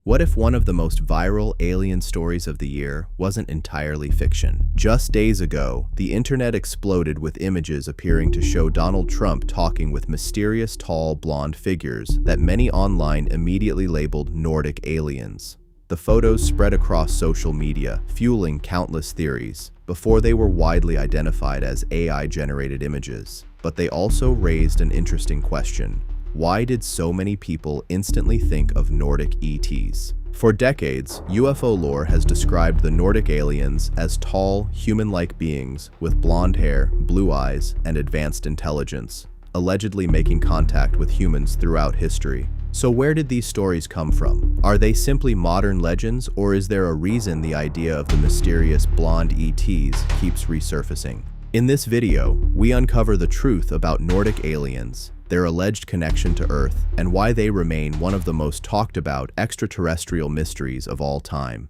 What if one of the most viral alien stories of the year wasn't entirely fiction? Just days ago, the internet exploded with images appearing to show Donald Trump talking with mysterious tall blonde figures that many online immediately labeled Nordic Aliens. The photos spread across social media, fueling countless theories, before they were widely identified as AI-generated images. But they also raised an interesting question. Why did so many people instantly think of Nordic ETs? For decades, UFO lore has described the Nordic aliens as tall, human-like beings with blonde hair, blue eyes, and advanced intelligence, allegedly making contact with humans throughout history. So where did these stories come from? Are they simply modern legends, or is there a reason the idea of the mysterious blonde ETs keeps resurfacing? In this video, we uncover the truth about Nordic aliens, their alleged connection to Earth, and why they remain one of the most talked about extraterrestrial mysteries of all time.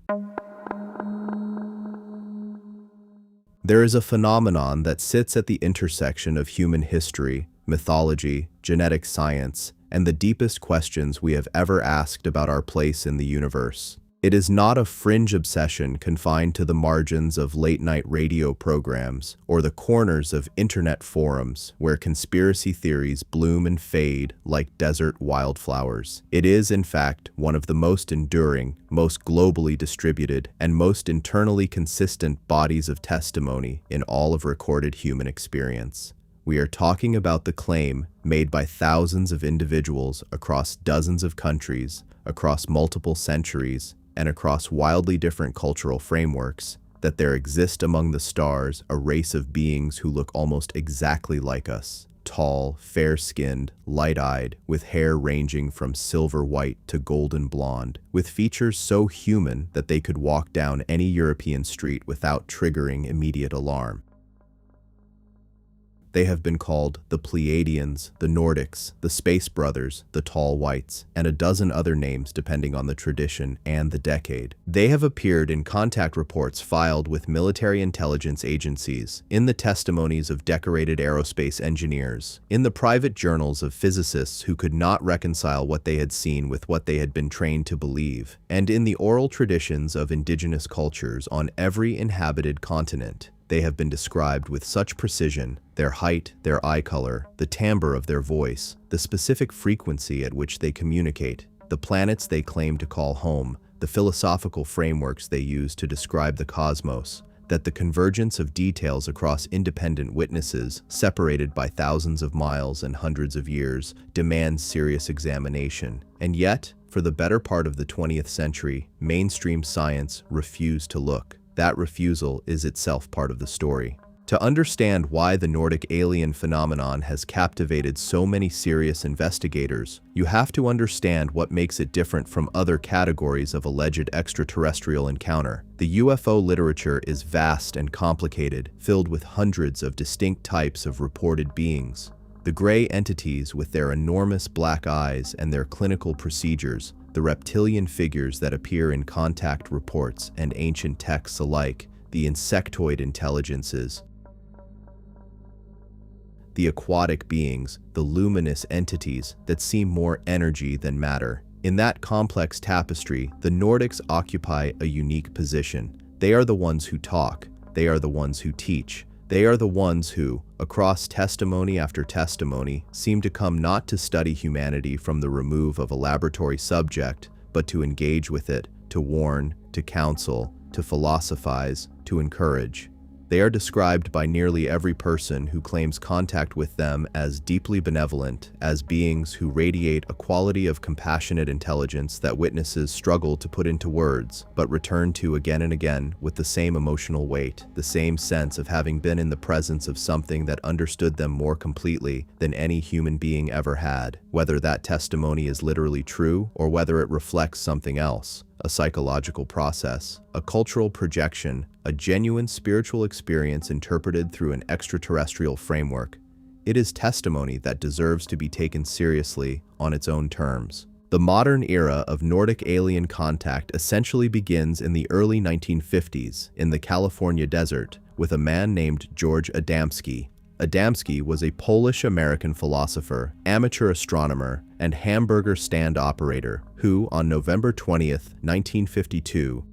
There is a phenomenon that sits at the intersection of human history, mythology, genetic science, and the deepest questions we have ever asked about our place in the universe. It is not a fringe obsession confined to the margins of late-night radio programs or the corners of internet forums where conspiracy theories bloom and fade like desert wildflowers. It is, in fact, one of the most enduring, most globally distributed, and most internally consistent bodies of testimony in all of recorded human experience. We are talking about the claim made by thousands of individuals across dozens of countries, across multiple centuries, and across wildly different cultural frameworks, that there exists among the stars a race of beings who look almost exactly like us. Tall, fair-skinned, light-eyed, with hair ranging from silver white to golden blonde, with features so human that they could walk down any European street without triggering immediate alarm. They have been called the Pleiadians, the Nordics, the Space Brothers, the Tall Whites, and a dozen other names depending on the tradition and the decade. They have appeared in contact reports filed with military intelligence agencies, in the testimonies of decorated aerospace engineers, in the private journals of physicists who could not reconcile what they had seen with what they had been trained to believe, and in the oral traditions of indigenous cultures on every inhabited continent. They have been described with such precision, their height, their eye color, the timbre of their voice, the specific frequency at which they communicate, the planets they claim to call home, the philosophical frameworks they use to describe the cosmos, that the convergence of details across independent witnesses, separated by thousands of miles and hundreds of years, demands serious examination. And yet, for the better part of the 20th century, mainstream science refused to look. That refusal is itself part of the story. To understand why the Nordic alien phenomenon has captivated so many serious investigators, you have to understand what makes it different from other categories of alleged extraterrestrial encounter. The UFO literature is vast and complicated, filled with hundreds of distinct types of reported beings. The gray entities with their enormous black eyes and their clinical procedures, the reptilian figures that appear in contact reports and ancient texts alike, the insectoid intelligences, the aquatic beings, the luminous entities that seem more energy than matter. In that complex tapestry, the Nordics occupy a unique position. They are the ones who talk. They are the ones who teach. They are the ones who, across testimony after testimony, seem to come not to study humanity from the remove of a laboratory subject, but to engage with it, to warn, to counsel, to philosophize, to encourage. They are described by nearly every person who claims contact with them as deeply benevolent, as beings who radiate a quality of compassionate intelligence that witnesses struggle to put into words, but return to again and again with the same emotional weight, the same sense of having been in the presence of something that understood them more completely than any human being ever had, whether that testimony is literally true or whether it reflects something else. A psychological process, a cultural projection, a genuine spiritual experience interpreted through an extraterrestrial framework. It is testimony that deserves to be taken seriously on its own terms. The modern era of Nordic alien contact essentially begins in the early 1950s in the California desert with a man named George Adamski, Adamski was a Polish-American philosopher, amateur astronomer, and hamburger stand operator who, on November 20th, 1952,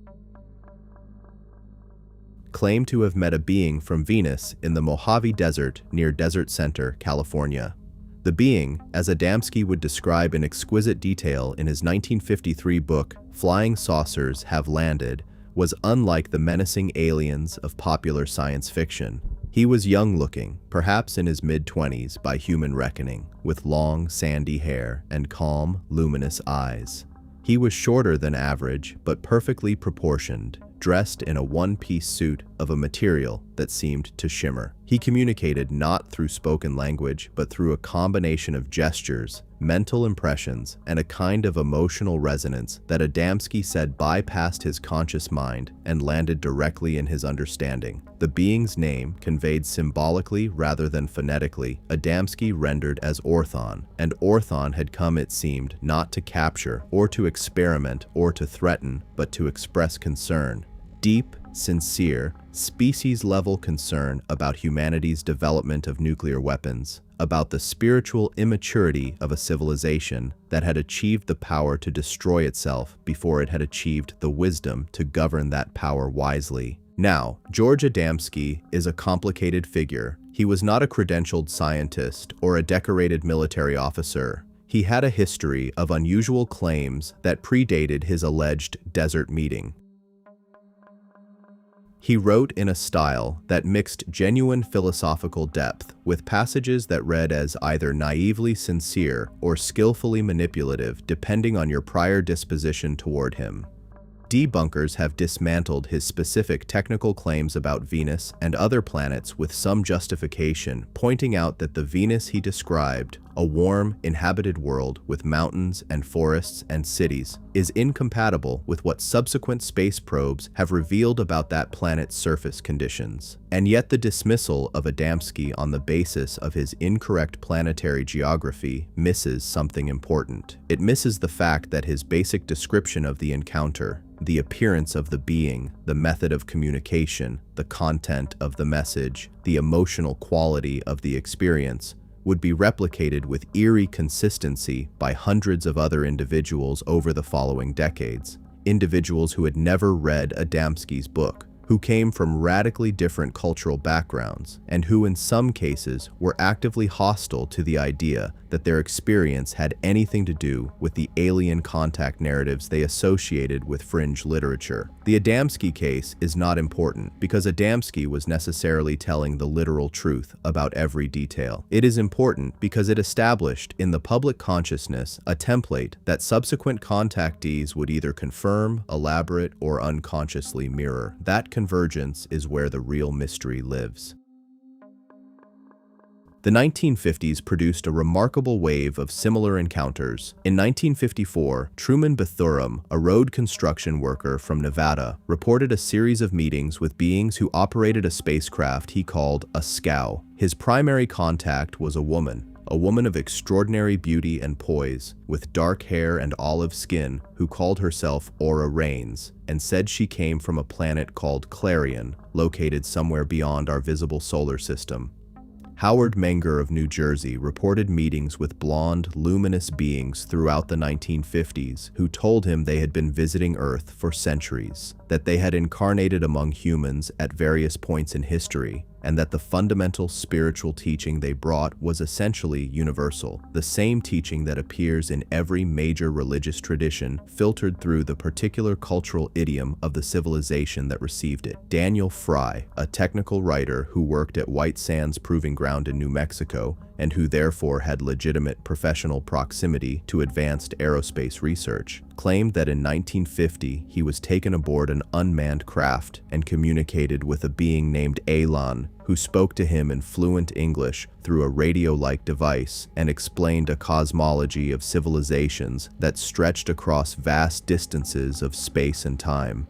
claimed to have met a being from Venus in the Mojave Desert near Desert Center, California. The being, as Adamski would describe in exquisite detail in his 1953 book, Flying Saucers Have Landed, was unlike the menacing aliens of popular science fiction. He was young-looking, perhaps in his mid-20s by human reckoning, with long, sandy hair and calm, luminous eyes. He was shorter than average, but perfectly proportioned, dressed in a one-piece suit of a material that seemed to shimmer. He communicated not through spoken language, but through a combination of gestures, mental impressions, and a kind of emotional resonance that Adamski said bypassed his conscious mind and landed directly in his understanding. The being's name, conveyed symbolically rather than phonetically, Adamski rendered as Orthon, and Orthon had come, it seemed, not to capture, or to experiment, or to threaten, but to express concern. Deep, sincere, species-level concern about humanity's development of nuclear weapons, about the spiritual immaturity of a civilization that had achieved the power to destroy itself before it had achieved the wisdom to govern that power wisely. Now, George Adamski is a complicated figure. He was not a credentialed scientist or a decorated military officer. He had a history of unusual claims that predated his alleged desert meeting. He wrote in a style that mixed genuine philosophical depth with passages that read as either naively sincere or skillfully manipulative, depending on your prior disposition toward him. Debunkers have dismantled his specific technical claims about Venus and other planets with some justification, pointing out that the Venus he described, a warm, inhabited world with mountains and forests and cities, is incompatible with what subsequent space probes have revealed about that planet's surface conditions. And yet the dismissal of Adamski on the basis of his incorrect planetary geography misses something important. It misses the fact that his basic description of the encounter, the appearance of the being, the method of communication, the content of the message, the emotional quality of the experience, would be replicated with eerie consistency by hundreds of other individuals over the following decades. Individuals who had never read Adamski's book, who came from radically different cultural backgrounds, and who in some cases were actively hostile to the idea that their experience had anything to do with the alien contact narratives they associated with fringe literature. The Adamski case is not important because Adamski was necessarily telling the literal truth about every detail. It is important because it established in the public consciousness a template that subsequent contactees would either confirm, elaborate, or unconsciously mirror. That convergence is where the real mystery lives. The 1950s produced a remarkable wave of similar encounters. In 1954, Truman Bethurum, a road construction worker from Nevada, reported a series of meetings with beings who operated a spacecraft he called a scow. His primary contact was a woman of extraordinary beauty and poise, with dark hair and olive skin, who called herself Aura Rains, and said she came from a planet called Clarion, located somewhere beyond our visible solar system. Howard Menger of New Jersey reported meetings with blonde, luminous beings throughout the 1950s who told him they had been visiting Earth for centuries, that they had incarnated among humans at various points in history, and that the fundamental spiritual teaching they brought was essentially universal, the same teaching that appears in every major religious tradition filtered through the particular cultural idiom of the civilization that received it. Daniel Fry, a technical writer who worked at White Sands Proving Ground in New Mexico, and who therefore had legitimate professional proximity to advanced aerospace research, claimed that in 1950 he was taken aboard an unmanned craft and communicated with a being named Elan, who spoke to him in fluent English through a radio-like device and explained a cosmology of civilizations that stretched across vast distances of space and time.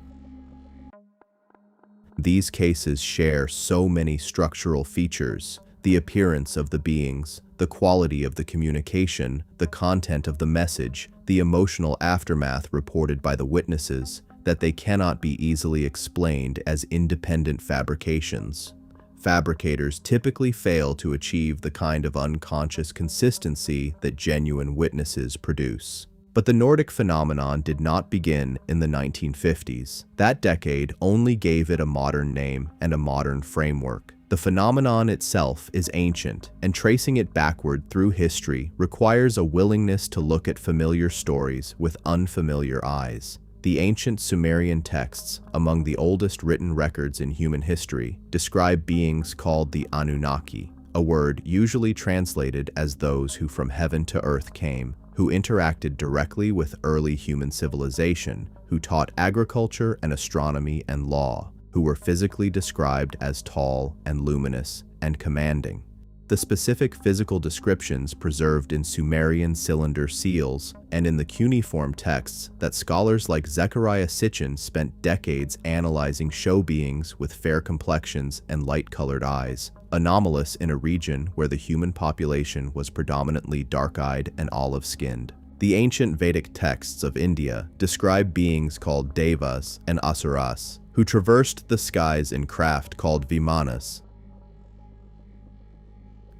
These cases share so many structural features: the appearance of the beings, the quality of the communication, the content of the message, the emotional aftermath reported by the witnesses, that they cannot be easily explained as independent fabrications. fabricators typically fail to achieve the kind of unconscious consistency that genuine witnesses produce. But the Nordic phenomenon did not begin in the 1950s. That decade only gave it a modern name and a modern framework. The phenomenon itself is ancient, and tracing it backward through history requires a willingness to look at familiar stories with unfamiliar eyes. The ancient Sumerian texts, among the oldest written records in human history, describe beings called the Anunnaki, a word usually translated as those who from heaven to earth came, who interacted directly with early human civilization, who taught agriculture and astronomy and law, who were physically described as tall and luminous and commanding. The specific physical descriptions preserved in Sumerian cylinder seals and in the cuneiform texts that scholars like Zecharia Sitchin spent decades analyzing show beings with fair complexions and light-colored eyes, anomalous in a region where the human population was predominantly dark-eyed and olive-skinned. The ancient Vedic texts of India describe beings called Devas and Asuras, who traversed the skies in craft called Vimanas,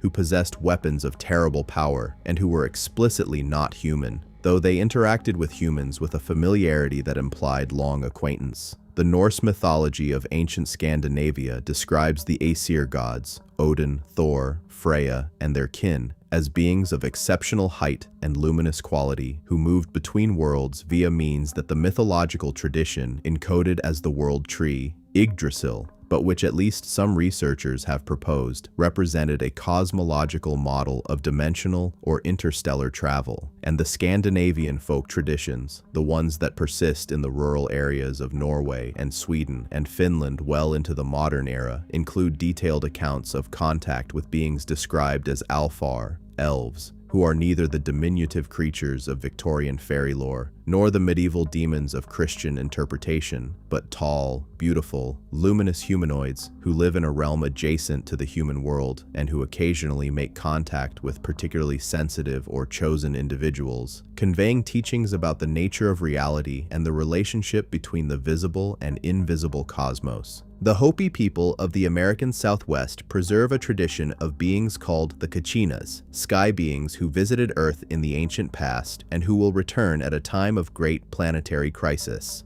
who possessed weapons of terrible power and who were explicitly not human, though they interacted with humans with a familiarity that implied long acquaintance. The Norse mythology of ancient Scandinavia describes the Aesir gods, Odin, Thor, Freya, and their kin, as beings of exceptional height and luminous quality who moved between worlds via means that the mythological tradition encoded as the world tree, Yggdrasil, but which at least some researchers have proposed represented a cosmological model of dimensional or interstellar travel. And the Scandinavian folk traditions, the ones that persist in the rural areas of Norway and Sweden and Finland well into the modern era, include detailed accounts of contact with beings described as Alfar, elves, who are neither the diminutive creatures of Victorian fairy lore, nor the medieval demons of Christian interpretation, but tall, beautiful, luminous humanoids who live in a realm adjacent to the human world and who occasionally make contact with particularly sensitive or chosen individuals, conveying teachings about the nature of reality and the relationship between the visible and invisible cosmos. The Hopi people of the American Southwest preserve a tradition of beings called the Kachinas, sky beings who visited Earth in the ancient past and who will return at a time of great planetary crisis.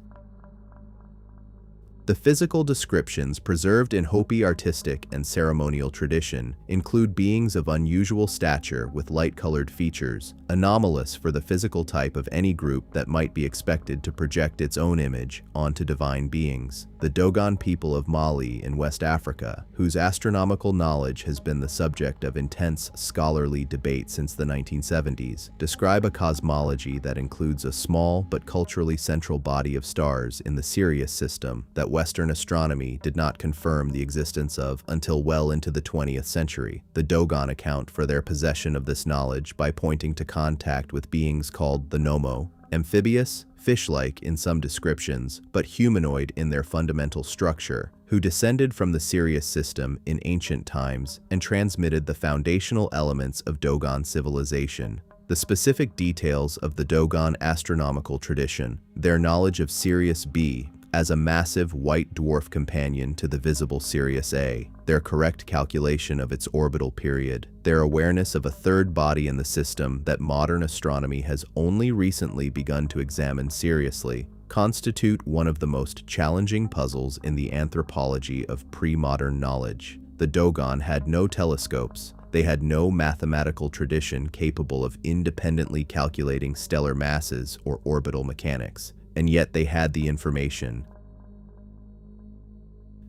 The physical descriptions preserved in Hopi artistic and ceremonial tradition include beings of unusual stature with light-colored features, anomalous for the physical type of any group that might be expected to project its own image onto divine beings. The Dogon people of Mali in West Africa, whose astronomical knowledge has been the subject of intense scholarly debate since the 1970s, describe a cosmology that includes a small but culturally central body of stars in the Sirius system that Western astronomy did not confirm the existence of until well into the 20th century. The Dogon account for their possession of this knowledge by pointing to contact with beings called the Nomo, amphibious, fish-like in some descriptions, but humanoid in their fundamental structure, who descended from the Sirius system in ancient times and transmitted the foundational elements of Dogon civilization. The specific details of the Dogon astronomical tradition, their knowledge of Sirius B as a massive white dwarf companion to the visible Sirius A, their correct calculation of its orbital period, their awareness of a third body in the system that modern astronomy has only recently begun to examine seriously, constitute one of the most challenging puzzles in the anthropology of pre-modern knowledge. The Dogon had no telescopes. They had no mathematical tradition capable of independently calculating stellar masses or orbital mechanics, and yet they had the information.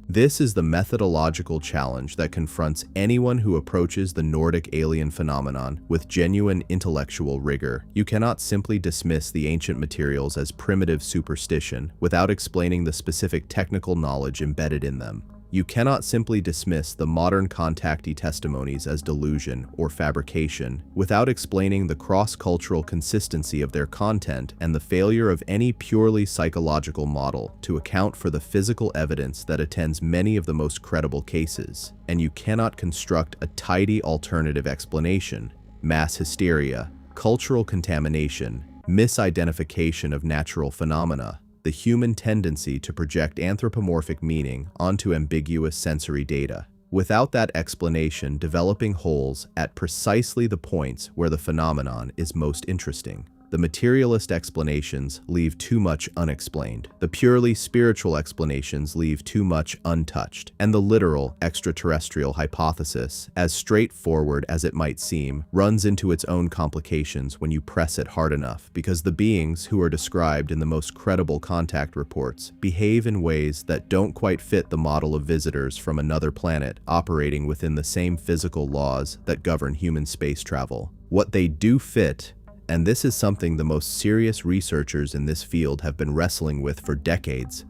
This is the methodological challenge that confronts anyone who approaches the Nordic alien phenomenon with genuine intellectual rigor. You cannot simply dismiss the ancient materials as primitive superstition without explaining the specific technical knowledge embedded in them. You cannot simply dismiss the modern contactee testimonies as delusion or fabrication without explaining the cross-cultural consistency of their content and the failure of any purely psychological model to account for the physical evidence that attends many of the most credible cases. And you cannot construct a tidy alternative explanation. Mass hysteria, cultural contamination, misidentification of natural phenomena, the human tendency to project anthropomorphic meaning onto ambiguous sensory data, without that explanation developing holes at precisely the points where the phenomenon is most interesting. The materialist explanations leave too much unexplained. The purely spiritual explanations leave too much untouched. And the literal extraterrestrial hypothesis, as straightforward as it might seem, runs into its own complications when you press it hard enough, because the beings who are described in the most credible contact reports behave in ways that don't quite fit the model of visitors from another planet operating within the same physical laws that govern human space travel. What they do fit, and this is something the most serious researchers in this field have been wrestling with for decades,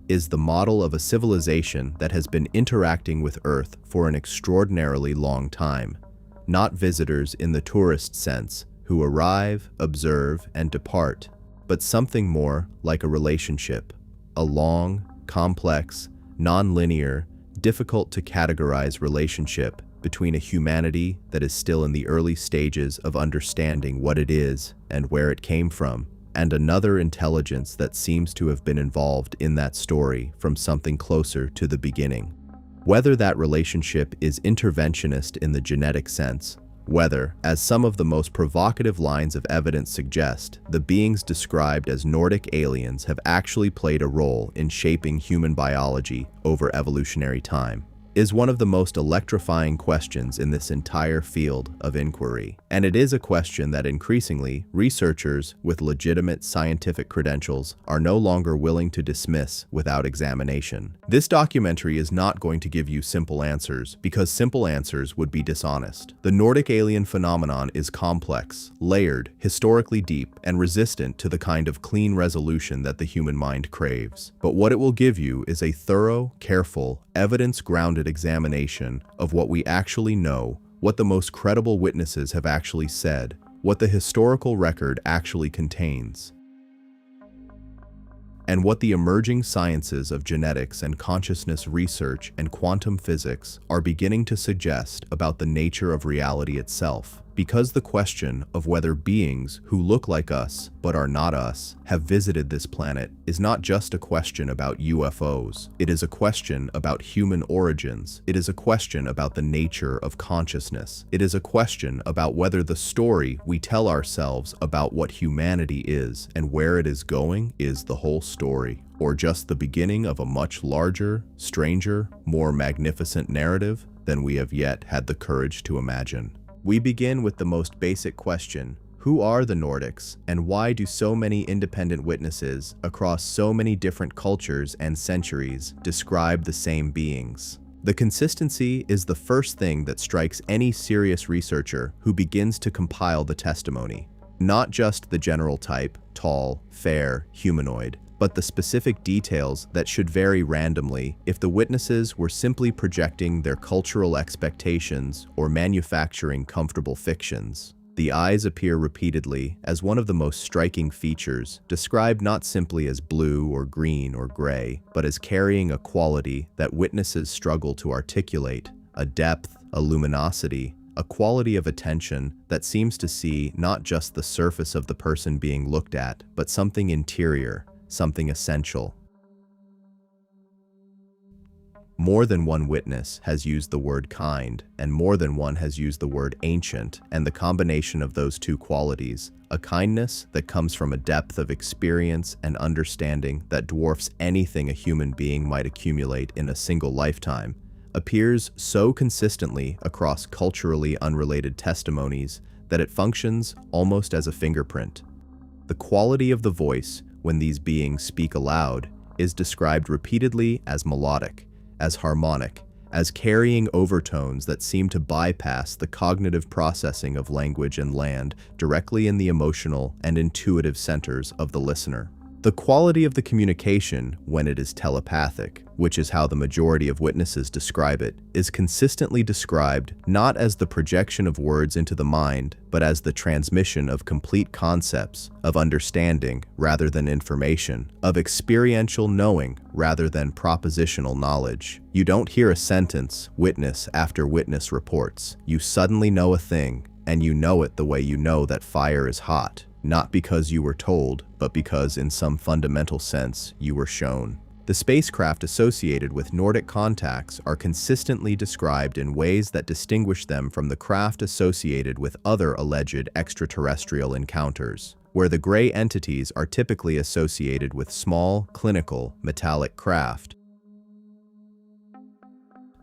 is the model of a civilization that has been interacting with Earth for an extraordinarily long time. Not visitors in the tourist sense, who arrive, observe, and depart, but something more like a relationship. A long, complex, non-linear, difficult to categorize relationship between a humanity that is still in the early stages of understanding what it is and where it came from, and another intelligence that seems to have been involved in that story from something closer to the beginning. Whether that relationship is interventionist in the genetic sense, whether, as some of the most provocative lines of evidence suggest, the beings described as Nordic aliens have actually played a role in shaping human biology over evolutionary time, is one of the most electrifying questions in this entire field of inquiry. And it is a question that increasingly researchers with legitimate scientific credentials are no longer willing to dismiss without examination. This documentary is not going to give you simple answers, because simple answers would be dishonest. The Nordic alien phenomenon is complex, layered, historically deep, and resistant to the kind of clean resolution that the human mind craves. But what it will give you is a thorough, careful, evidence-grounded examination of what we actually know, what the most credible witnesses have actually said, what the historical record actually contains, and what the emerging sciences of genetics and consciousness research and quantum physics are beginning to suggest about the nature of reality itself. Because the question of whether beings who look like us but are not us have visited this planet is not just a question about UFOs. It is a question about human origins. It is a question about the nature of consciousness. It is a question about whether the story we tell ourselves about what humanity is and where it is going is the whole story, or just the beginning of a much larger, stranger, more magnificent narrative than we have yet had the courage to imagine. We begin with the most basic question: who are the Nordics, and why do so many independent witnesses across so many different cultures and centuries describe the same beings? The consistency is the first thing that strikes any serious researcher who begins to compile the testimony. Not just the general type, tall, fair, humanoid, but the specific details that should vary randomly if the witnesses were simply projecting their cultural expectations or manufacturing comfortable fictions. The eyes appear repeatedly as one of the most striking features, described not simply as blue or green or gray, but as carrying a quality that witnesses struggle to articulate: a depth, a luminosity, a quality of attention that seems to see not just the surface of the person being looked at, but something interior, something essential. More than one witness has used the word kind, and more than one has used the word ancient, and the combination of those two qualities, a kindness that comes from a depth of experience and understanding that dwarfs anything a human being might accumulate in a single lifetime, appears so consistently across culturally unrelated testimonies that it functions almost as a fingerprint. The quality of the voice when these beings speak aloud is described repeatedly as melodic, as harmonic, as carrying overtones that seem to bypass the cognitive processing of language and land directly in the emotional and intuitive centers of the listener. The quality of the communication, when it is telepathic, which is how the majority of witnesses describe it, is consistently described not as the projection of words into the mind, but as the transmission of complete concepts, of understanding rather than information, of experiential knowing rather than propositional knowledge. You don't hear a sentence, witness after witness reports. You suddenly know a thing, and you know it the way you know that fire is hot. Not because you were told, but because in some fundamental sense you were shown. The spacecraft associated with Nordic contacts are consistently described in ways that distinguish them from the craft associated with other alleged extraterrestrial encounters, where the gray entities are typically associated with small, clinical, metallic craft.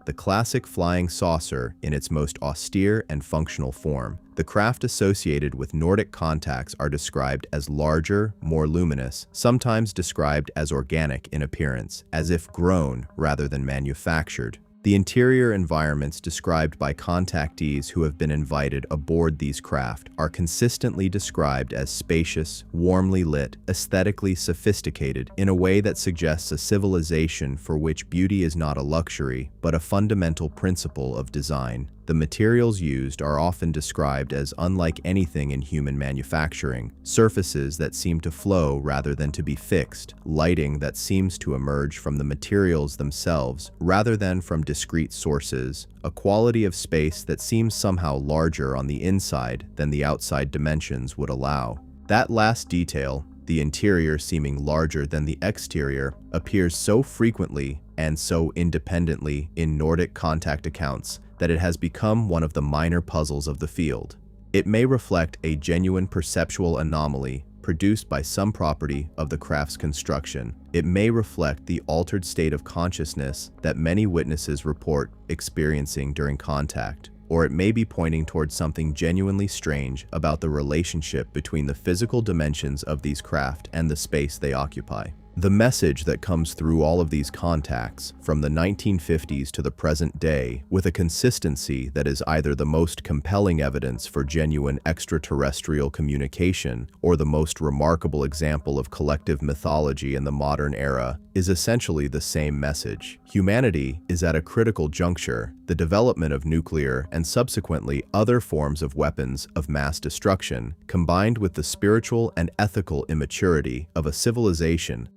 The classic flying saucer in its most austere and functional form, the craft associated with Nordic contacts are described as larger, more luminous, sometimes described as organic in appearance, as if grown rather than manufactured. The interior environments described by contactees who have been invited aboard these craft are consistently described as spacious, warmly lit, aesthetically sophisticated, in a way that suggests a civilization for which beauty is not a luxury, but a fundamental principle of design. The materials used are often described as unlike anything in human manufacturing: surfaces that seem to flow rather than to be fixed, lighting that seems to emerge from the materials themselves rather than from discrete sources, a quality of space that seems somehow larger on the inside than the outside dimensions would allow. That last detail, the interior seeming larger than the exterior, appears so frequently and so independently in Nordic contact accounts that it has become one of the minor puzzles of the field. It may reflect a genuine perceptual anomaly produced by some property of the craft's construction. It may reflect the altered state of consciousness that many witnesses report experiencing during contact, or it may be pointing towards something genuinely strange about the relationship between the physical dimensions of these craft and the space they occupy. The message that comes through all of these contacts, from the 1950s to the present day, with a consistency that is either the most compelling evidence for genuine extraterrestrial communication or the most remarkable example of collective mythology in the modern era, is essentially the same message. Humanity is at a critical juncture. The development of nuclear and subsequently other forms of weapons of mass destruction, combined with the spiritual and ethical immaturity of a civilization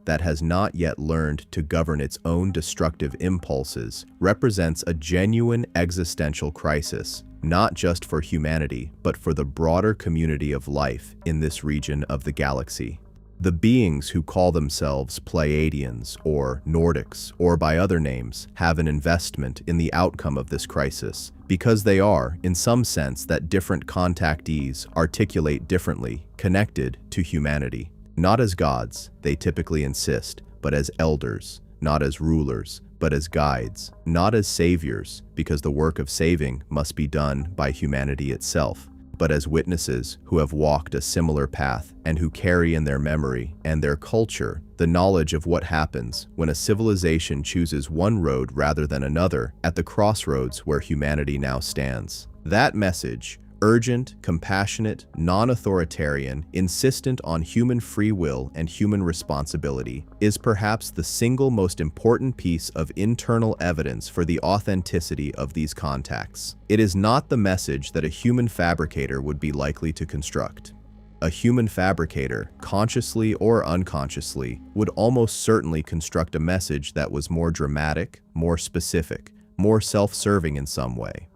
that has not yet learned to govern its own destructive impulses, represents a genuine existential crisis, not just for humanity, but for the broader community of life in this region of the galaxy. The beings who call themselves Pleiadians or Nordics, or by other names, have an investment in the outcome of this crisis, because they are, in some sense, that different contactees articulate differently, connected to humanity. Not as gods, they typically insist, but as elders, not as rulers, but as guides, not as saviors, because the work of saving must be done by humanity itself, but as witnesses who have walked a similar path and who carry in their memory and their culture the knowledge of what happens when a civilization chooses one road rather than another at the crossroads where humanity now stands. That message, urgent, compassionate, non-authoritarian, insistent on human free will and human responsibility, is perhaps the single most important piece of internal evidence for the authenticity of these contacts. It is not the message that a human fabricator would be likely to construct. A human fabricator, consciously or unconsciously, would almost certainly construct a message that was more dramatic, more specific, more self-serving in some way.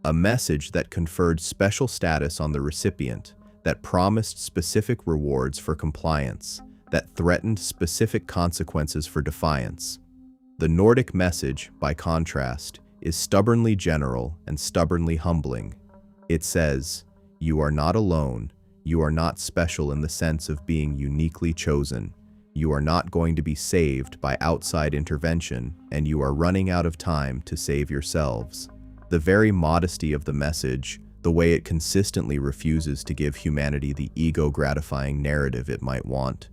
A message that conferred special status on the recipient, that promised specific rewards for compliance, that threatened specific consequences for defiance. The Nordic message, by contrast, is stubbornly general and stubbornly humbling. It says, "You are not alone. You are not special in the sense of being uniquely chosen. You are not going to be saved by outside intervention, and you are running out of time to save yourselves." The very modesty of the message, the way it consistently refuses to give humanity the ego-gratifying narrative it might want,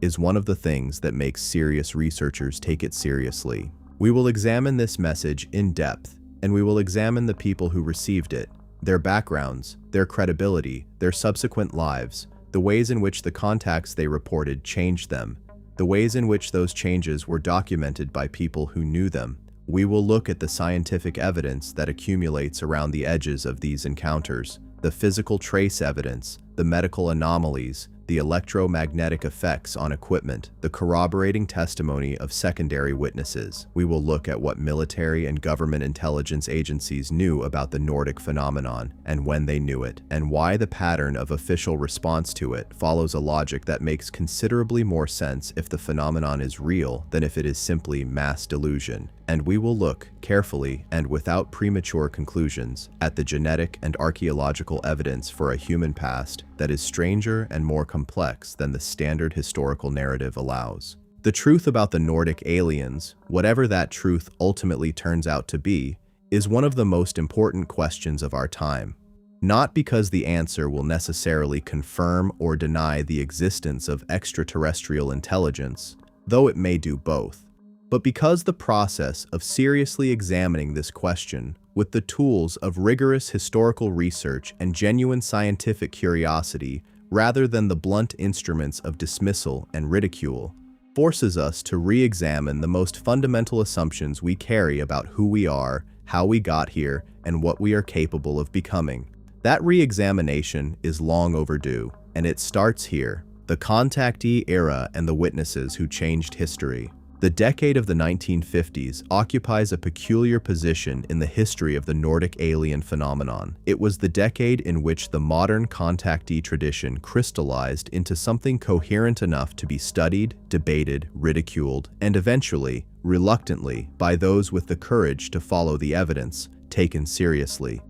is one of the things that makes serious researchers take it seriously. We will examine this message in depth, and we will examine the people who received it, their backgrounds, their credibility, their subsequent lives, the ways in which the contacts they reported changed them, the ways in which those changes were documented by people who knew them. We will look at the scientific evidence that accumulates around the edges of these encounters, the physical trace evidence, the medical anomalies, the electromagnetic effects on equipment, the corroborating testimony of secondary witnesses. We will look at what military and government intelligence agencies knew about the Nordic phenomenon and when they knew it, and why the pattern of official response to it follows a logic that makes considerably more sense if the phenomenon is real than if it is simply mass delusion. And we will look carefully and without premature conclusions at the genetic and archaeological evidence for a human past that is stranger and more complex than the standard historical narrative allows. The truth about the Nordic aliens, whatever that truth ultimately turns out to be, is one of the most important questions of our time. Not because the answer will necessarily confirm or deny the existence of extraterrestrial intelligence, though it may do both, but because the process of seriously examining this question with the tools of rigorous historical research and genuine scientific curiosity, rather than the blunt instruments of dismissal and ridicule, forces us to re-examine the most fundamental assumptions we carry about who we are, how we got here, and what we are capable of becoming. That re-examination is long overdue, and it starts here: the contactee era and the witnesses who changed history. The decade of the 1950s occupies a peculiar position in the history of the Nordic alien phenomenon. It was the decade in which the modern contactee tradition crystallized into something coherent enough to be studied, debated, ridiculed, and eventually, reluctantly, by those with the courage to follow the evidence, taken seriously.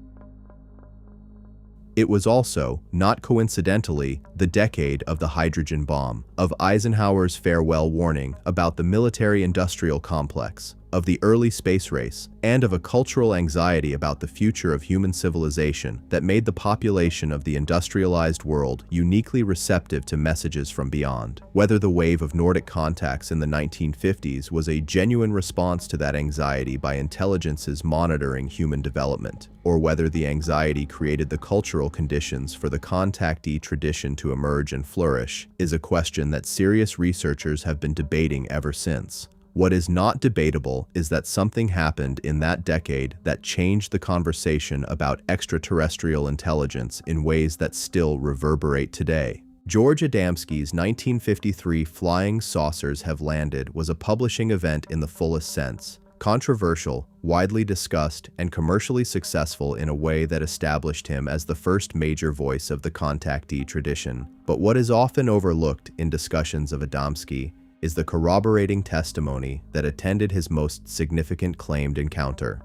It was also, not coincidentally, the decade of the hydrogen bomb, of Eisenhower's farewell warning about the military-industrial complex, of the early space race, and of a cultural anxiety about the future of human civilization that made the population of the industrialized world uniquely receptive to messages from beyond. Whether the wave of Nordic contacts in the 1950s was a genuine response to that anxiety by intelligences monitoring human development, or whether the anxiety created the cultural conditions for the contactee tradition to emerge and flourish, is a question that serious researchers have been debating ever since. What is not debatable is that something happened in that decade that changed the conversation about extraterrestrial intelligence in ways that still reverberate today. George Adamski's 1953 Flying Saucers Have Landed was a publishing event in the fullest sense, controversial, widely discussed, and commercially successful in a way that established him as the first major voice of the contactee tradition. But what is often overlooked in discussions of Adamski is the corroborating testimony that attended his most significant claimed encounter.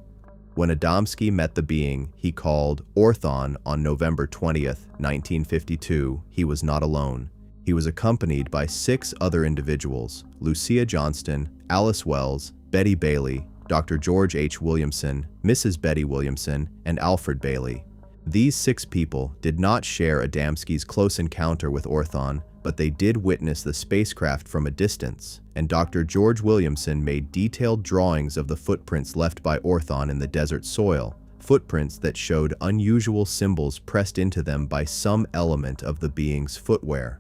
When Adamski met the being he called Orthon on November 20th, 1952, he was not alone. He was accompanied by 6 other individuals: Lucia Johnston, Alice Wells, Betty Bailey, Dr. George H. Williamson, Mrs. Betty Williamson, and Alfred Bailey. These 6 people did not share Adamski's close encounter with Orthon, but they did witness the spacecraft from a distance, and Dr. George Williamson made detailed drawings of the footprints left by Orthon in the desert soil, footprints that showed unusual symbols pressed into them by some element of the being's footwear.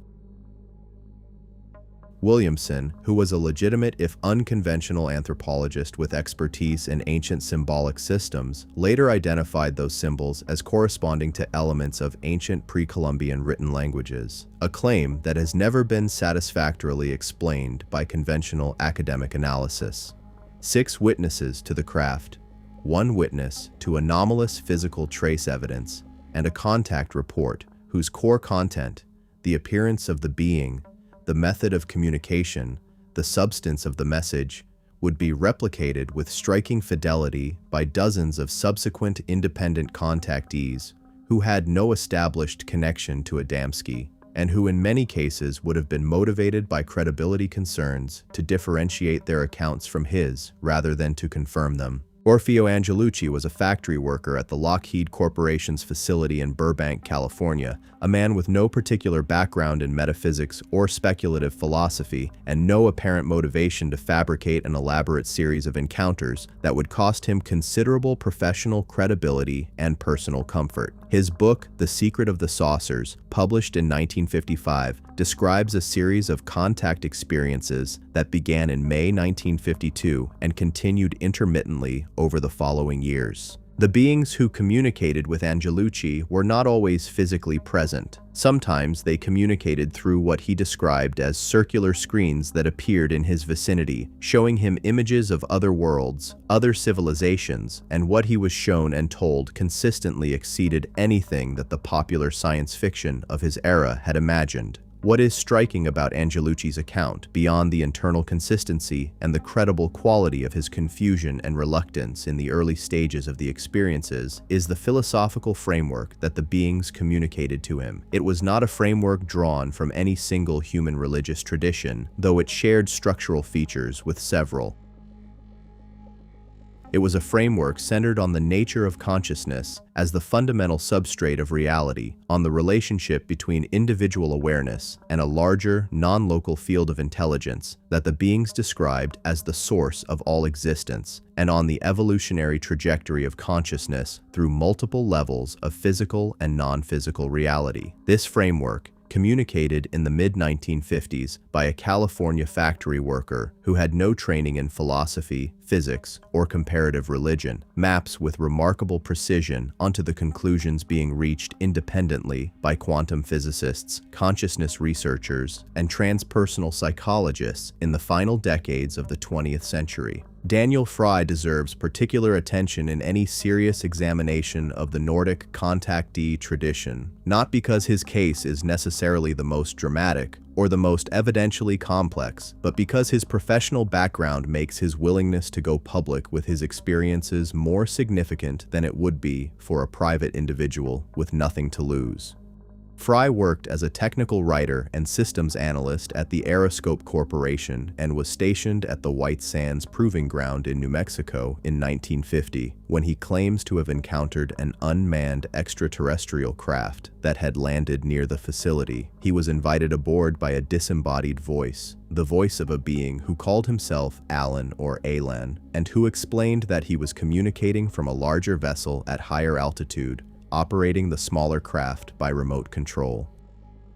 Williamson, who was a legitimate if unconventional anthropologist with expertise in ancient symbolic systems, later identified those symbols as corresponding to elements of ancient pre-Columbian written languages, a claim that has never been satisfactorily explained by conventional academic analysis. 6 witnesses to the craft, 1 witness to anomalous physical trace evidence, and a contact report whose core content, the appearance of the being, the method of communication, the substance of the message, would be replicated with striking fidelity by dozens of subsequent independent contactees who had no established connection to Adamski, and who in many cases would have been motivated by credibility concerns to differentiate their accounts from his rather than to confirm them. Orfeo Angelucci was a factory worker at the Lockheed Corporation's facility in Burbank, California, a man with no particular background in metaphysics or speculative philosophy, and no apparent motivation to fabricate an elaborate series of encounters that would cost him considerable professional credibility and personal comfort. His book, The Secret of the Saucers, published in 1955, describes a series of contact experiences that began in May 1952 and continued intermittently over the following years. The beings who communicated with Angelucci were not always physically present. Sometimes they communicated through what he described as circular screens that appeared in his vicinity, showing him images of other worlds, other civilizations, and what he was shown and told consistently exceeded anything that the popular science fiction of his era had imagined. What is striking about Angelucci's account, beyond the internal consistency and the credible quality of his confusion and reluctance in the early stages of the experiences, is the philosophical framework that the beings communicated to him. It was not a framework drawn from any single human religious tradition, though it shared structural features with several. It was a framework centered on the nature of consciousness as the fundamental substrate of reality, on the relationship between individual awareness and a larger, non-local field of intelligence that the beings described as the source of all existence, and on the evolutionary trajectory of consciousness through multiple levels of physical and non-physical reality. This framework, communicated in the mid-1950s by a California factory worker who had no training in philosophy, physics, or comparative religion, maps with remarkable precision onto the conclusions being reached independently by quantum physicists, consciousness researchers, and transpersonal psychologists in the final decades of the 20th century. Daniel Fry deserves particular attention in any serious examination of the Nordic contactee tradition, not because his case is necessarily the most dramatic or the most evidentially complex, but because his professional background makes his willingness to go public with his experiences more significant than it would be for a private individual with nothing to lose. Fry worked as a technical writer and systems analyst at the Aeroscope Corporation and was stationed at the White Sands Proving Ground in New Mexico in 1950, when he claims to have encountered an unmanned extraterrestrial craft that had landed near the facility. He was invited aboard by a disembodied voice, the voice of a being who called himself Alan or Alan, and who explained that he was communicating from a larger vessel at higher altitude, operating the smaller craft by remote control.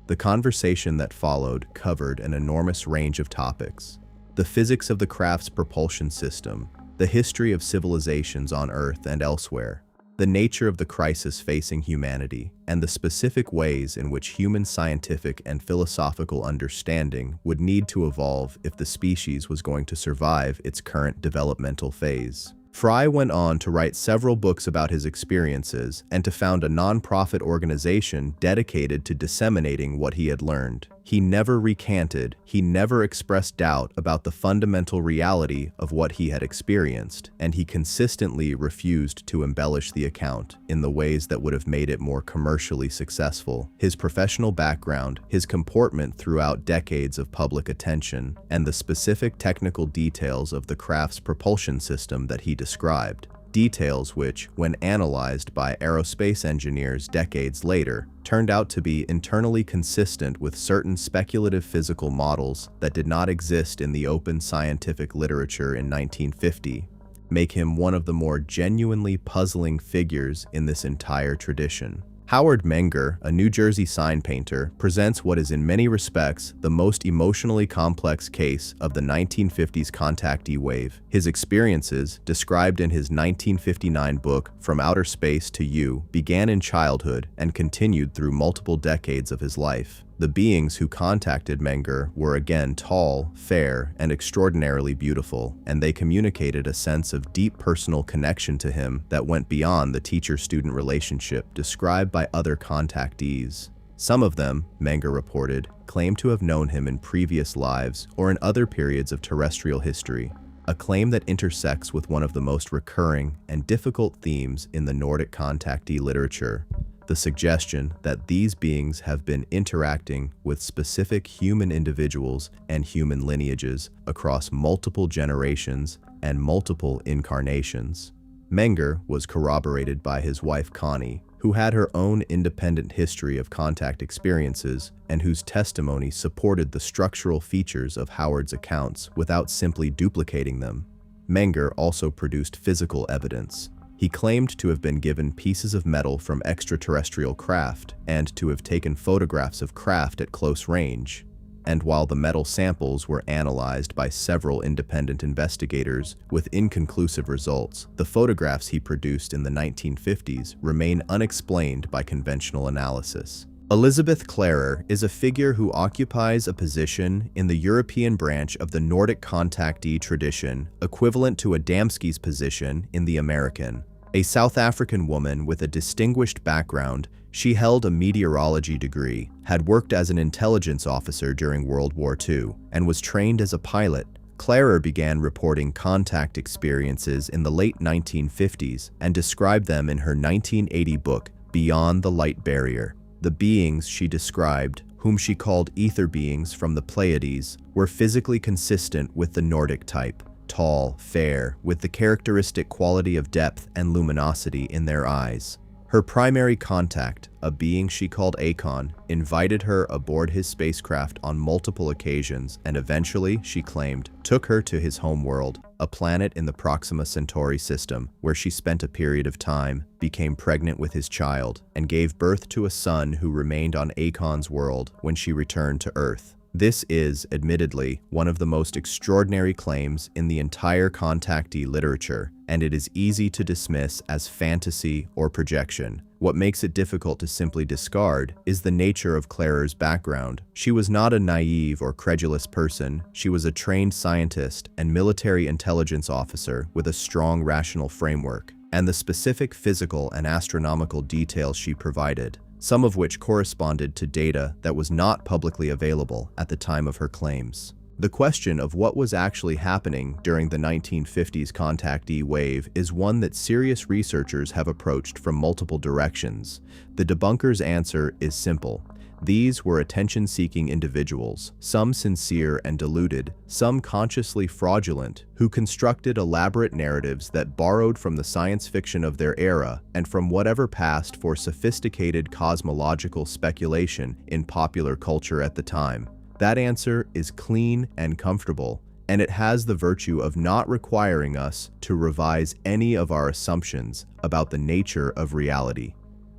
The conversation that followed covered an enormous range of topics: the physics of the craft's propulsion system, the history of civilizations on Earth and elsewhere, the nature of the crisis facing humanity, and the specific ways in which human scientific and philosophical understanding would need to evolve if the species was going to survive its current developmental phase. Fry went on to write several books about his experiences and to found a non-profit organization dedicated to disseminating what he had learned. He never recanted, he never expressed doubt about the fundamental reality of what he had experienced, and he consistently refused to embellish the account in the ways that would have made it more commercially successful. His professional background, his comportment throughout decades of public attention, and the specific technical details of the craft's propulsion system that he described, details which, when analyzed by aerospace engineers decades later, turned out to be internally consistent with certain speculative physical models that did not exist in the open scientific literature in 1950, make him one of the more genuinely puzzling figures in this entire tradition. Howard Menger, a New Jersey sign painter, presents what is in many respects the most emotionally complex case of the 1950s contactee wave. His experiences, described in his 1959 book From Outer Space to You, began in childhood and continued through multiple decades of his life. The beings who contacted Menger were again tall, fair, and extraordinarily beautiful, and they communicated a sense of deep personal connection to him that went beyond the teacher-student relationship described by other contactees. Some of them, Menger reported, claimed to have known him in previous lives or in other periods of terrestrial history, a claim that intersects with one of the most recurring and difficult themes in the Nordic contactee literature: the suggestion that these beings have been interacting with specific human individuals and human lineages across multiple generations and multiple incarnations. Menger was corroborated by his wife Connie, who had her own independent history of contact experiences and whose testimony supported the structural features of Howard's accounts without simply duplicating them. Menger also produced physical evidence. He claimed to have been given pieces of metal from extraterrestrial craft and to have taken photographs of craft at close range. and while the metal samples were analyzed by several independent investigators with inconclusive results, the photographs he produced in the 1950s remain unexplained by conventional analysis. Elizabeth Clarer is a figure who occupies a position in the European branch of the Nordic contactee tradition, equivalent to Adamski's position in the American. A South African woman with a distinguished background, she held a meteorology degree, had worked as an intelligence officer during World War II, and was trained as a pilot. Clarer began reporting contact experiences in the late 1950s and described them in her 1980 book, Beyond the Light Barrier. The beings she described, whom she called ether beings from the Pleiades, were physically consistent with the Nordic type, tall, fair, with the characteristic quality of depth and luminosity in their eyes. Her primary contact, a being she called Akon, invited her aboard his spacecraft on multiple occasions and eventually, she claimed, took her to his homeworld, a planet in the Proxima Centauri system, where she spent a period of time, became pregnant with his child, and gave birth to a son who remained on Akon's world when she returned to Earth. This is, admittedly, one of the most extraordinary claims in the entire contactee literature, and it is easy to dismiss as fantasy or projection. What makes it difficult to simply discard is the nature of Clarer's background. She was not a naive or credulous person. She was a trained scientist and military intelligence officer with a strong rational framework, and the specific physical and astronomical details she provided, some of which corresponded to data that was not publicly available at the time of her claims. The question of what was actually happening during the 1950s contactee wave is one that serious researchers have approached from multiple directions. The debunkers' answer is simple. These were attention-seeking individuals, some sincere and deluded, some consciously fraudulent, who constructed elaborate narratives that borrowed from the science fiction of their era and from whatever passed for sophisticated cosmological speculation in popular culture at the time. That answer is clean and comfortable, and it has the virtue of not requiring us to revise any of our assumptions about the nature of reality.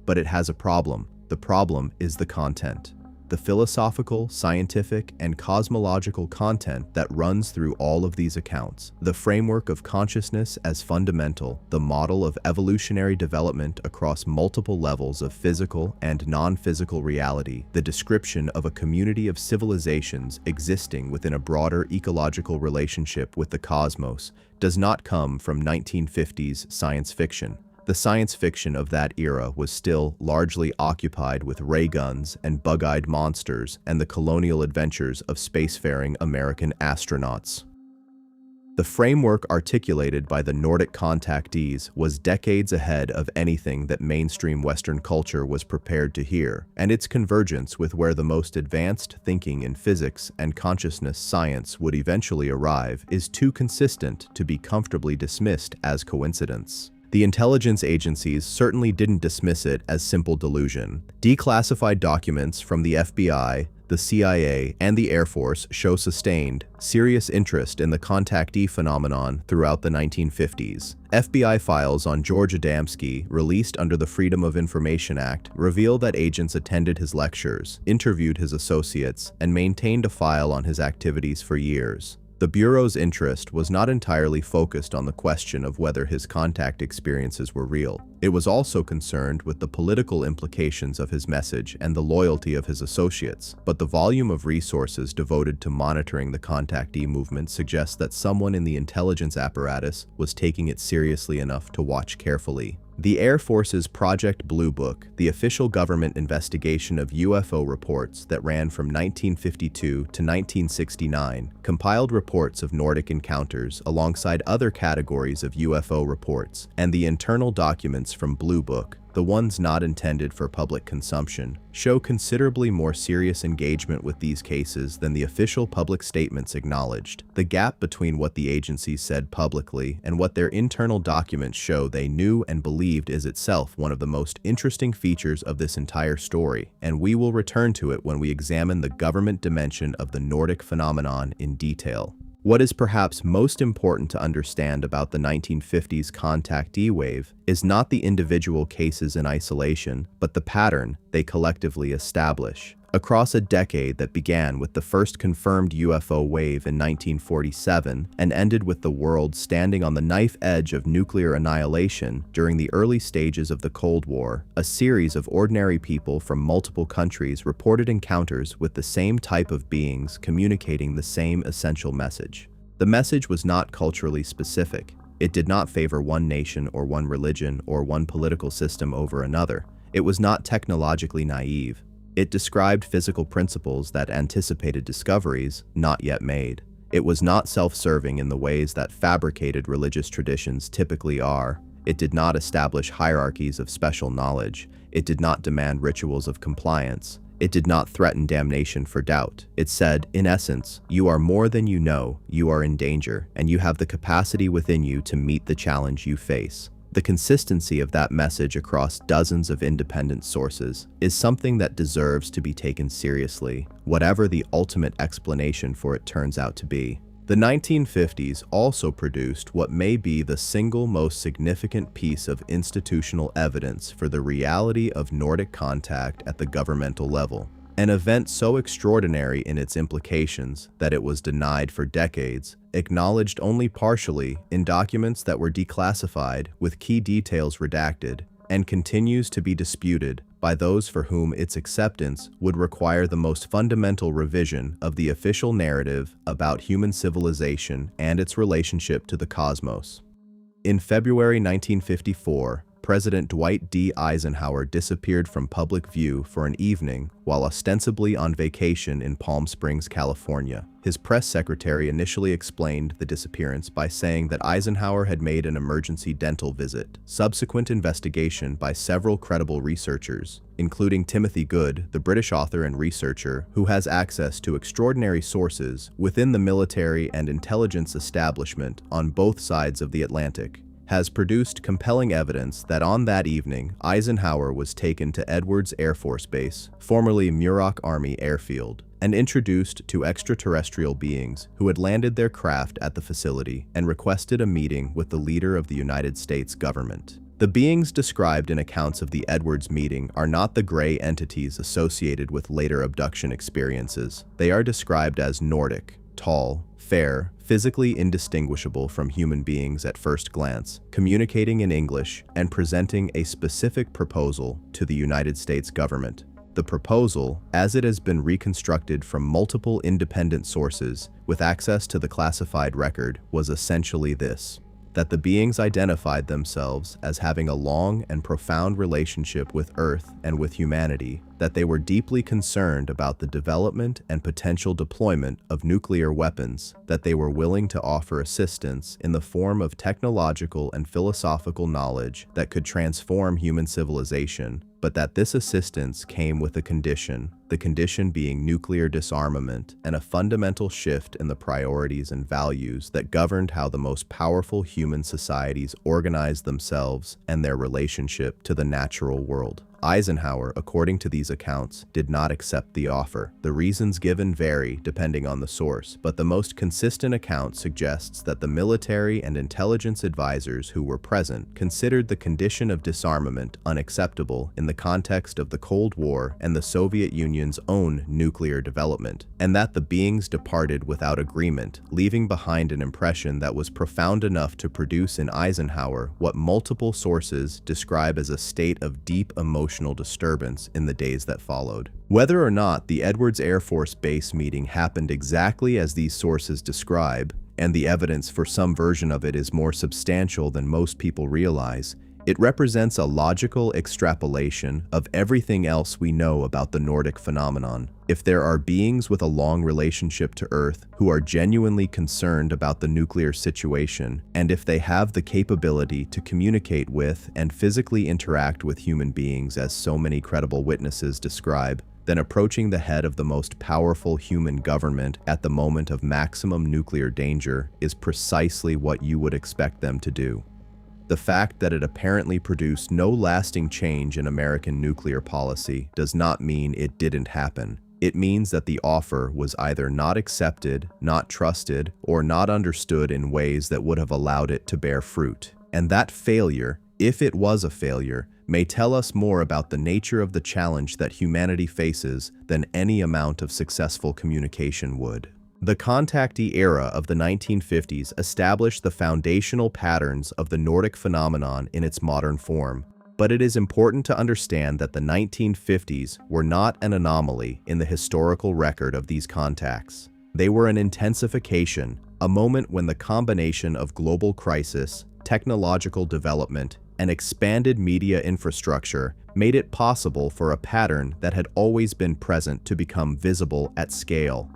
But it has a problem. The problem is the content. The philosophical, scientific, and cosmological content that runs through all of these accounts. The framework of consciousness as fundamental, the model of evolutionary development across multiple levels of physical and non-physical reality, the description of a community of civilizations existing within a broader ecological relationship with the cosmos, does not come from 1950s science fiction. The science fiction of that era was still largely occupied with ray guns and bug-eyed monsters and the colonial adventures of spacefaring American astronauts. The framework articulated by the Nordic contactees was decades ahead of anything that mainstream Western culture was prepared to hear, and its convergence with where the most advanced thinking in physics and consciousness science would eventually arrive is too consistent to be comfortably dismissed as coincidence. The intelligence agencies certainly didn't dismiss it as simple delusion. Declassified documents from the FBI, the CIA, and the Air Force show sustained, serious interest in the contactee phenomenon throughout the 1950s. FBI files on George Adamski, released under the Freedom of Information Act, reveal that agents attended his lectures, interviewed his associates, and maintained a file on his activities for years. The Bureau's interest was not entirely focused on the question of whether his contact experiences were real. It was also concerned with the political implications of his message and the loyalty of his associates, but the volume of resources devoted to monitoring the contactee movement suggests that someone in the intelligence apparatus was taking it seriously enough to watch carefully. The Air Force's Project Blue Book, the official government investigation of UFO reports that ran from 1952 to 1969, compiled reports of Nordic encounters alongside other categories of UFO reports, and the internal documents from Blue Book, the ones not intended for public consumption, show considerably more serious engagement with these cases than the official public statements acknowledged. The gap between what the agency said publicly and what their internal documents show they knew and believed is itself one of the most interesting features of this entire story, and we will return to it when we examine the government dimension of the Nordic phenomenon in detail. What is perhaps most important to understand about the 1950s contactee wave is not the individual cases in isolation, but the pattern they collectively establish. Across a decade that began with the first confirmed UFO wave in 1947 and ended with the world standing on the knife edge of nuclear annihilation during the early stages of the Cold War, a series of ordinary people from multiple countries reported encounters with the same type of beings communicating the same essential message. The message was not culturally specific. It did not favor one nation or one religion or one political system over another. It was not technologically naive. It described physical principles that anticipated discoveries not yet made. It was not self-serving in the ways that fabricated religious traditions typically are. It did not establish hierarchies of special knowledge. It did not demand rituals of compliance. It did not threaten damnation for doubt. It said, in essence, you are more than you know, you are in danger, and you have the capacity within you to meet the challenge you face. The consistency of that message across dozens of independent sources is something that deserves to be taken seriously, whatever the ultimate explanation for it turns out to be. The 1950s also produced what may be the single most significant piece of institutional evidence for the reality of Nordic contact at the governmental level. An event so extraordinary in its implications that it was denied for decades, acknowledged only partially in documents that were declassified with key details redacted, and continues to be disputed by those for whom its acceptance would require the most fundamental revision of the official narrative about human civilization and its relationship to the cosmos. In February 1954, President Dwight D. Eisenhower disappeared from public view for an evening while ostensibly on vacation in Palm Springs, California. His press secretary initially explained the disappearance by saying that Eisenhower had made an emergency dental visit. Subsequent investigation by several credible researchers, including Timothy Good, the British author and researcher who has access to extraordinary sources within the military and intelligence establishment on both sides of the Atlantic, has produced compelling evidence that on that evening, Eisenhower was taken to Edwards Air Force Base, formerly Muroc Army Airfield, and introduced to extraterrestrial beings who had landed their craft at the facility and requested a meeting with the leader of the United States government. The beings described in accounts of the Edwards meeting are not the gray entities associated with later abduction experiences. They are described as Nordic, tall, fair, physically indistinguishable from human beings at first glance, communicating in English and presenting a specific proposal to the United States government. The proposal, as it has been reconstructed from multiple independent sources with access to the classified record, was essentially this: that the beings identified themselves as having a long and profound relationship with Earth and with humanity, that they were deeply concerned about the development and potential deployment of nuclear weapons, that they were willing to offer assistance in the form of technological and philosophical knowledge that could transform human civilization, but that this assistance came with a condition, the condition being nuclear disarmament and a fundamental shift in the priorities and values that governed how the most powerful human societies organized themselves and their relationship to the natural world. Eisenhower, according to these accounts, did not accept the offer. The reasons given vary depending on the source, but the most consistent account suggests that the military and intelligence advisors who were present considered the condition of disarmament unacceptable in the context of the Cold War and the Soviet Union's own nuclear development, and that the beings departed without agreement, leaving behind an impression that was profound enough to produce in Eisenhower what multiple sources describe as a state of deep emotional disturbance in the days that followed. Whether or not the Edwards Air Force Base meeting happened exactly as these sources describe, and the evidence for some version of it is more substantial than most people realize, it represents a logical extrapolation of everything else we know about the Nordic phenomenon. If there are beings with a long relationship to Earth who are genuinely concerned about the nuclear situation, and if they have the capability to communicate with and physically interact with human beings as so many credible witnesses describe, then approaching the head of the most powerful human government at the moment of maximum nuclear danger is precisely what you would expect them to do. The fact that it apparently produced no lasting change in American nuclear policy does not mean it didn't happen. It means that the offer was either not accepted, not trusted, or not understood in ways that would have allowed it to bear fruit. And that failure, if it was a failure, may tell us more about the nature of the challenge that humanity faces than any amount of successful communication would. The contactee era of the 1950s established the foundational patterns of the Nordic phenomenon in its modern form, but it is important to understand that the 1950s were not an anomaly in the historical record of these contacts. They were an intensification, a moment when the combination of global crisis, technological development, and expanded media infrastructure made it possible for a pattern that had always been present to become visible at scale.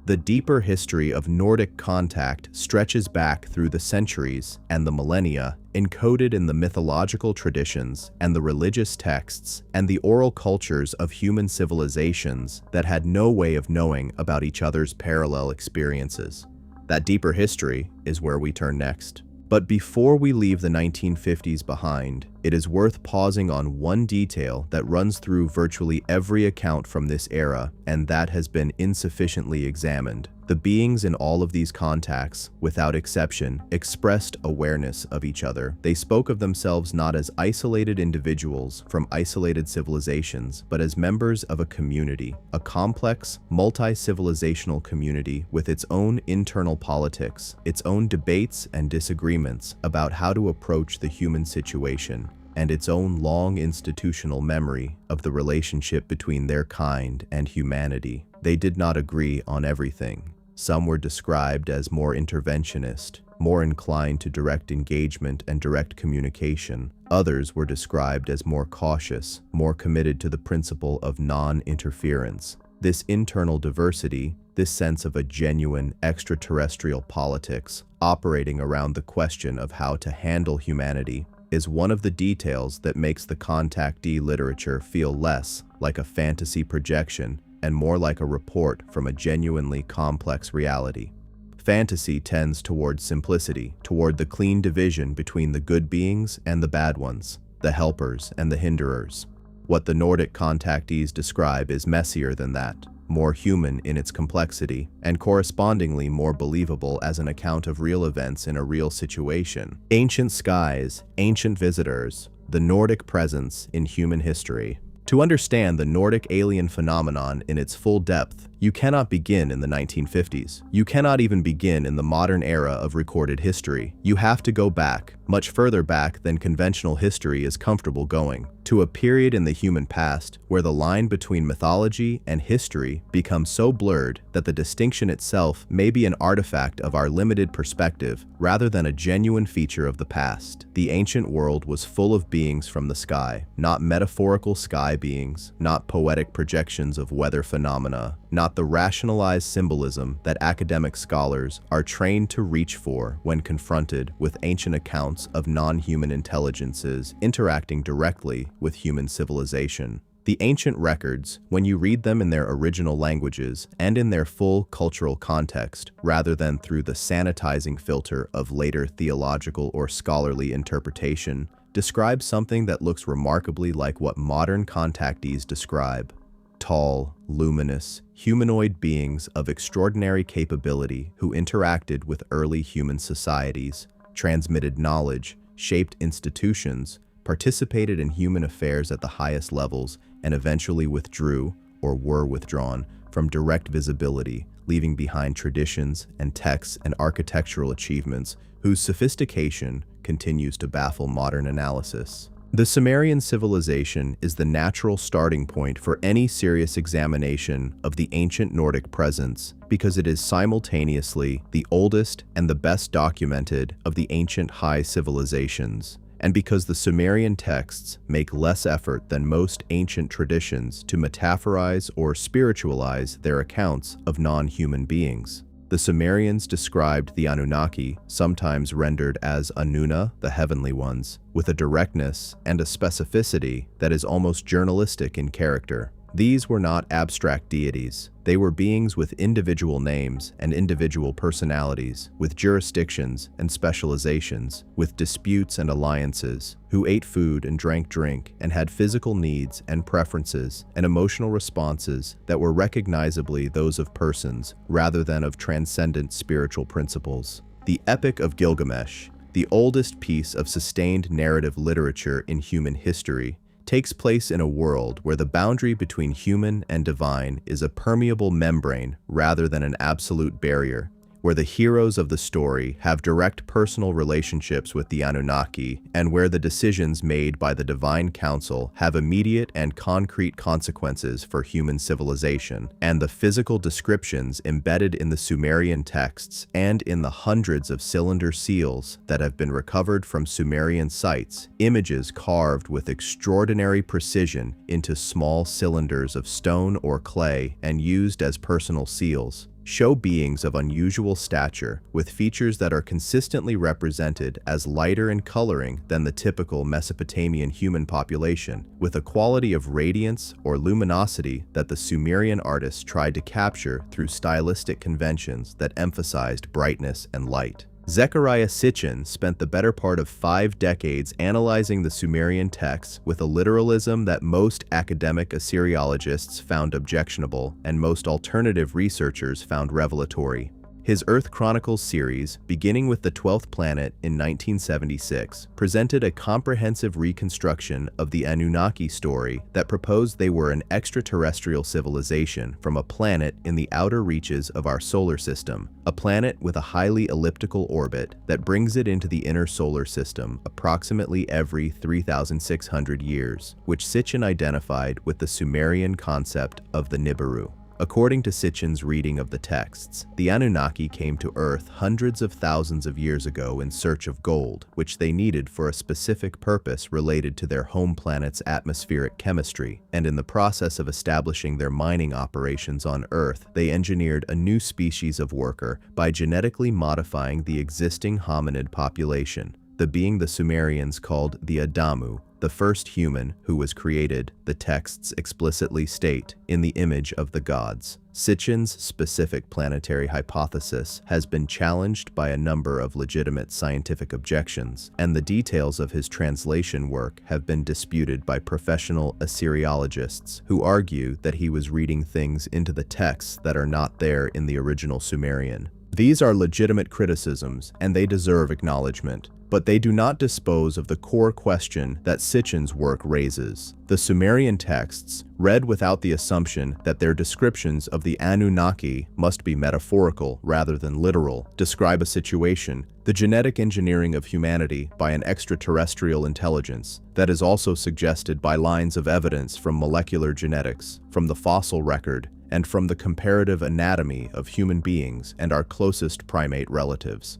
The deeper history of Nordic contact stretches back through the centuries and the millennia, encoded in the mythological traditions and the religious texts and the oral cultures of human civilizations that had no way of knowing about each other's parallel experiences. That deeper history is where we turn next. But before we leave the 1950s behind, it is worth pausing on one detail that runs through virtually every account from this era, and that has been insufficiently examined. The beings in all of these contacts, without exception, expressed awareness of each other. They spoke of themselves not as isolated individuals from isolated civilizations, but as members of a community, a complex, multi-civilizational community with its own internal politics, its own debates and disagreements about how to approach the human situation, and its own long institutional memory of the relationship between their kind and humanity. They did not agree on everything. Some were described as more interventionist, more inclined to direct engagement and direct communication. Others were described as more cautious, more committed to the principle of non-interference. This internal diversity, this sense of a genuine extraterrestrial politics operating around the question of how to handle humanity, is one of the details that makes the contactee literature feel less like a fantasy projection and more like a report from a genuinely complex reality. Fantasy tends toward simplicity, toward the clean division between the good beings and the bad ones, the helpers and the hinderers. What the Nordic contactees describe is messier than that, more human in its complexity, and correspondingly more believable as an account of real events in a real situation. Ancient skies, ancient visitors, the Nordic presence in human history. To understand the Nordic alien phenomenon in its full depth, you cannot begin in the 1950s. You cannot even begin in the modern era of recorded history. You have to go back, much further back than conventional history is comfortable going, to a period in the human past where the line between mythology and history becomes so blurred that the distinction itself may be an artifact of our limited perspective rather than a genuine feature of the past. The ancient world was full of beings from the sky, not metaphorical sky beings, not poetic projections of weather phenomena, not the rationalized symbolism that academic scholars are trained to reach for when confronted with ancient accounts of non-human intelligences interacting directly with human civilization. The ancient records, when you read them in their original languages and in their full cultural context, rather than through the sanitizing filter of later theological or scholarly interpretation, describe something that looks remarkably like what modern contactees describe. Tall, luminous, humanoid beings of extraordinary capability who interacted with early human societies, transmitted knowledge, shaped institutions, participated in human affairs at the highest levels, and eventually withdrew, or were withdrawn, from direct visibility, leaving behind traditions and texts and architectural achievements whose sophistication continues to baffle modern analysis. The Sumerian civilization is the natural starting point for any serious examination of the ancient Nordic presence because it is simultaneously the oldest and the best documented of the ancient high civilizations, and because the Sumerian texts make less effort than most ancient traditions to metaphorize or spiritualize their accounts of non-human beings. The Sumerians described the Anunnaki, sometimes rendered as Anuna, the heavenly ones, with a directness and a specificity that is almost journalistic in character. These were not abstract deities. They were beings with individual names and individual personalities, with jurisdictions and specializations, with disputes and alliances, who ate food and drank drink and had physical needs and preferences and emotional responses that were recognizably those of persons rather than of transcendent spiritual principles. The Epic of Gilgamesh, the oldest piece of sustained narrative literature in human history, takes place in a world where the boundary between human and divine is a permeable membrane rather than an absolute barrier, where the heroes of the story have direct personal relationships with the Anunnaki, and where the decisions made by the Divine Council have immediate and concrete consequences for human civilization, and the physical descriptions embedded in the Sumerian texts and in the hundreds of cylinder seals that have been recovered from Sumerian sites, images carved with extraordinary precision into small cylinders of stone or clay and used as personal seals, show beings of unusual stature with features that are consistently represented as lighter in coloring than the typical Mesopotamian human population, with a quality of radiance or luminosity that the Sumerian artists tried to capture through stylistic conventions that emphasized brightness and light. Zecharia Sitchin spent the better part of 5 decades analyzing the Sumerian texts with a literalism that most academic Assyriologists found objectionable and most alternative researchers found revelatory. His Earth Chronicles series, beginning with the 12th planet in 1976, presented a comprehensive reconstruction of the Anunnaki story that proposed they were an extraterrestrial civilization from a planet in the outer reaches of our solar system, a planet with a highly elliptical orbit that brings it into the inner solar system approximately every 3,600 years, which Sitchin identified with the Sumerian concept of the Nibiru. According to Sitchin's reading of the texts, the Anunnaki came to Earth hundreds of thousands of years ago in search of gold, which they needed for a specific purpose related to their home planet's atmospheric chemistry, and in the process of establishing their mining operations on Earth, they engineered a new species of worker by genetically modifying the existing hominid population, the being the Sumerians called the Adamu, the first human who was created, the texts explicitly state, in the image of the gods. Sitchin's specific planetary hypothesis has been challenged by a number of legitimate scientific objections, and the details of his translation work have been disputed by professional Assyriologists who argue that he was reading things into the texts that are not there in the original Sumerian. These are legitimate criticisms, and they deserve acknowledgement, but they do not dispose of the core question that Sitchin's work raises. The Sumerian texts, read without the assumption that their descriptions of the Anunnaki must be metaphorical rather than literal, describe a situation, the genetic engineering of humanity by an extraterrestrial intelligence, that is also suggested by lines of evidence from molecular genetics, from the fossil record, and from the comparative anatomy of human beings and our closest primate relatives.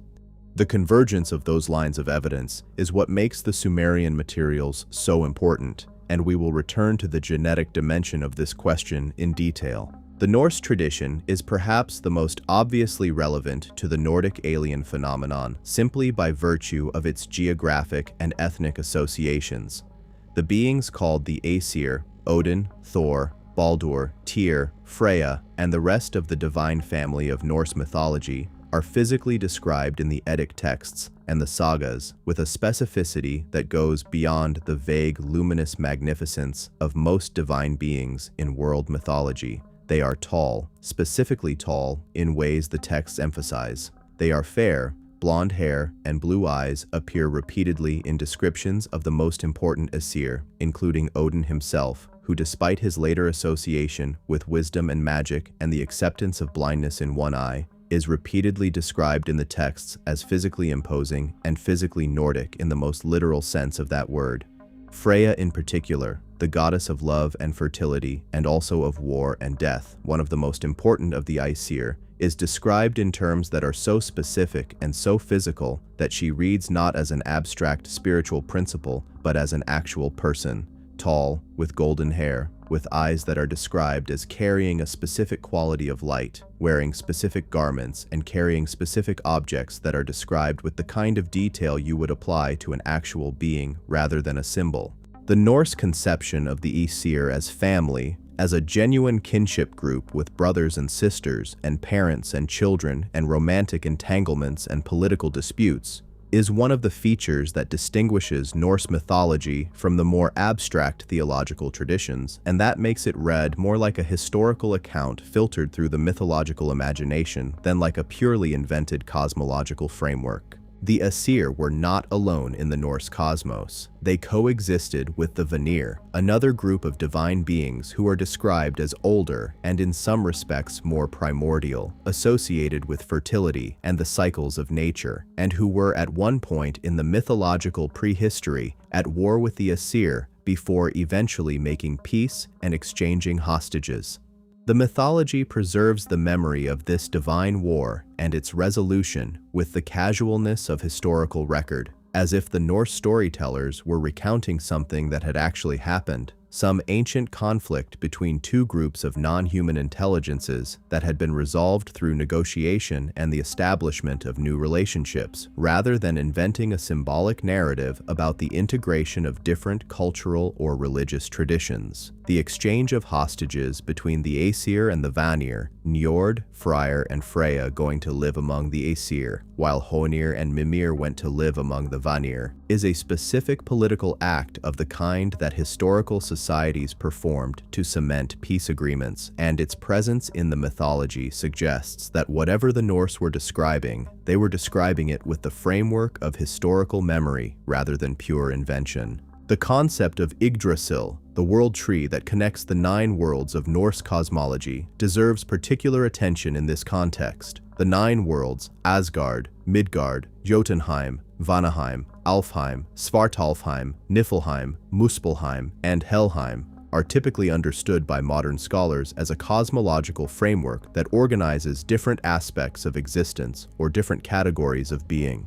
The convergence of those lines of evidence is what makes the Sumerian materials so important, and we will return to the genetic dimension of this question in detail. The Norse tradition is perhaps the most obviously relevant to the Nordic alien phenomenon simply by virtue of its geographic and ethnic associations. The beings called the Aesir, Odin, Thor, Baldur, Tyr, Freya, and the rest of the divine family of Norse mythology are physically described in the Eddic texts and the sagas with a specificity that goes beyond the vague luminous magnificence of most divine beings in world mythology. They are tall, specifically tall in ways the texts emphasize. They are fair, blonde hair and blue eyes appear repeatedly in descriptions of the most important Aesir, including Odin himself, who despite his later association with wisdom and magic and the acceptance of blindness in one eye, is repeatedly described in the texts as physically imposing and physically Nordic in the most literal sense of that word. Freya in particular, the goddess of love and fertility and also of war and death, one of the most important of the Aesir, is described in terms that are so specific and so physical that she reads not as an abstract spiritual principle but as an actual person, tall, with golden hair, with eyes that are described as carrying a specific quality of light, wearing specific garments, and carrying specific objects that are described with the kind of detail you would apply to an actual being rather than a symbol. The Norse conception of the Aesir as family, as a genuine kinship group with brothers and sisters, and parents and children, and romantic entanglements and political disputes, is one of the features that distinguishes Norse mythology from the more abstract theological traditions, and that makes it read more like a historical account filtered through the mythological imagination than like a purely invented cosmological framework. The Aesir were not alone in the Norse cosmos. They coexisted with the Vanir, another group of divine beings who are described as older and in some respects more primordial, associated with fertility and the cycles of nature, and who were at one point in the mythological prehistory at war with the Aesir before eventually making peace and exchanging hostages. The mythology preserves the memory of this divine war and its resolution with the casualness of historical record, as if the Norse storytellers were recounting something that had actually happened, some ancient conflict between two groups of non-human intelligences that had been resolved through negotiation and the establishment of new relationships, rather than inventing a symbolic narrative about the integration of different cultural or religious traditions. The exchange of hostages between the Aesir and the Vanir, Njord, Freyr, and Freya going to live among the Aesir, while Honir and Mimir went to live among the Vanir, is a specific political act of the kind that historical societies performed to cement peace agreements, and its presence in the mythology suggests that whatever the Norse were describing, they were describing it with the framework of historical memory rather than pure invention. The concept of Yggdrasil, the world tree that connects the 9 worlds of Norse cosmology, deserves particular attention in this context. The 9 worlds, Asgard, Midgard, Jotunheim, Vanaheim, Alfheim, Svartalfheim, Niflheim, Muspelheim, and Helheim, are typically understood by modern scholars as a cosmological framework that organizes different aspects of existence or different categories of being.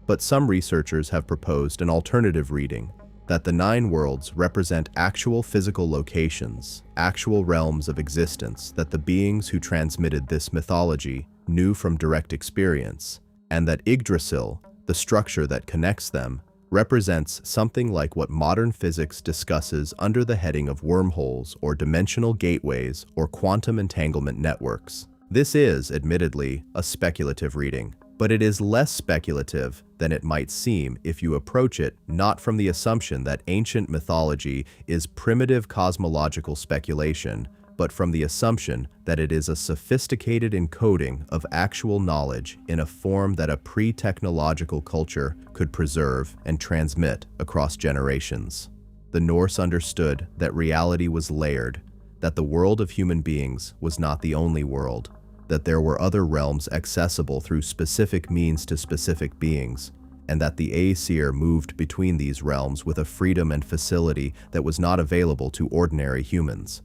But some researchers have proposed an alternative reading, that the 9 worlds represent actual physical locations, actual realms of existence that the beings who transmitted this mythology knew from direct experience, and that Yggdrasil, the structure that connects them, represents something like what modern physics discusses under the heading of wormholes or dimensional gateways or quantum entanglement networks. This is, admittedly, a speculative reading, but it is less speculative than it might seem if you approach it not from the assumption that ancient mythology is primitive cosmological speculation, but from the assumption that it is a sophisticated encoding of actual knowledge in a form that a pre-technological culture could preserve and transmit across generations. The Norse understood that reality was layered, that the world of human beings was not the only world, that there were other realms accessible through specific means to specific beings, and that the Aesir moved between these realms with a freedom and facility that was not available to ordinary humans.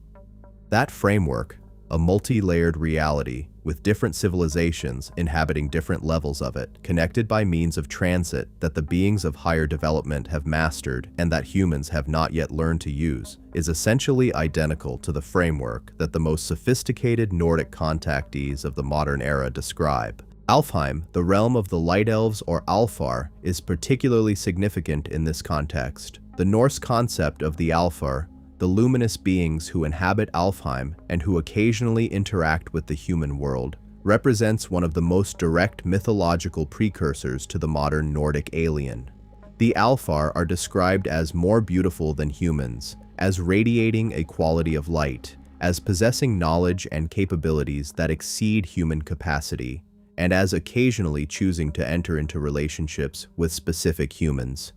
That framework, a multi-layered reality with different civilizations inhabiting different levels of it, connected by means of transit that the beings of higher development have mastered and that humans have not yet learned to use, is essentially identical to the framework that the most sophisticated Nordic contactees of the modern era describe. Alfheim, the realm of the Light Elves or Alfar, is particularly significant in this context. The Norse concept of the Alfar, the luminous beings who inhabit Alfheim and who occasionally interact with the human world, represents one of the most direct mythological precursors to the modern Nordic alien. The Alfar are described as more beautiful than humans, as radiating a quality of light, as possessing knowledge and capabilities that exceed human capacity, and as occasionally choosing to enter into relationships with specific humans,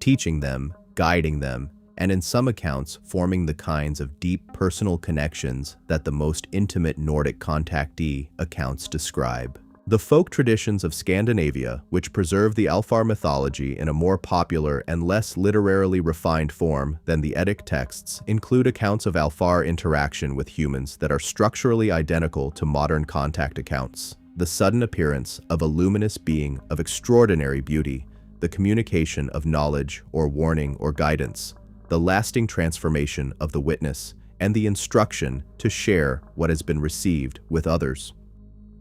teaching them, guiding them, and in some accounts forming the kinds of deep personal connections that the most intimate Nordic contactee accounts describe. The folk traditions of Scandinavia, which preserve the Alfar mythology in a more popular and less literarily refined form than the Eddic texts, include accounts of Alfar interaction with humans that are structurally identical to modern contact accounts. The sudden appearance of a luminous being of extraordinary beauty, the communication of knowledge or warning or guidance, the lasting transformation of the witness, and the instruction to share what has been received with others.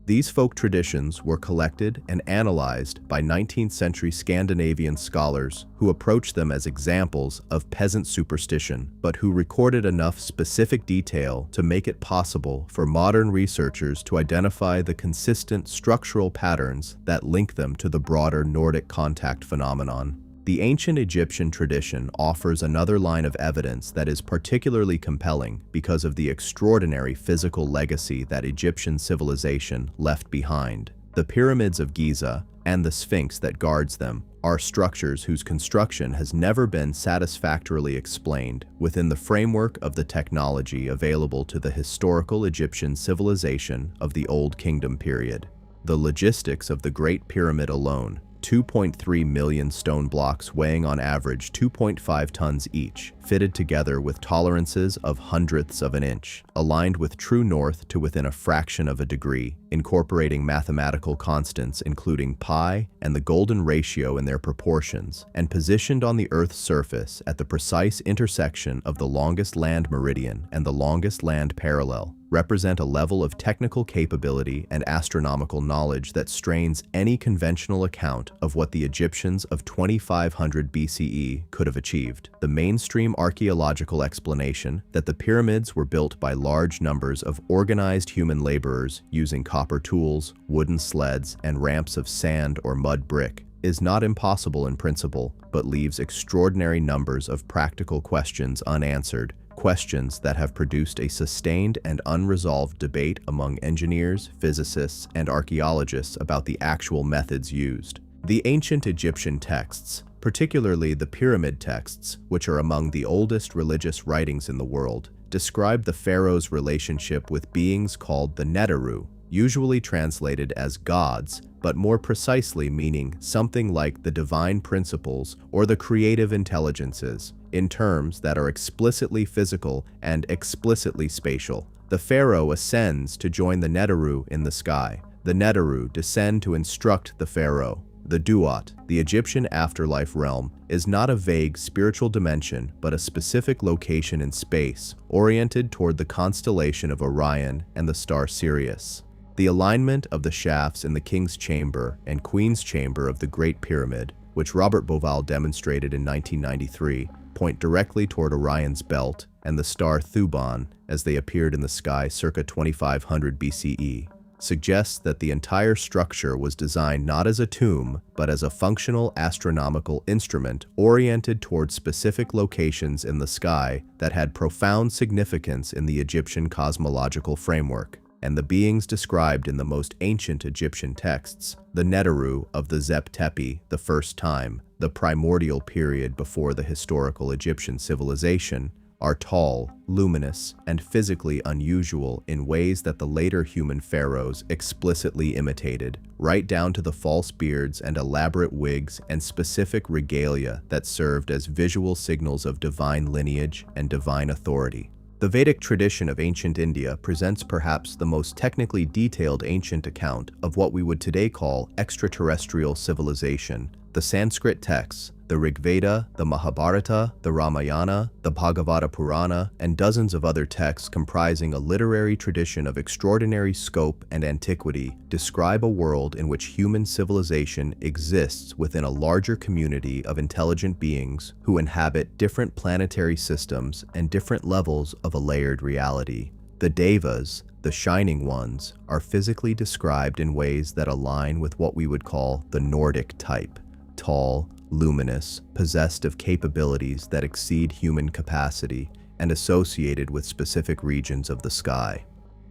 These folk traditions were collected and analyzed by 19th century Scandinavian scholars who approached them as examples of peasant superstition, but who recorded enough specific detail to make it possible for modern researchers to identify the consistent structural patterns that link them to the broader Nordic contact phenomenon. The ancient Egyptian tradition offers another line of evidence that is particularly compelling because of the extraordinary physical legacy that Egyptian civilization left behind. The pyramids of Giza and the Sphinx that guards them are structures whose construction has never been satisfactorily explained within the framework of the technology available to the historical Egyptian civilization of the Old Kingdom period. The logistics of the Great Pyramid alone, 2.3 million stone blocks weighing on average 2.5 tons each, fitted together with tolerances of hundredths of an inch, aligned with true north to within a fraction of a degree, incorporating mathematical constants including pi and the golden ratio in their proportions, and positioned on the Earth's surface at the precise intersection of the longest land meridian and the longest land parallel, represent a level of technical capability and astronomical knowledge that strains any conventional account of what the Egyptians of 2500 BCE could have achieved. The mainstream archaeological explanation that the pyramids were built by large numbers of organized human laborers using copper tools, wooden sleds, and ramps of sand or mud brick is not impossible in principle, but leaves extraordinary numbers of practical questions unanswered, questions that have produced a sustained and unresolved debate among engineers, physicists, and archaeologists about the actual methods used. The ancient Egyptian texts, particularly the pyramid texts, which are among the oldest religious writings in the world, describe the pharaoh's relationship with beings called the Neteru, usually translated as gods, but more precisely meaning something like the divine principles or the creative intelligences, in terms that are explicitly physical and explicitly spatial. The pharaoh ascends to join the Neteru in the sky. The Neteru descend to instruct the pharaoh. The Duat, the Egyptian afterlife realm, is not a vague spiritual dimension, but a specific location in space, oriented toward the constellation of Orion and the star Sirius. The alignment of the shafts in the King's Chamber and Queen's Chamber of the Great Pyramid, which Robert Bauval demonstrated in 1993, point directly toward Orion's belt and the star Thuban as they appeared in the sky circa 2500 BCE, suggests that the entire structure was designed not as a tomb, but as a functional astronomical instrument oriented toward specific locations in the sky that had profound significance in the Egyptian cosmological framework. And the beings described in the most ancient Egyptian texts, the Neteru of the Zep Tepi, the first time, the primordial period before the historical Egyptian civilization, are tall, luminous, and physically unusual in ways that the later human pharaohs explicitly imitated, right down to the false beards and elaborate wigs and specific regalia that served as visual signals of divine lineage and divine authority. The Vedic tradition of ancient India presents perhaps the most technically detailed ancient account of what we would today call extraterrestrial civilization. The Sanskrit texts, the Rig Veda, the Mahabharata, the Ramayana, the Bhagavata Purana, and dozens of other texts comprising a literary tradition of extraordinary scope and antiquity, describe a world in which human civilization exists within a larger community of intelligent beings who inhabit different planetary systems and different levels of a layered reality. The Devas, the Shining Ones, are physically described in ways that align with what we would call the Nordic type: tall, luminous, possessed of capabilities that exceed human capacity, and associated with specific regions of the sky.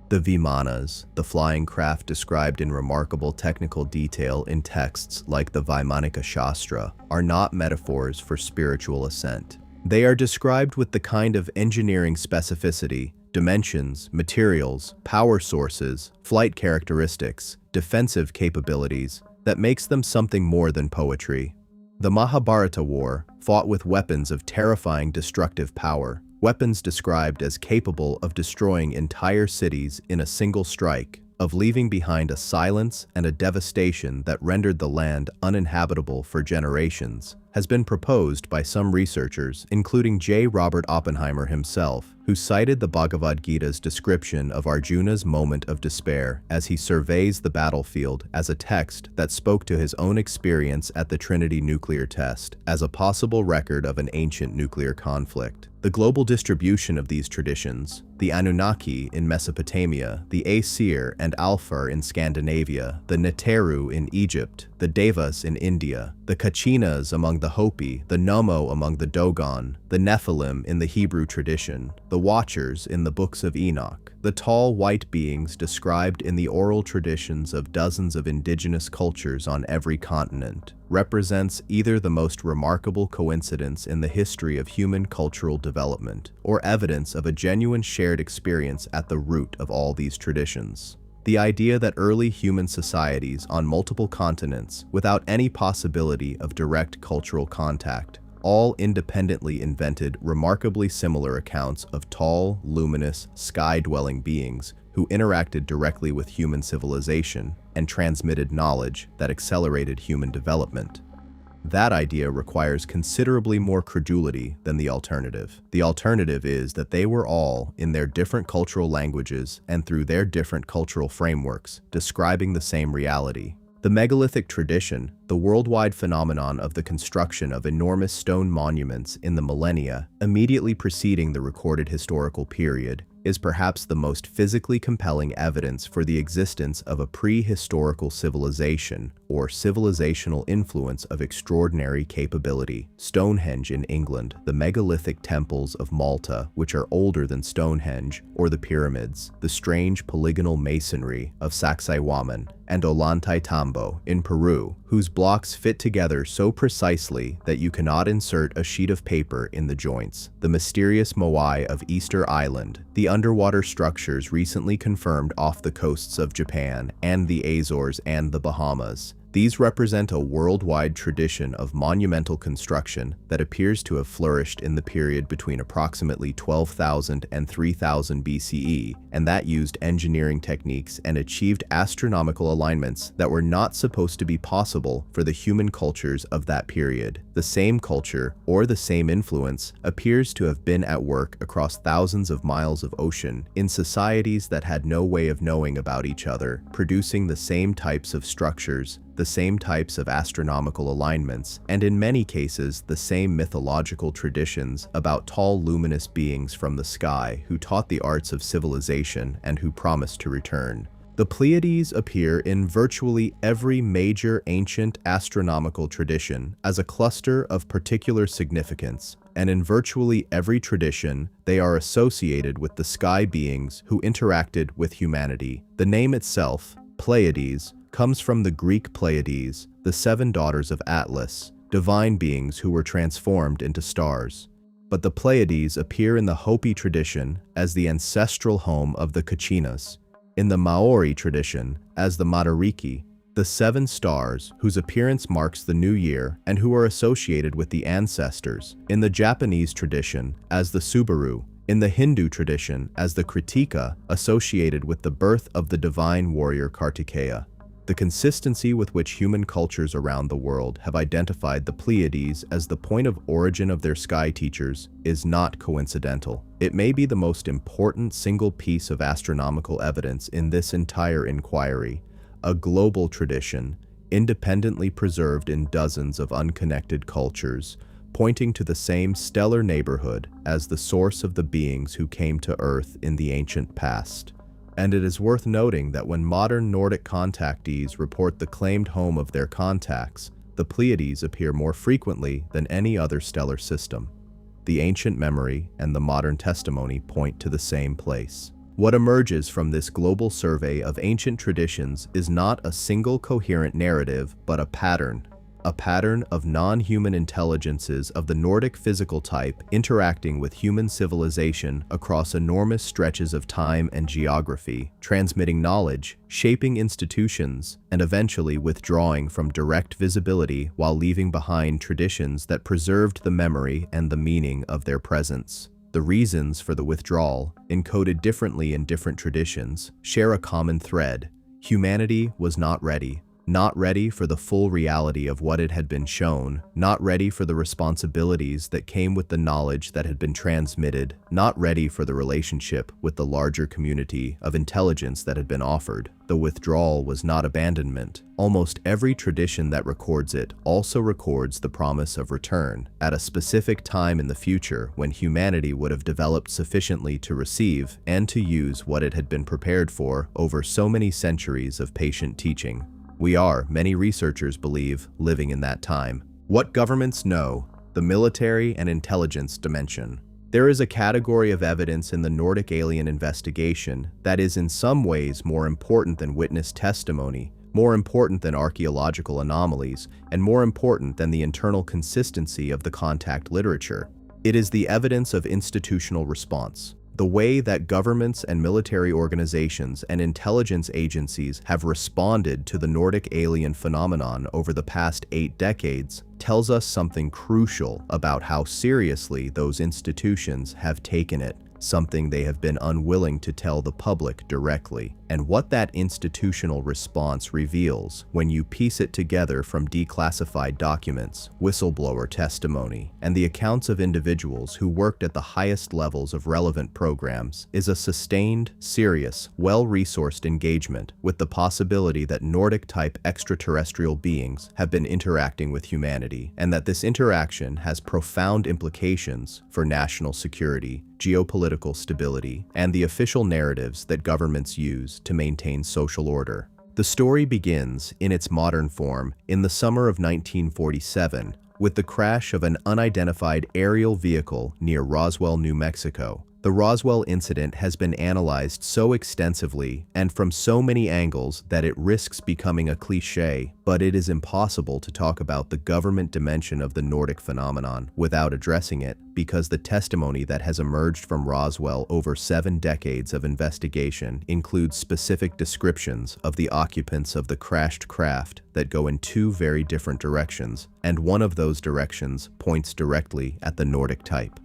The Vimanas, the flying craft described in remarkable technical detail in texts like the Vaimanika Shastra, are not metaphors for spiritual ascent. They are described with the kind of engineering specificity, dimensions, materials, power sources, flight characteristics, defensive capabilities, that makes them something more than poetry. The Mahabharata war fought with weapons of terrifying destructive power, weapons described as capable of destroying entire cities in a single strike, of leaving behind a silence and a devastation that rendered the land uninhabitable for generations, has been proposed by some researchers, including J. Robert Oppenheimer himself, who cited the Bhagavad Gita's description of Arjuna's moment of despair as he surveys the battlefield as a text that spoke to his own experience at the Trinity nuclear test, as a possible record of an ancient nuclear conflict. The global distribution of these traditions, the Anunnaki in Mesopotamia, the Aesir and Alfar in Scandinavia, the Neteru in Egypt, the Devas in India, the Kachinas among the Hopi, the Nomo among the Dogon, the Nephilim in the Hebrew tradition, the Watchers in the books of Enoch, the The tall white beings described in the oral traditions of dozens of indigenous cultures on every continent represents either the most remarkable coincidence in the history of human cultural development or evidence of a genuine shared experience at the root of all these traditions. The idea that early human societies on multiple continents, without any possibility of direct cultural contact, all independently invented remarkably similar accounts of tall, luminous, sky-dwelling beings who interacted directly with human civilization and transmitted knowledge that accelerated human development. That idea requires considerably more credulity than the alternative. The alternative is that they were all, in their different cultural languages and through their different cultural frameworks, describing the same reality. The megalithic tradition, the worldwide phenomenon of the construction of enormous stone monuments in the millennia immediately preceding the recorded historical period, is perhaps the most physically compelling evidence for the existence of a prehistorical civilization or civilizational influence of extraordinary capability. Stonehenge in England, the megalithic temples of Malta, which are older than Stonehenge, or the pyramids, the strange polygonal masonry of Sacsayhuaman, and Ollantaytambo in Peru, whose blocks fit together so precisely that you cannot insert a sheet of paper in the joints. The mysterious moai of Easter Island, the underwater structures recently confirmed off the coasts of Japan and the Azores and the Bahamas. These represent a worldwide tradition of monumental construction that appears to have flourished in the period between approximately 12,000 and 3000 BCE, and that used engineering techniques and achieved astronomical alignments that were not supposed to be possible for the human cultures of that period. The same culture, or the same influence, appears to have been at work across thousands of miles of ocean in societies that had no way of knowing about each other, producing the same types of structures, the same types of astronomical alignments, and in many cases the same mythological traditions about tall luminous beings from the sky who taught the arts of civilization and who promised to return. The Pleiades appear in virtually every major ancient astronomical tradition as a cluster of particular significance, and in virtually every tradition they are associated with the sky beings who interacted with humanity. The name itself, Pleiades, comes from the Greek Pleiades, the 7 daughters of Atlas, divine beings who were transformed into stars. But the Pleiades appear in the Hopi tradition as the ancestral home of the Kachinas, in the Maori tradition as the Matariki, the 7 stars whose appearance marks the new year and who are associated with the ancestors, in the Japanese tradition as the Subaru, in the Hindu tradition as the Kritika, associated with the birth of the divine warrior Kartikeya. The consistency with which human cultures around the world have identified the Pleiades as the point of origin of their sky teachers is not coincidental. It may be the most important single piece of astronomical evidence in this entire inquiry, a global tradition, independently preserved in dozens of unconnected cultures, pointing to the same stellar neighborhood as the source of the beings who came to Earth in the ancient past. And it is worth noting that when modern Nordic contactees report the claimed home of their contacts, the Pleiades appear more frequently than any other stellar system. The ancient memory and the modern testimony point to the same place. What emerges from this global survey of ancient traditions is not a single coherent narrative, but a pattern of non-human intelligences of the Nordic physical type interacting with human civilization across enormous stretches of time and geography, transmitting knowledge, shaping institutions, and eventually withdrawing from direct visibility while leaving behind traditions that preserved the memory and the meaning of their presence. The reasons for the withdrawal, encoded differently in different traditions, share a common thread. Humanity was not ready. Not ready for the full reality of what it had been shown, not ready for the responsibilities that came with the knowledge that had been transmitted, not ready for the relationship with the larger community of intelligence that had been offered. The withdrawal was not abandonment. Almost every tradition that records it also records the promise of return at a specific time in the future when humanity would have developed sufficiently to receive and to use what it had been prepared for over so many centuries of patient teaching. We are, many researchers believe, living in that time. What governments know, the military and intelligence dimension. There is a category of evidence in the Nordic alien investigation that is in some ways more important than witness testimony, more important than archaeological anomalies, and more important than the internal consistency of the contact literature. It is the evidence of institutional response. The way that governments and military organizations and intelligence agencies have responded to the Nordic alien phenomenon over the past 8 decades tells us something crucial about how seriously those institutions have taken it, something they have been unwilling to tell the public directly, and what that institutional response reveals when you piece it together from declassified documents, whistleblower testimony, and the accounts of individuals who worked at the highest levels of relevant programs is a sustained, serious, well-resourced engagement with the possibility that Nordic-type extraterrestrial beings have been interacting with humanity, and that this interaction has profound implications for national security, geopolitical stability, and the official narratives that governments use to maintain social order. The story begins, in its modern form, in the summer of 1947, with the crash of an unidentified aerial vehicle near Roswell, New Mexico. The Roswell incident has been analyzed so extensively and from so many angles that it risks becoming a cliché, but it is impossible to talk about the government dimension of the Nordic phenomenon without addressing it, because the testimony that has emerged from Roswell over 7 decades of investigation includes specific descriptions of the occupants of the crashed craft that go in 2 very different directions, and one of those directions points directly at the Nordic type.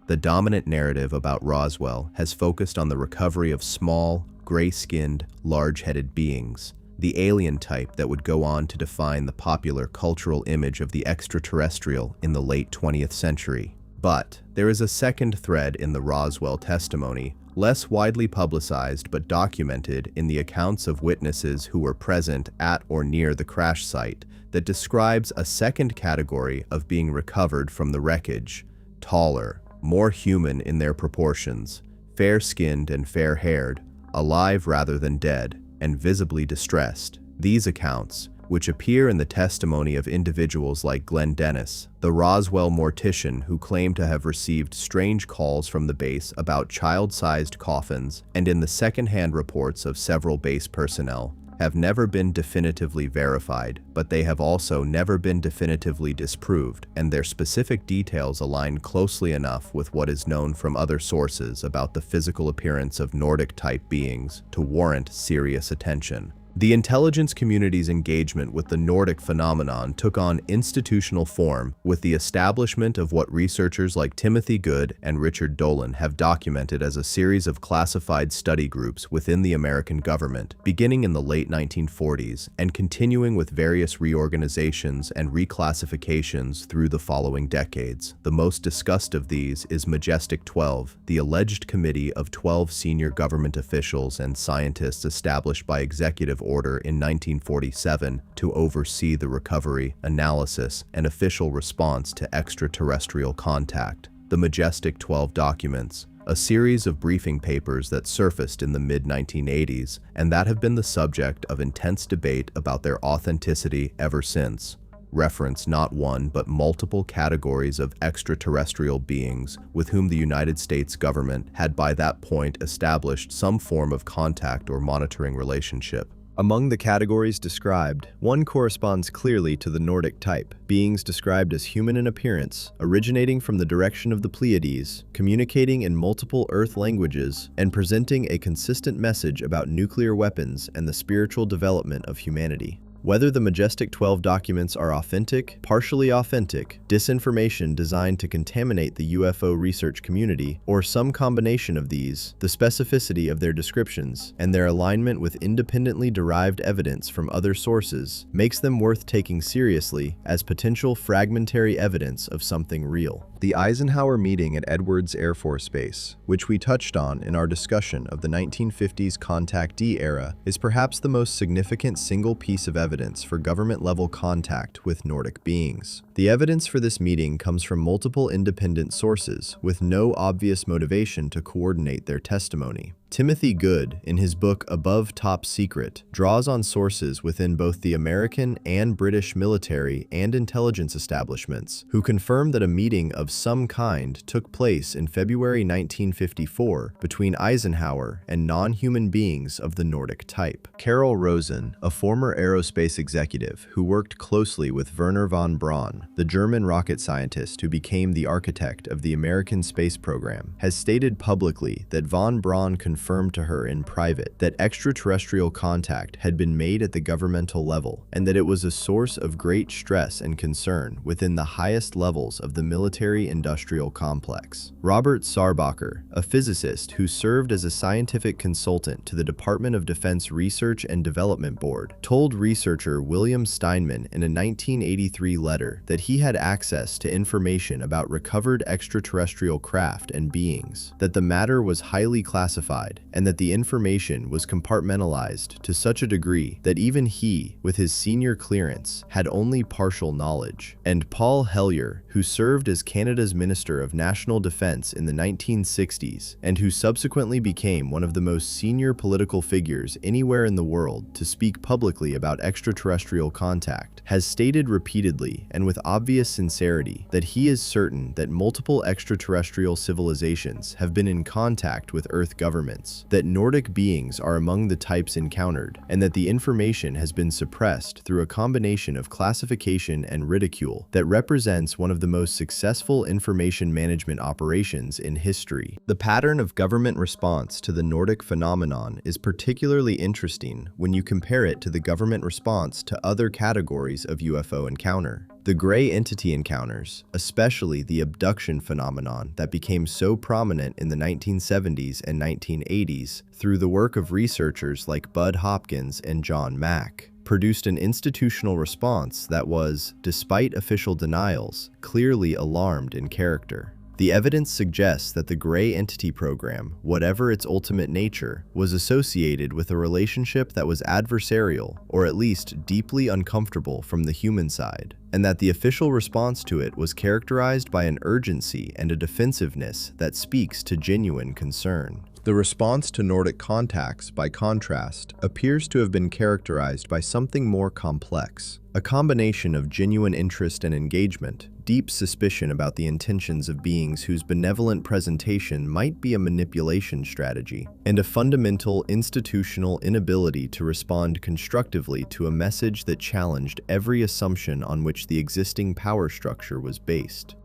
The dominant narrative about Roswell has focused on the recovery of small, gray-skinned, large-headed beings, the alien type that would go on to define the popular cultural image of the extraterrestrial in the late 20th century. But there is a second thread in the Roswell testimony, less widely publicized but documented in the accounts of witnesses who were present at or near the crash site, that describes a second category of being recovered from the wreckage: taller, more human in their proportions, fair-skinned and fair-haired, alive rather than dead, and visibly distressed. These accounts, which appear in the testimony of individuals like Glenn Dennis, the Roswell mortician who claimed to have received strange calls from the base about child-sized coffins, and in the second-hand reports of several base personnel, have never been definitively verified, but they have also never been definitively disproved, and their specific details align closely enough with what is known from other sources about the physical appearance of Nordic-type beings to warrant serious attention. The intelligence community's engagement with the Nordic phenomenon took on institutional form with the establishment of what researchers like Timothy Good and Richard Dolan have documented as a series of classified study groups within the American government, beginning in the late 1940s and continuing with various reorganizations and reclassifications through the following decades. The most discussed of these is Majestic 12, the alleged committee of 12 senior government officials and scientists established by executive order in 1947 to oversee the recovery, analysis, and official response to extraterrestrial contact. The Majestic 12 documents, a series of briefing papers that surfaced in the mid-1980s and that have been the subject of intense debate about their authenticity ever since, reference not one but multiple categories of extraterrestrial beings with whom the United States government had by that point established some form of contact or monitoring relationship. Among the categories described, one corresponds clearly to the Nordic type, beings described as human in appearance, originating from the direction of the Pleiades, communicating in multiple Earth languages, and presenting a consistent message about nuclear weapons and the spiritual development of humanity. Whether the Majestic 12 documents are authentic, partially authentic, disinformation designed to contaminate the UFO research community, or some combination of these, the specificity of their descriptions and their alignment with independently derived evidence from other sources makes them worth taking seriously as potential fragmentary evidence of something real. The Eisenhower meeting at Edwards Air Force Base, which we touched on in our discussion of the 1950s contactee era, is perhaps the most significant single piece of evidence for government-level contact with Nordic beings. The evidence for this meeting comes from multiple independent sources with no obvious motivation to coordinate their testimony. Timothy Good, in his book Above Top Secret, draws on sources within both the American and British military and intelligence establishments who confirm that a meeting of some kind took place in February 1954 between Eisenhower and non-human beings of the Nordic type. Carol Rosen, a former aerospace executive who worked closely with Wernher von Braun, the German rocket scientist who became the architect of the American space program, has stated publicly that von Braun confirmed to her in private that extraterrestrial contact had been made at the governmental level and that it was a source of great stress and concern within the highest levels of the military-industrial complex. Robert Sarbacher, a physicist who served as a scientific consultant to the Department of Defense Research and Development Board, told researcher William Steinman in a 1983 letter that he had access to information about recovered extraterrestrial craft and beings, that the matter was highly classified, and that the information was compartmentalized to such a degree that even he, with his senior clearance, had only partial knowledge. And Paul Hellyer, who served as Canada's Minister of National Defence in the 1960s, and who subsequently became one of the most senior political figures anywhere in the world to speak publicly about extraterrestrial contact, has stated repeatedly and with obvious sincerity that he is certain that multiple extraterrestrial civilizations have been in contact with Earth governments, that Nordic beings are among the types encountered, and that the information has been suppressed through a combination of classification and ridicule that represents one of the most successful information management operations in history. The pattern of government response to the Nordic phenomenon is particularly interesting when you compare it to the government response to other categories of UFO encounter. The gray entity encounters, especially the abduction phenomenon that became so prominent in the 1970s and 1980s through the work of researchers like Bud Hopkins and John Mack, produced an institutional response that was, despite official denials, clearly alarmed in character. The evidence suggests that the gray entity program, whatever its ultimate nature, was associated with a relationship that was adversarial, or at least deeply uncomfortable from the human side, and that the official response to it was characterized by an urgency and a defensiveness that speaks to genuine concern. The response to Nordic contacts, by contrast, appears to have been characterized by something more complex, a combination of genuine interest and engagement, deep suspicion about the intentions of beings whose benevolent presentation might be a manipulation strategy, and a fundamental institutional inability to respond constructively to a message that challenged every assumption on which the existing power structure was based.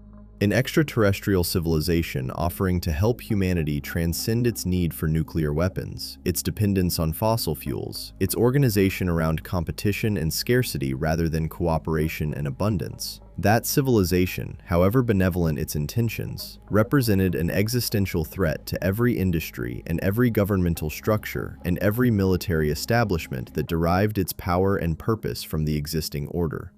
An extraterrestrial civilization offering to help humanity transcend its need for nuclear weapons, its dependence on fossil fuels, its organization around competition and scarcity rather than cooperation and abundance. That civilization, however benevolent its intentions, represented an existential threat to every industry and every governmental structure and every military establishment that derived its power and purpose from the existing order.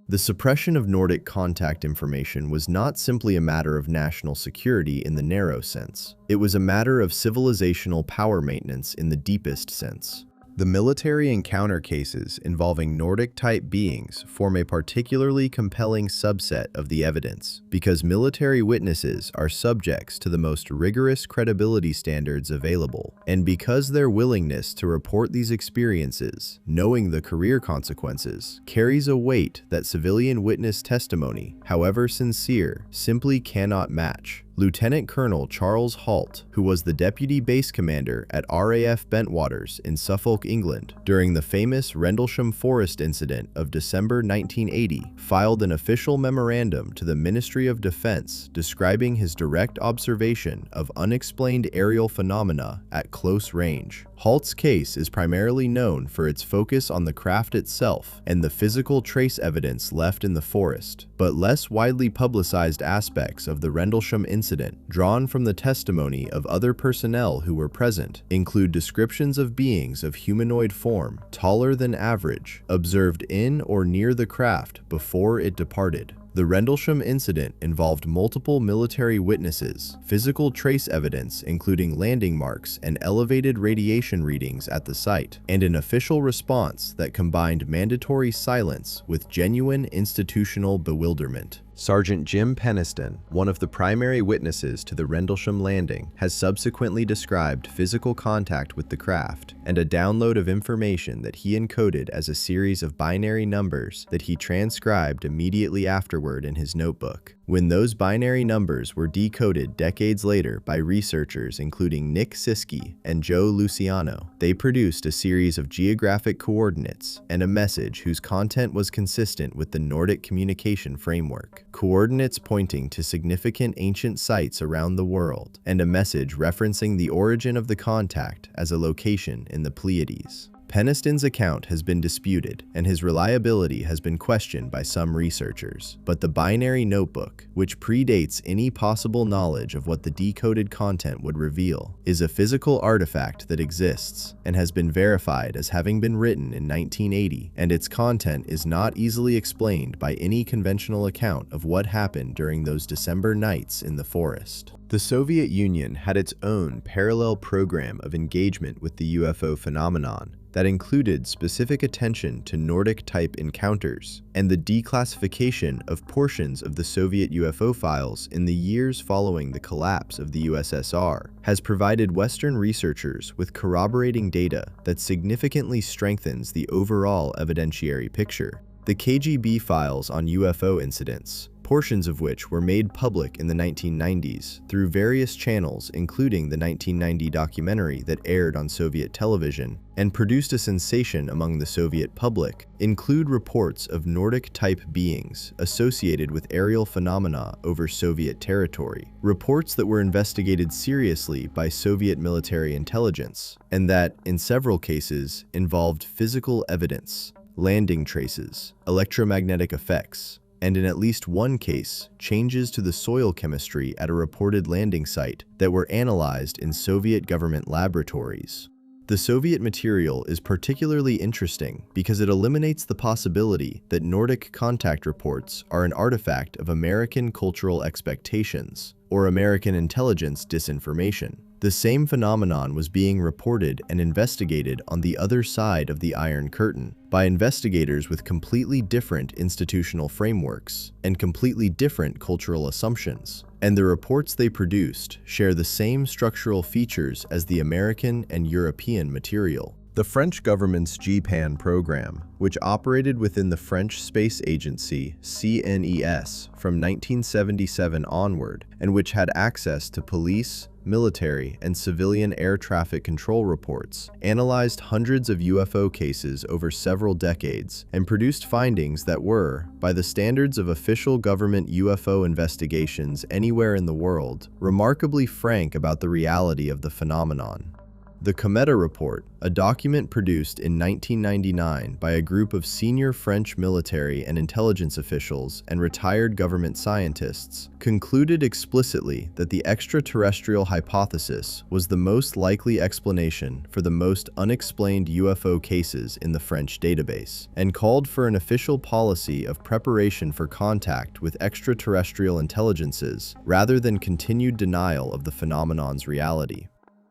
The suppression of Nordic contact information was not simply a matter of national security in the narrow sense. It was a matter of civilizational power maintenance in the deepest sense. The military encounter cases involving Nordic-type beings form a particularly compelling subset of the evidence, because military witnesses are subjects to the most rigorous credibility standards available, and because their willingness to report these experiences, knowing the career consequences, carries a weight that civilian witness testimony, however sincere, simply cannot match. Lieutenant Colonel Charles Halt, who was the deputy base commander at RAF Bentwaters in Suffolk, England, during the famous Rendlesham Forest incident of December 1980, filed an official memorandum to the Ministry of Defense describing his direct observation of unexplained aerial phenomena at close range. Halt's case is primarily known for its focus on the craft itself and the physical trace evidence left in the forest, but less widely publicized aspects of the Rendlesham incident, drawn from the testimony of other personnel who were present, include descriptions of beings of humanoid form, taller than average, observed in or near the craft before it departed. The Rendlesham incident involved multiple military witnesses, physical trace evidence including landing marks and elevated radiation readings at the site, and an official response that combined mandatory silence with genuine institutional bewilderment. Sergeant Jim Peniston, one of the primary witnesses to the Rendlesham landing, has subsequently described physical contact with the craft and a download of information that he encoded as a series of binary numbers that he transcribed immediately afterward in his notebook. When those binary numbers were decoded decades later by researchers including Nick Siski and Joe Luciano, they produced a series of geographic coordinates and a message whose content was consistent with the Nordic communication framework. Coordinates pointing to significant ancient sites around the world, and a message referencing the origin of the contact as a location in the Pleiades. Peniston's account has been disputed, and his reliability has been questioned by some researchers. But the binary notebook, which predates any possible knowledge of what the decoded content would reveal, is a physical artifact that exists and has been verified as having been written in 1980, and its content is not easily explained by any conventional account of what happened during those December nights in the forest. The Soviet Union had its own parallel program of engagement with the UFO phenomenon that included specific attention to Nordic-type encounters and the declassification of portions of the Soviet UFO files in the years following the collapse of the USSR, has provided Western researchers with corroborating data that significantly strengthens the overall evidentiary picture. The KGB files on UFO incidents, portions of which were made public in the 1990s through various channels, including the 1990 documentary that aired on Soviet television and produced a sensation among the Soviet public, include reports of Nordic-type beings associated with aerial phenomena over Soviet territory, reports that were investigated seriously by Soviet military intelligence, and that, in several cases, involved physical evidence, landing traces, electromagnetic effects, and in at least one case, changes to the soil chemistry at a reported landing site that were analyzed in Soviet government laboratories. The Soviet material is particularly interesting because it eliminates the possibility that Nordic contact reports are an artifact of American cultural expectations or American intelligence disinformation. The same phenomenon was being reported and investigated on the other side of the Iron Curtain by investigators with completely different institutional frameworks and completely different cultural assumptions. And the reports they produced share the same structural features as the American and European material. The French government's GPAN program, which operated within the French space agency CNES from 1977 onward, and which had access to police, military, and civilian air traffic control reports, analyzed hundreds of UFO cases over several decades and produced findings that were, by the standards of official government UFO investigations anywhere in the world, remarkably frank about the reality of the phenomenon. The Cometa Report, a document produced in 1999 by a group of senior French military and intelligence officials and retired government scientists, concluded explicitly that the extraterrestrial hypothesis was the most likely explanation for the most unexplained UFO cases in the French database, and called for an official policy of preparation for contact with extraterrestrial intelligences rather than continued denial of the phenomenon's reality.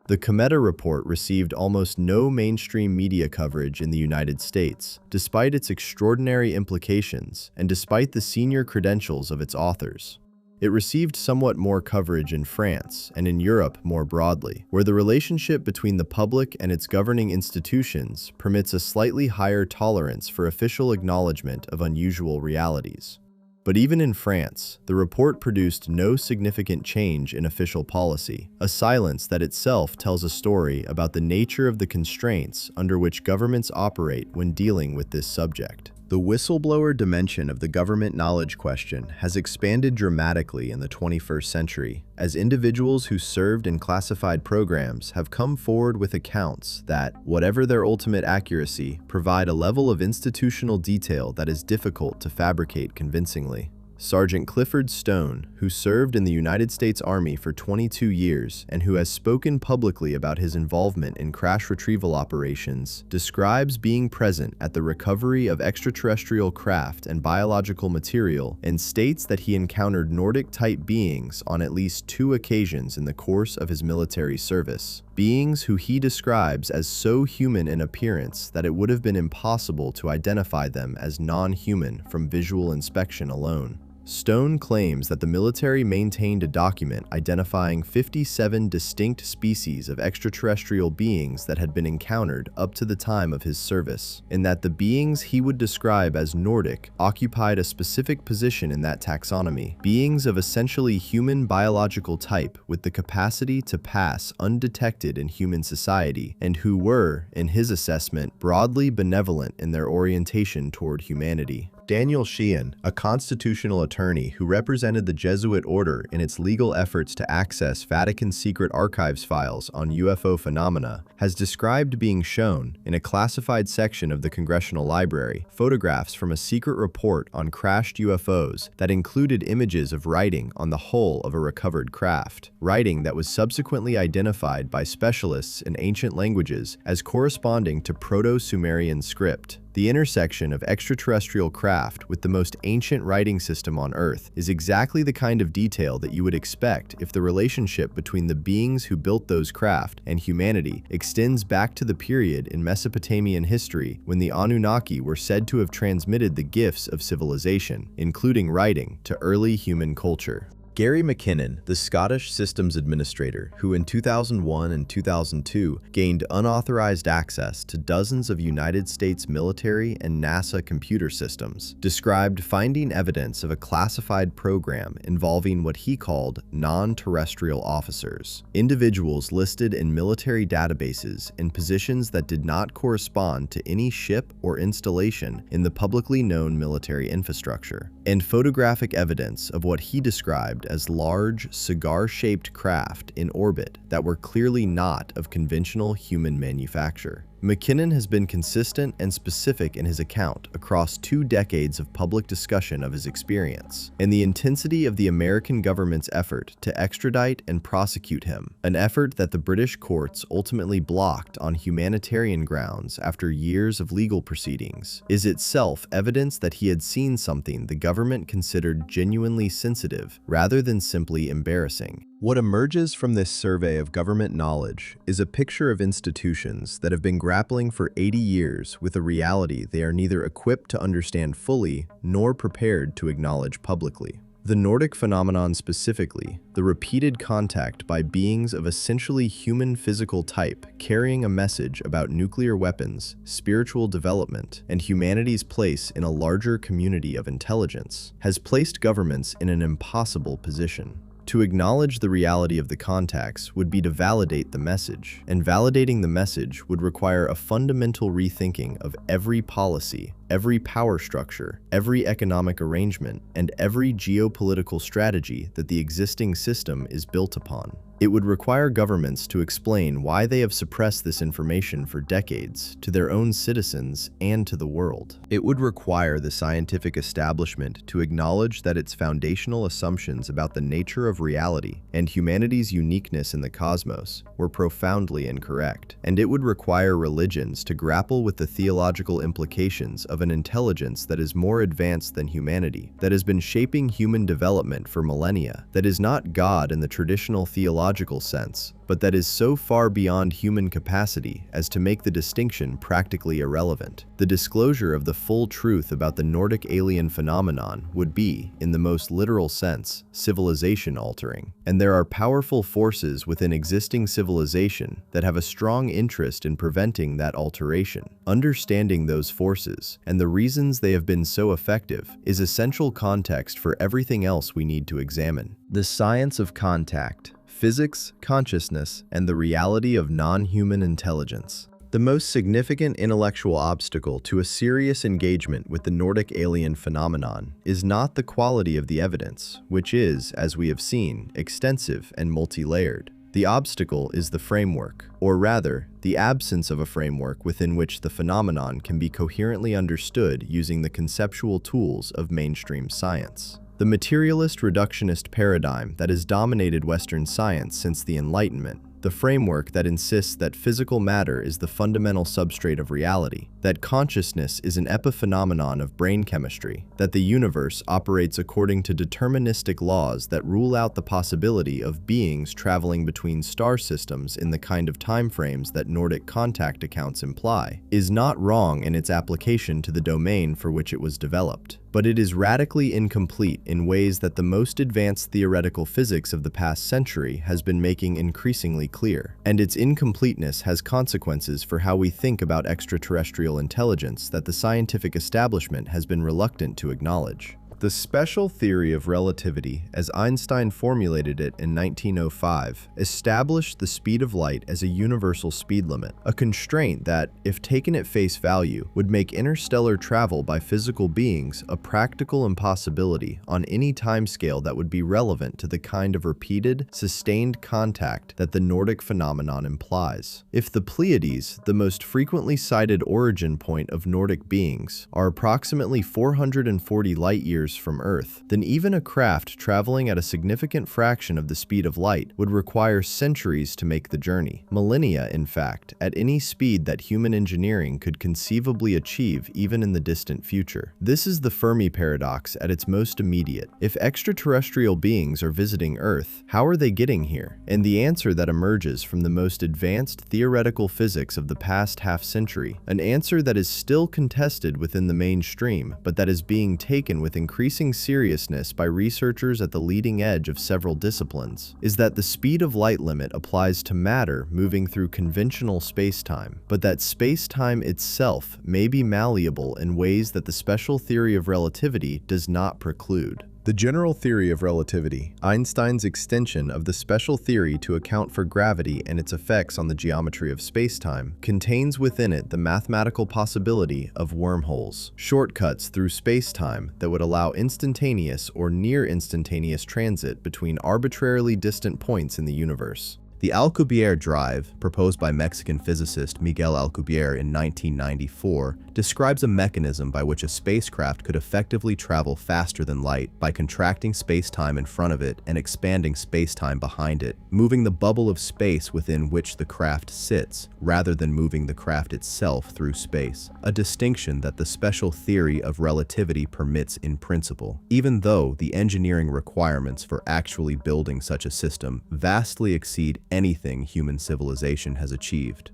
The Cometa Report received almost no mainstream media coverage in the United States, despite its extraordinary implications and despite the senior credentials of its authors. It received somewhat more coverage in France and in Europe more broadly, where the relationship between the public and its governing institutions permits a slightly higher tolerance for official acknowledgement of unusual realities. But even in France, the report produced no significant change in official policy, a silence that itself tells a story about the nature of the constraints under which governments operate when dealing with this subject. The whistleblower dimension of the government knowledge question has expanded dramatically in the 21st century, as individuals who served in classified programs have come forward with accounts that, whatever their ultimate accuracy, provide a level of institutional detail that is difficult to fabricate convincingly. Sergeant Clifford Stone, who served in the United States Army for 22 years and who has spoken publicly about his involvement in crash retrieval operations, describes being present at the recovery of extraterrestrial craft and biological material and states that he encountered Nordic-type beings on at least 2 occasions in the course of his military service. Beings who he describes as so human in appearance that it would have been impossible to identify them as non-human from visual inspection alone. Stone claims that the military maintained a document identifying 57 distinct species of extraterrestrial beings that had been encountered up to the time of his service, and that the beings he would describe as Nordic occupied a specific position in that taxonomy, beings of essentially human biological type with the capacity to pass undetected in human society, and who were, in his assessment, broadly benevolent in their orientation toward humanity. Daniel Sheehan, a constitutional attorney who represented the Jesuit order in its legal efforts to access Vatican secret archives files on UFO phenomena, has described being shown, in a classified section of the Congressional Library, photographs from a secret report on crashed UFOs that included images of writing on the hull of a recovered craft, writing that was subsequently identified by specialists in ancient languages as corresponding to Proto-Sumerian script. The intersection of extraterrestrial craft with the most ancient writing system on Earth is exactly the kind of detail that you would expect if the relationship between the beings who built those craft and humanity extends back to the period in Mesopotamian history when the Anunnaki were said to have transmitted the gifts of civilization, including writing, to early human culture. Gary McKinnon, the Scottish systems administrator who in 2001 and 2002 gained unauthorized access to dozens of United States military and NASA computer systems, described finding evidence of a classified program involving what he called non-terrestrial officers, individuals listed in military databases in positions that did not correspond to any ship or installation in the publicly known military infrastructure, and photographic evidence of what he described as large, cigar-shaped craft in orbit that were clearly not of conventional human manufacture. McKinnon has been consistent and specific in his account across 2 decades of public discussion of his experience, and the intensity of the American government's effort to extradite and prosecute him, an effort that the British courts ultimately blocked on humanitarian grounds after years of legal proceedings, is itself evidence that he had seen something the government considered genuinely sensitive rather than simply embarrassing. What emerges from this survey of government knowledge is a picture of institutions that have been grappling for 80 years with a reality they are neither equipped to understand fully nor prepared to acknowledge publicly. The Nordic phenomenon specifically, the repeated contact by beings of essentially human physical type carrying a message about nuclear weapons, spiritual development, and humanity's place in a larger community of intelligence, has placed governments in an impossible position. To acknowledge the reality of the contacts would be to validate the message, and validating the message would require a fundamental rethinking of every policy, every power structure, every economic arrangement, and every geopolitical strategy that the existing system is built upon. It would require governments to explain why they have suppressed this information for decades to their own citizens and to the world. It would require the scientific establishment to acknowledge that its foundational assumptions about the nature of reality and humanity's uniqueness in the cosmos were profoundly incorrect. And it would require religions to grapple with the theological implications of an intelligence that is more advanced than humanity, that has been shaping human development for millennia, that is not God in the traditional theological sense, but that is so far beyond human capacity as to make the distinction practically irrelevant. The disclosure of the full truth about the Nordic alien phenomenon would be, in the most literal sense, civilization-altering. And there are powerful forces within existing civilization that have a strong interest in preventing that alteration. Understanding those forces, and the reasons they have been so effective, is essential context for everything else we need to examine. The science of contact, physics, consciousness, and the reality of non-human intelligence. The most significant intellectual obstacle to a serious engagement with the Nordic alien phenomenon is not the quality of the evidence, which is, as we have seen, extensive and multi-layered. The obstacle is the framework, or rather, the absence of a framework within which the phenomenon can be coherently understood using the conceptual tools of mainstream science. The materialist reductionist paradigm that has dominated Western science since the Enlightenment, the framework that insists that physical matter is the fundamental substrate of reality, that consciousness is an epiphenomenon of brain chemistry, that the universe operates according to deterministic laws that rule out the possibility of beings traveling between star systems in the kind of timeframes that Nordic contact accounts imply, is not wrong in its application to the domain for which it was developed. But it is radically incomplete in ways that the most advanced theoretical physics of the past century has been making increasingly clear. And its incompleteness has consequences for how we think about extraterrestrial intelligence that the scientific establishment has been reluctant to acknowledge. The special theory of relativity, as Einstein formulated it in 1905, established the speed of light as a universal speed limit, a constraint that, if taken at face value, would make interstellar travel by physical beings a practical impossibility on any timescale that would be relevant to the kind of repeated, sustained contact that the Nordic phenomenon implies. If the Pleiades, the most frequently cited origin point of Nordic beings, are approximately 440 light-years from Earth, then even a craft traveling at a significant fraction of the speed of light would require centuries to make the journey. Millennia, in fact, at any speed that human engineering could conceivably achieve even in the distant future. This is the Fermi paradox at its most immediate. If extraterrestrial beings are visiting Earth, how are they getting here? And the answer that emerges from the most advanced theoretical physics of the past half-century, an answer that is still contested within the mainstream, but that is being taken with increasing seriousness by researchers at the leading edge of several disciplines, is that the speed of light limit applies to matter moving through conventional spacetime, but that spacetime itself may be malleable in ways that the special theory of relativity does not preclude. The general theory of relativity, Einstein's extension of the special theory to account for gravity and its effects on the geometry of spacetime, contains within it the mathematical possibility of wormholes, shortcuts through spacetime that would allow instantaneous or near-instantaneous transit between arbitrarily distant points in the universe. The Alcubierre drive, proposed by Mexican physicist Miguel Alcubierre in 1994, describes a mechanism by which a spacecraft could effectively travel faster than light by contracting spacetime in front of it and expanding spacetime behind it, moving the bubble of space within which the craft sits, rather than moving the craft itself through space, a distinction that the special theory of relativity permits in principle, even though the engineering requirements for actually building such a system vastly exceed anything human civilization has achieved.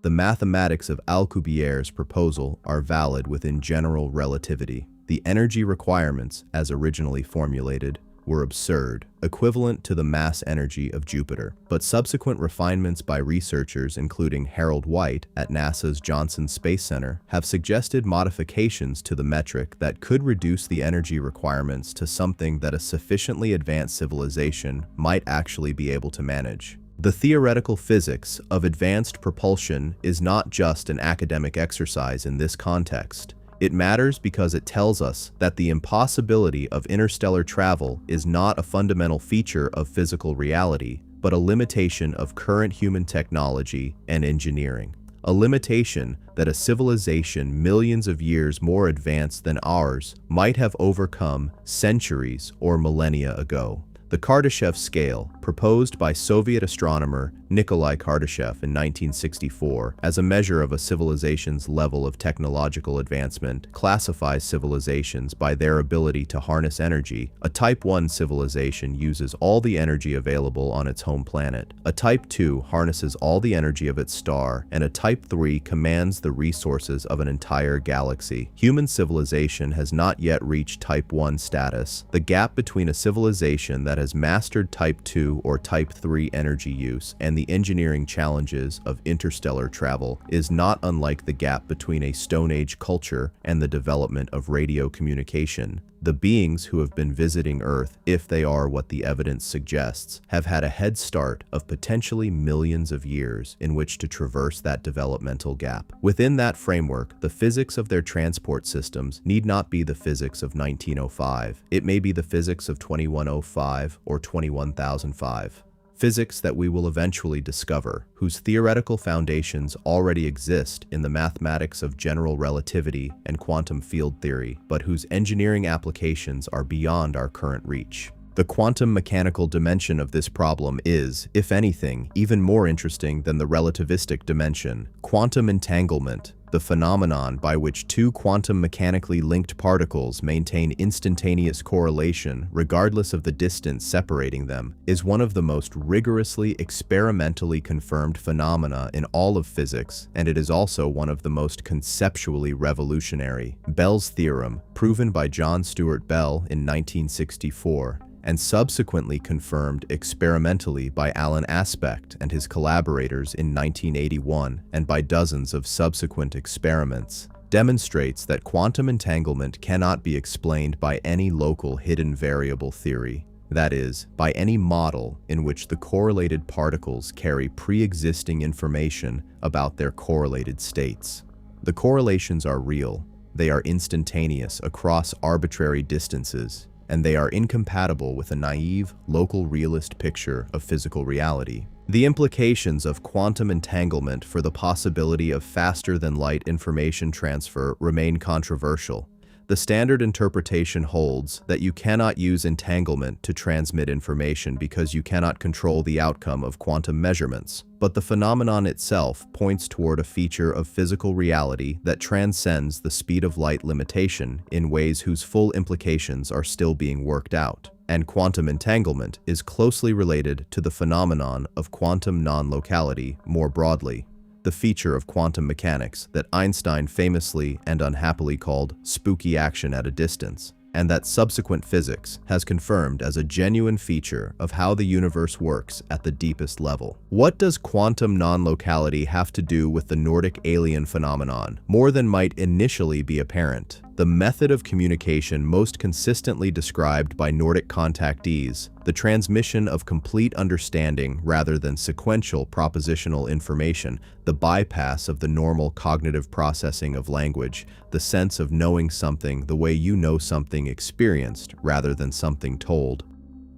The mathematics of Alcubierre's proposal are valid within general relativity. The energy requirements, as originally formulated, were absurd, equivalent to the mass energy of Jupiter. But subsequent refinements by researchers, including Harold White at NASA's Johnson Space Center, have suggested modifications to the metric that could reduce the energy requirements to something that a sufficiently advanced civilization might actually be able to manage. The theoretical physics of advanced propulsion is not just an academic exercise in this context. It matters because it tells us that the impossibility of interstellar travel is not a fundamental feature of physical reality, but a limitation of current human technology and engineering. A limitation that a civilization millions of years more advanced than ours might have overcome centuries or millennia ago. The Kardashev scale, proposed by Soviet astronomer Nikolai Kardashev in 1964 as a measure of a civilization's level of technological advancement, classifies civilizations by their ability to harness energy. A Type 1 civilization uses all the energy available on its home planet. A Type 2 harnesses all the energy of its star, and a Type 3 commands the resources of an entire galaxy. Human civilization has not yet reached Type 1 status. The gap between a civilization that has mastered Type 2 or Type 3 energy use and the engineering challenges of interstellar travel is not unlike the gap between a Stone Age culture and the development of radio communication. The beings who have been visiting Earth, if they are what the evidence suggests, have had a head start of potentially millions of years in which to traverse that developmental gap. Within that framework, the physics of their transport systems need not be the physics of 1905. It may be the physics of 2105 or 21005. Physics that we will eventually discover, whose theoretical foundations already exist in the mathematics of general relativity and quantum field theory, but whose engineering applications are beyond our current reach. The quantum mechanical dimension of this problem is, if anything, even more interesting than the relativistic dimension. Quantum entanglement, the phenomenon by which two quantum mechanically linked particles maintain instantaneous correlation regardless of the distance separating them, is one of the most rigorously experimentally confirmed phenomena in all of physics, and it is also one of the most conceptually revolutionary. Bell's theorem, proven by John Stuart Bell in 1964, and subsequently confirmed experimentally by Alan Aspect and his collaborators in 1981 and by dozens of subsequent experiments, demonstrates that quantum entanglement cannot be explained by any local hidden variable theory. That is, by any model in which the correlated particles carry pre-existing information about their correlated states. The correlations are real, they are instantaneous across arbitrary distances, and they are incompatible with a naive, local realist picture of physical reality. The implications of quantum entanglement for the possibility of faster-than-light information transfer remain controversial. The standard interpretation holds that you cannot use entanglement to transmit information because you cannot control the outcome of quantum measurements, but the phenomenon itself points toward a feature of physical reality that transcends the speed of light limitation in ways whose full implications are still being worked out. And quantum entanglement is closely related to the phenomenon of quantum non-locality more broadly, the feature of quantum mechanics that Einstein famously and unhappily called spooky action at a distance, and that subsequent physics has confirmed as a genuine feature of how the universe works at the deepest level. What does quantum non-locality have to do with the Nordic alien phenomenon? More than might initially be apparent. The method of communication most consistently described by Nordic contactees, the transmission of complete understanding rather than sequential propositional information, the bypass of the normal cognitive processing of language, the sense of knowing something the way you know something experienced rather than something told,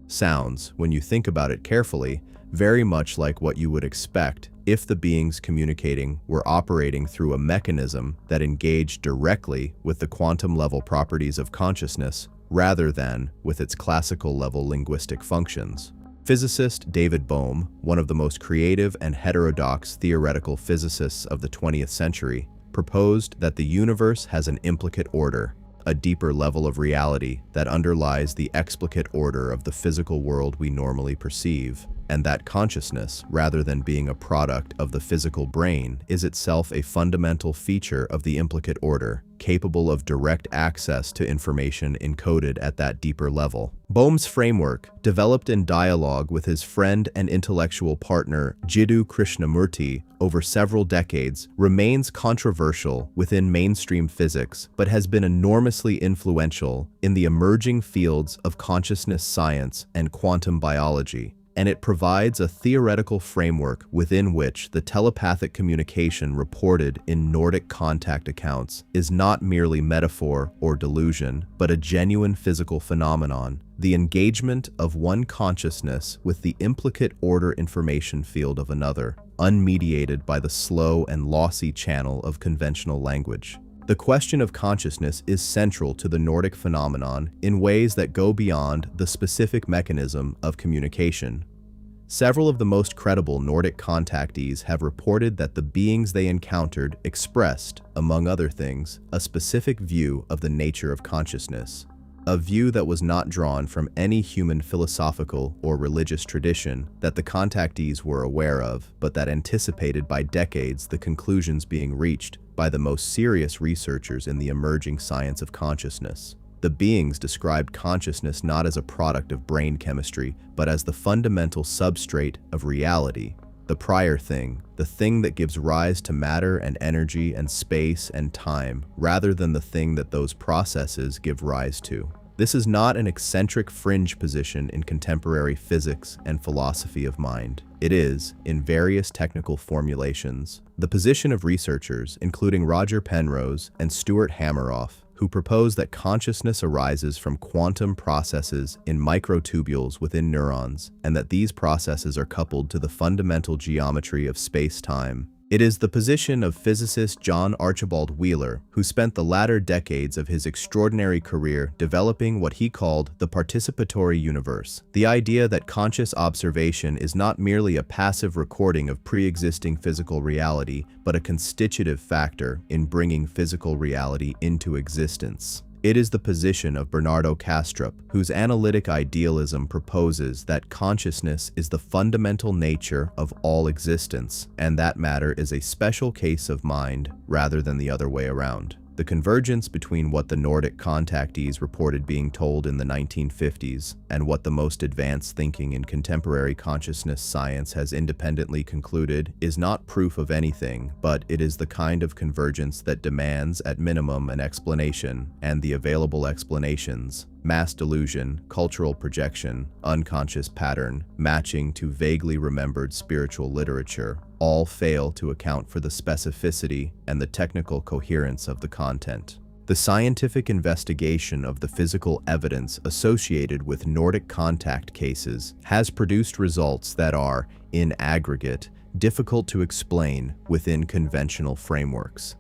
sounds, when you think about it carefully, very much like what you would expect if the beings communicating were operating through a mechanism that engaged directly with the quantum-level properties of consciousness rather than with its classical-level linguistic functions. Physicist David Bohm, one of the most creative and heterodox theoretical physicists of the 20th century, proposed that the universe has an implicate order, a deeper level of reality that underlies the explicate order of the physical world we normally perceive, and that consciousness, rather than being a product of the physical brain, is itself a fundamental feature of the implicate order, capable of direct access to information encoded at that deeper level. Bohm's framework, developed in dialogue with his friend and intellectual partner Jiddu Krishnamurti over several decades, remains controversial within mainstream physics, but has been enormously influential in the emerging fields of consciousness science and quantum biology. And it provides a theoretical framework within which the telepathic communication reported in Nordic contact accounts is not merely metaphor or delusion, but a genuine physical phenomenon, the engagement of one consciousness with the implicate order information field of another, unmediated by the slow and lossy channel of conventional language. The question of consciousness is central to the Nordic phenomenon in ways that go beyond the specific mechanism of communication. Several of the most credible Nordic contactees have reported that the beings they encountered expressed, among other things, a specific view of the nature of consciousness, a view that was not drawn from any human philosophical or religious tradition that the contactees were aware of, but that anticipated by decades the conclusions being reached by the most serious researchers in the emerging science of consciousness. The beings described consciousness not as a product of brain chemistry, but as the fundamental substrate of reality, the prior thing, the thing that gives rise to matter and energy and space and time, rather than the thing that those processes give rise to. This is not an eccentric fringe position in contemporary physics and philosophy of mind. It is, in various technical formulations, the position of researchers, including Roger Penrose and Stuart Hameroff, who propose that consciousness arises from quantum processes in microtubules within neurons, and that these processes are coupled to the fundamental geometry of space-time. It is the position of physicist John Archibald Wheeler, who spent the latter decades of his extraordinary career developing what he called the participatory universe, the idea that conscious observation is not merely a passive recording of pre-existing physical reality, but a constitutive factor in bringing physical reality into existence. It is the position of Bernardo Kastrup, whose analytic idealism proposes that consciousness is the fundamental nature of all existence, and that matter is a special case of mind rather than the other way around. The convergence between what the Nordic contactees reported being told in the 1950s and what the most advanced thinking in contemporary consciousness science has independently concluded is not proof of anything, but it is the kind of convergence that demands, at minimum, an explanation, and the available explanations, mass delusion, cultural projection, unconscious pattern, matching to vaguely remembered spiritual literature, all fail to account for the specificity and the technical coherence of the content. The scientific investigation of the physical evidence associated with Nordic contact cases has produced results that are, in aggregate, difficult to explain within conventional frameworks.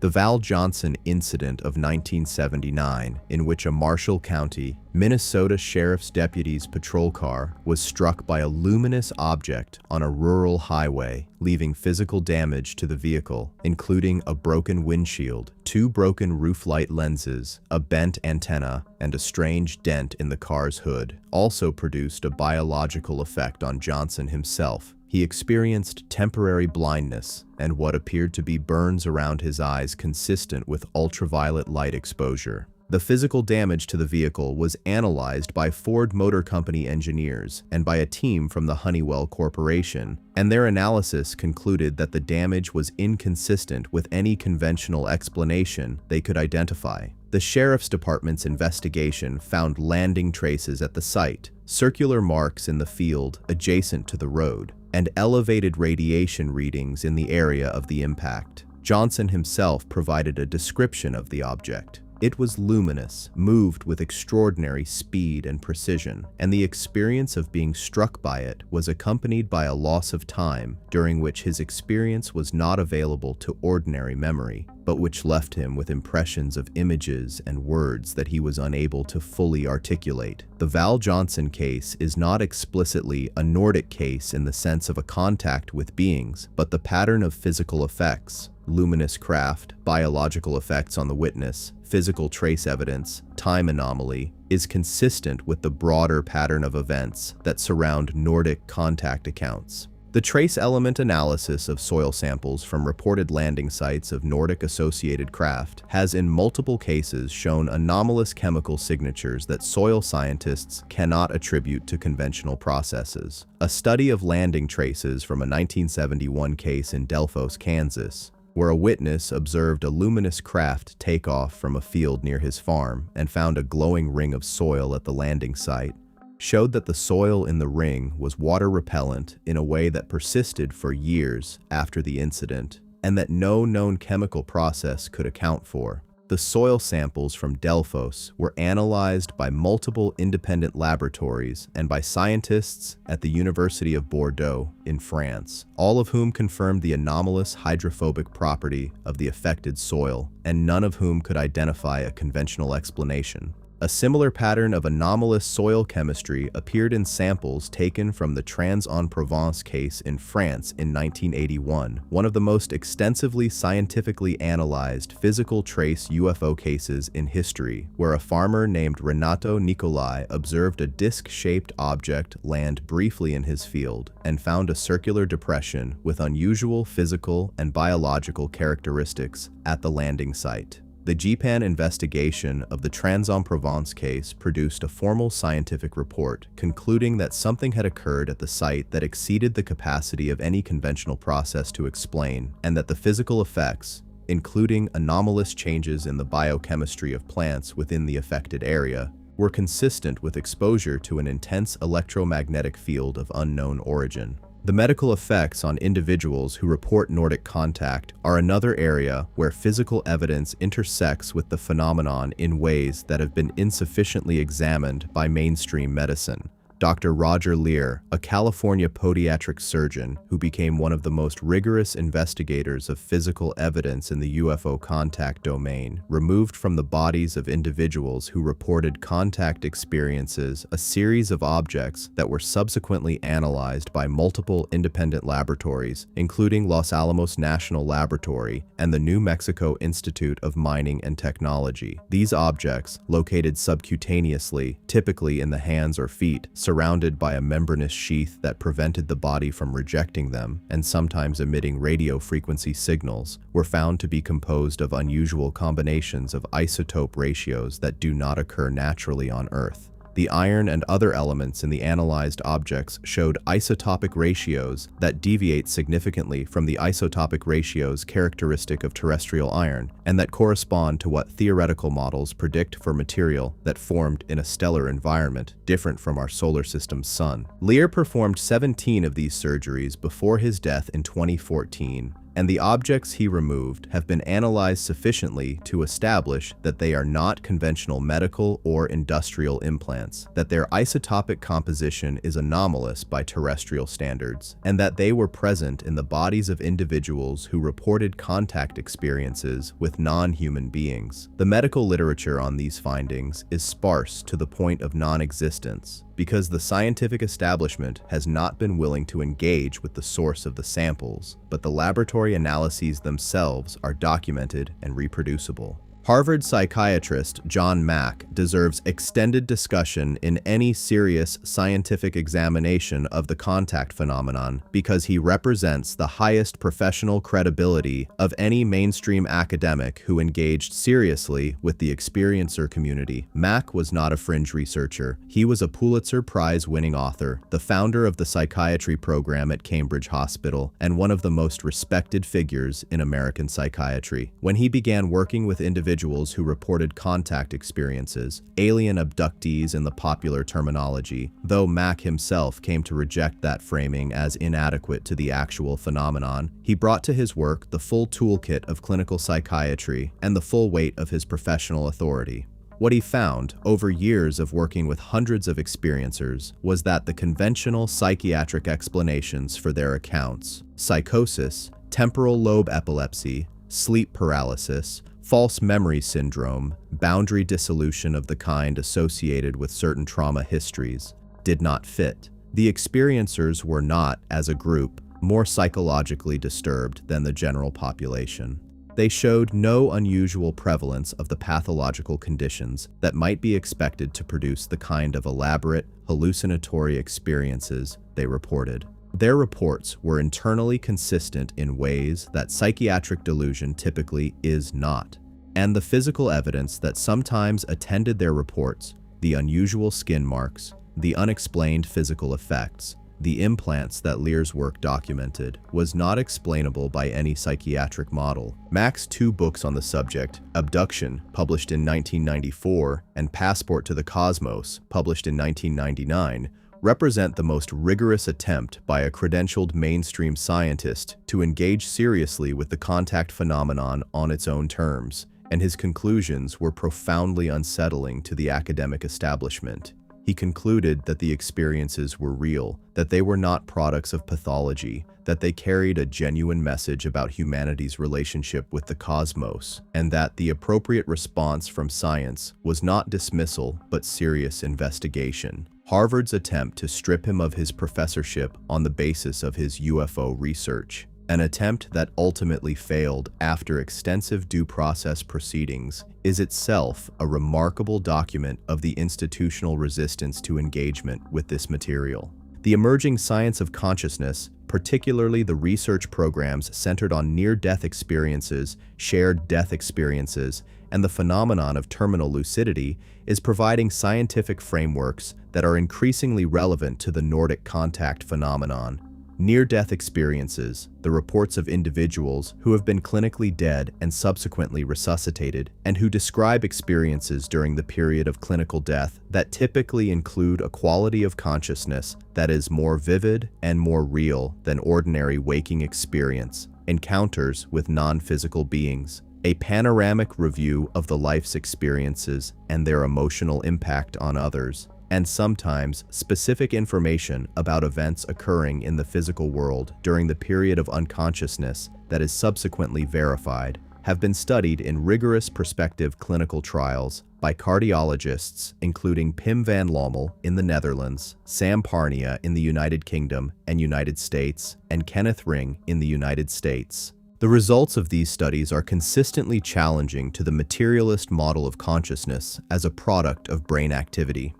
The Val Johnson incident of 1979, in which a Marshall County, Minnesota Sheriff's Deputy's patrol car was struck by a luminous object on a rural highway, leaving physical damage to the vehicle, including a broken windshield, 2 broken roof light lenses, a bent antenna, and a strange dent in the car's hood, also produced a biological effect on Johnson himself. He experienced temporary blindness and what appeared to be burns around his eyes consistent with ultraviolet light exposure. The physical damage to the vehicle was analyzed by Ford Motor Company engineers and by a team from the Honeywell Corporation, and their analysis concluded that the damage was inconsistent with any conventional explanation they could identify. The Sheriff's Department's investigation found landing traces at the site, circular marks in the field adjacent to the road, and elevated radiation readings in the area of the impact. Johnson himself provided a description of the object. It was luminous, moved with extraordinary speed and precision, and the experience of being struck by it was accompanied by a loss of time during which his experience was not available to ordinary memory, but which left him with impressions of images and words that he was unable to fully articulate. The Val Johnson case is not explicitly a Nordic case in the sense of a contact with beings, but the pattern of physical effects, luminous craft, biological effects on the witness, physical trace evidence, time anomaly, is consistent with the broader pattern of events that surround Nordic contact accounts. The trace element analysis of soil samples from reported landing sites of Nordic-associated craft has in multiple cases shown anomalous chemical signatures that soil scientists cannot attribute to conventional processes. A study of landing traces from a 1971 case in Delphos, Kansas, where a witness observed a luminous craft take off from a field near his farm and found a glowing ring of soil at the landing site, showed that the soil in the ring was water repellent in a way that persisted for years after the incident, and that no known chemical process could account for. The soil samples from Delphos were analyzed by multiple independent laboratories and by scientists at the University of Bordeaux in France, all of whom confirmed the anomalous hydrophobic property of the affected soil, and none of whom could identify a conventional explanation. A similar pattern of anomalous soil chemistry appeared in samples taken from the Trans-en-Provence case in France in 1981, one of the most extensively scientifically analyzed physical trace UFO cases in history, where a farmer named Renato Nicolai observed a disc-shaped object land briefly in his field and found a circular depression with unusual physical and biological characteristics at the landing site. The GPAN investigation of the Trans-en-Provence case produced a formal scientific report concluding that something had occurred at the site that exceeded the capacity of any conventional process to explain, and that the physical effects, including anomalous changes in the biochemistry of plants within the affected area, were consistent with exposure to an intense electromagnetic field of unknown origin. The medical effects on individuals who report Nordic contact are another area where physical evidence intersects with the phenomenon in ways that have been insufficiently examined by mainstream medicine. Dr. Roger Lear, a California podiatric surgeon who became one of the most rigorous investigators of physical evidence in the UFO contact domain, removed from the bodies of individuals who reported contact experiences a series of objects that were subsequently analyzed by multiple independent laboratories, including Los Alamos National Laboratory and the New Mexico Institute of Mining and Technology. These objects, located subcutaneously, typically in the hands or feet, surrounded by a membranous sheath that prevented the body from rejecting them, and sometimes emitting radio frequency signals, were found to be composed of unusual combinations of isotope ratios that do not occur naturally on Earth. The iron and other elements in the analyzed objects showed isotopic ratios that deviate significantly from the isotopic ratios characteristic of terrestrial iron, and that correspond to what theoretical models predict for material that formed in a stellar environment different from our solar system's sun. Lear performed 17 of these surgeries before his death in 2014. And the objects he removed have been analyzed sufficiently to establish that they are not conventional medical or industrial implants, that their isotopic composition is anomalous by terrestrial standards, and that they were present in the bodies of individuals who reported contact experiences with non-human beings. The medical literature on these findings is sparse to the point of non-existence, because the scientific establishment has not been willing to engage with the source of the samples, but the laboratory analyses themselves are documented and reproducible. Harvard psychiatrist John Mack deserves extended discussion in any serious scientific examination of the contact phenomenon because he represents the highest professional credibility of any mainstream academic who engaged seriously with the experiencer community. Mack was not a fringe researcher. He was a Pulitzer Prize-winning author, the founder of the psychiatry program at Cambridge Hospital, and one of the most respected figures in American psychiatry. When he began working with individuals who reported contact experiences, alien abductees in the popular terminology, though Mack himself came to reject that framing as inadequate to the actual phenomenon, he brought to his work the full toolkit of clinical psychiatry and the full weight of his professional authority. What he found, over years of working with hundreds of experiencers, was that the conventional psychiatric explanations for their accounts, psychosis, temporal lobe epilepsy, sleep paralysis, false memory syndrome, boundary dissolution of the kind associated with certain trauma histories, did not fit. The experiencers were not, as a group, more psychologically disturbed than the general population. They showed no unusual prevalence of the pathological conditions that might be expected to produce the kind of elaborate, hallucinatory experiences they reported. Their reports were internally consistent in ways that psychiatric delusion typically is not, and the physical evidence that sometimes attended their reports, the unusual skin marks, the unexplained physical effects, the implants that Lear's work documented, was not explainable by any psychiatric model. Mack's 2 books on the subject, Abduction, published in 1994, and Passport to the Cosmos, published in 1999, represent the most rigorous attempt by a credentialed mainstream scientist to engage seriously with the contact phenomenon on its own terms, and his conclusions were profoundly unsettling to the academic establishment. He concluded that the experiences were real, that they were not products of pathology, that they carried a genuine message about humanity's relationship with the cosmos, and that the appropriate response from science was not dismissal but serious investigation. Harvard's attempt to strip him of his professorship on the basis of his UFO research, an attempt that ultimately failed after extensive due process proceedings, is itself a remarkable document of the institutional resistance to engagement with this material. The emerging science of consciousness, particularly the research programs centered on near-death experiences, shared death experiences, and the phenomenon of terminal lucidity, is providing scientific frameworks that are increasingly relevant to the Nordic contact phenomenon. Near-death experiences, the reports of individuals who have been clinically dead and subsequently resuscitated, and who describe experiences during the period of clinical death that typically include a quality of consciousness that is more vivid and more real than ordinary waking experience, encounters with non-physical beings, a panoramic review of the life's experiences and their emotional impact on others, and sometimes specific information about events occurring in the physical world during the period of unconsciousness that is subsequently verified, have been studied in rigorous prospective clinical trials by cardiologists including Pim van Lommel in the Netherlands, Sam Parnia in the United Kingdom and United States, and Kenneth Ring in the United States. The results of these studies are consistently challenging to the materialist model of consciousness as a product of brain activity.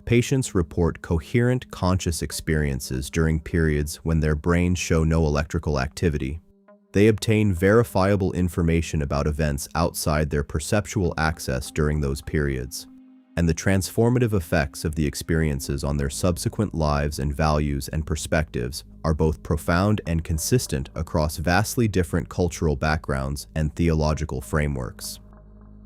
Patients report coherent conscious experiences during periods when their brains show no electrical activity. They obtain verifiable information about events outside their perceptual access during those periods, and the transformative effects of the experiences on their subsequent lives and values and perspectives are both profound and consistent across vastly different cultural backgrounds and theological frameworks.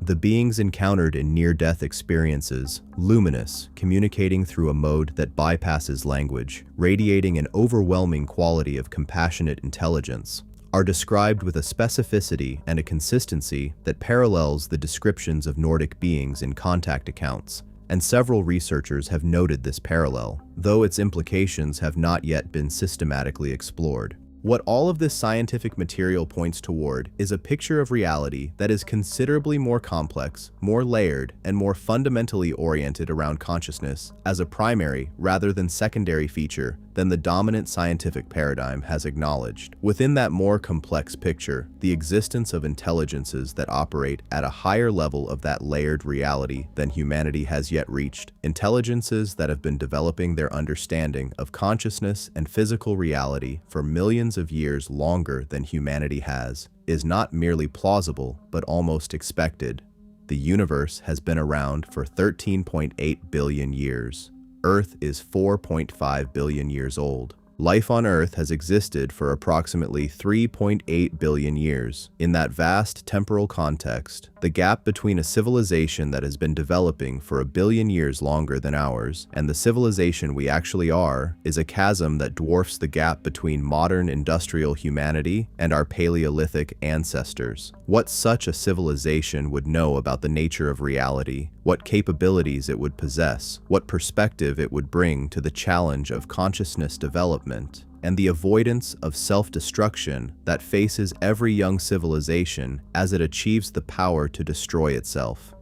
The beings encountered in near-death experiences, luminous, communicating through a mode that bypasses language, radiating an overwhelming quality of compassionate intelligence, are described with a specificity and a consistency that parallels the descriptions of Nordic beings in contact accounts, and several researchers have noted this parallel, though its implications have not yet been systematically explored. What all of this scientific material points toward is a picture of reality that is considerably more complex, more layered, and more fundamentally oriented around consciousness as a primary rather than secondary feature than the dominant scientific paradigm has acknowledged. Within that more complex picture, the existence of intelligences that operate at a higher level of that layered reality than humanity has yet reached, intelligences that have been developing their understanding of consciousness and physical reality for millions of years longer than humanity has, is not merely plausible but almost expected. The universe has been around for 13.8 billion years. Earth is 4.5 billion years old. Life on Earth has existed for approximately 3.8 billion years. In that vast temporal context, the gap between a civilization that has been developing for 1 billion years longer than ours and the civilization we actually are is a chasm that dwarfs the gap between modern industrial humanity and our Paleolithic ancestors. What such a civilization would know about the nature of reality, what capabilities it would possess, what perspective it would bring to the challenge of consciousness development, and the avoidance of self-destruction that faces every young civilization as it achieves the power to destroy itself.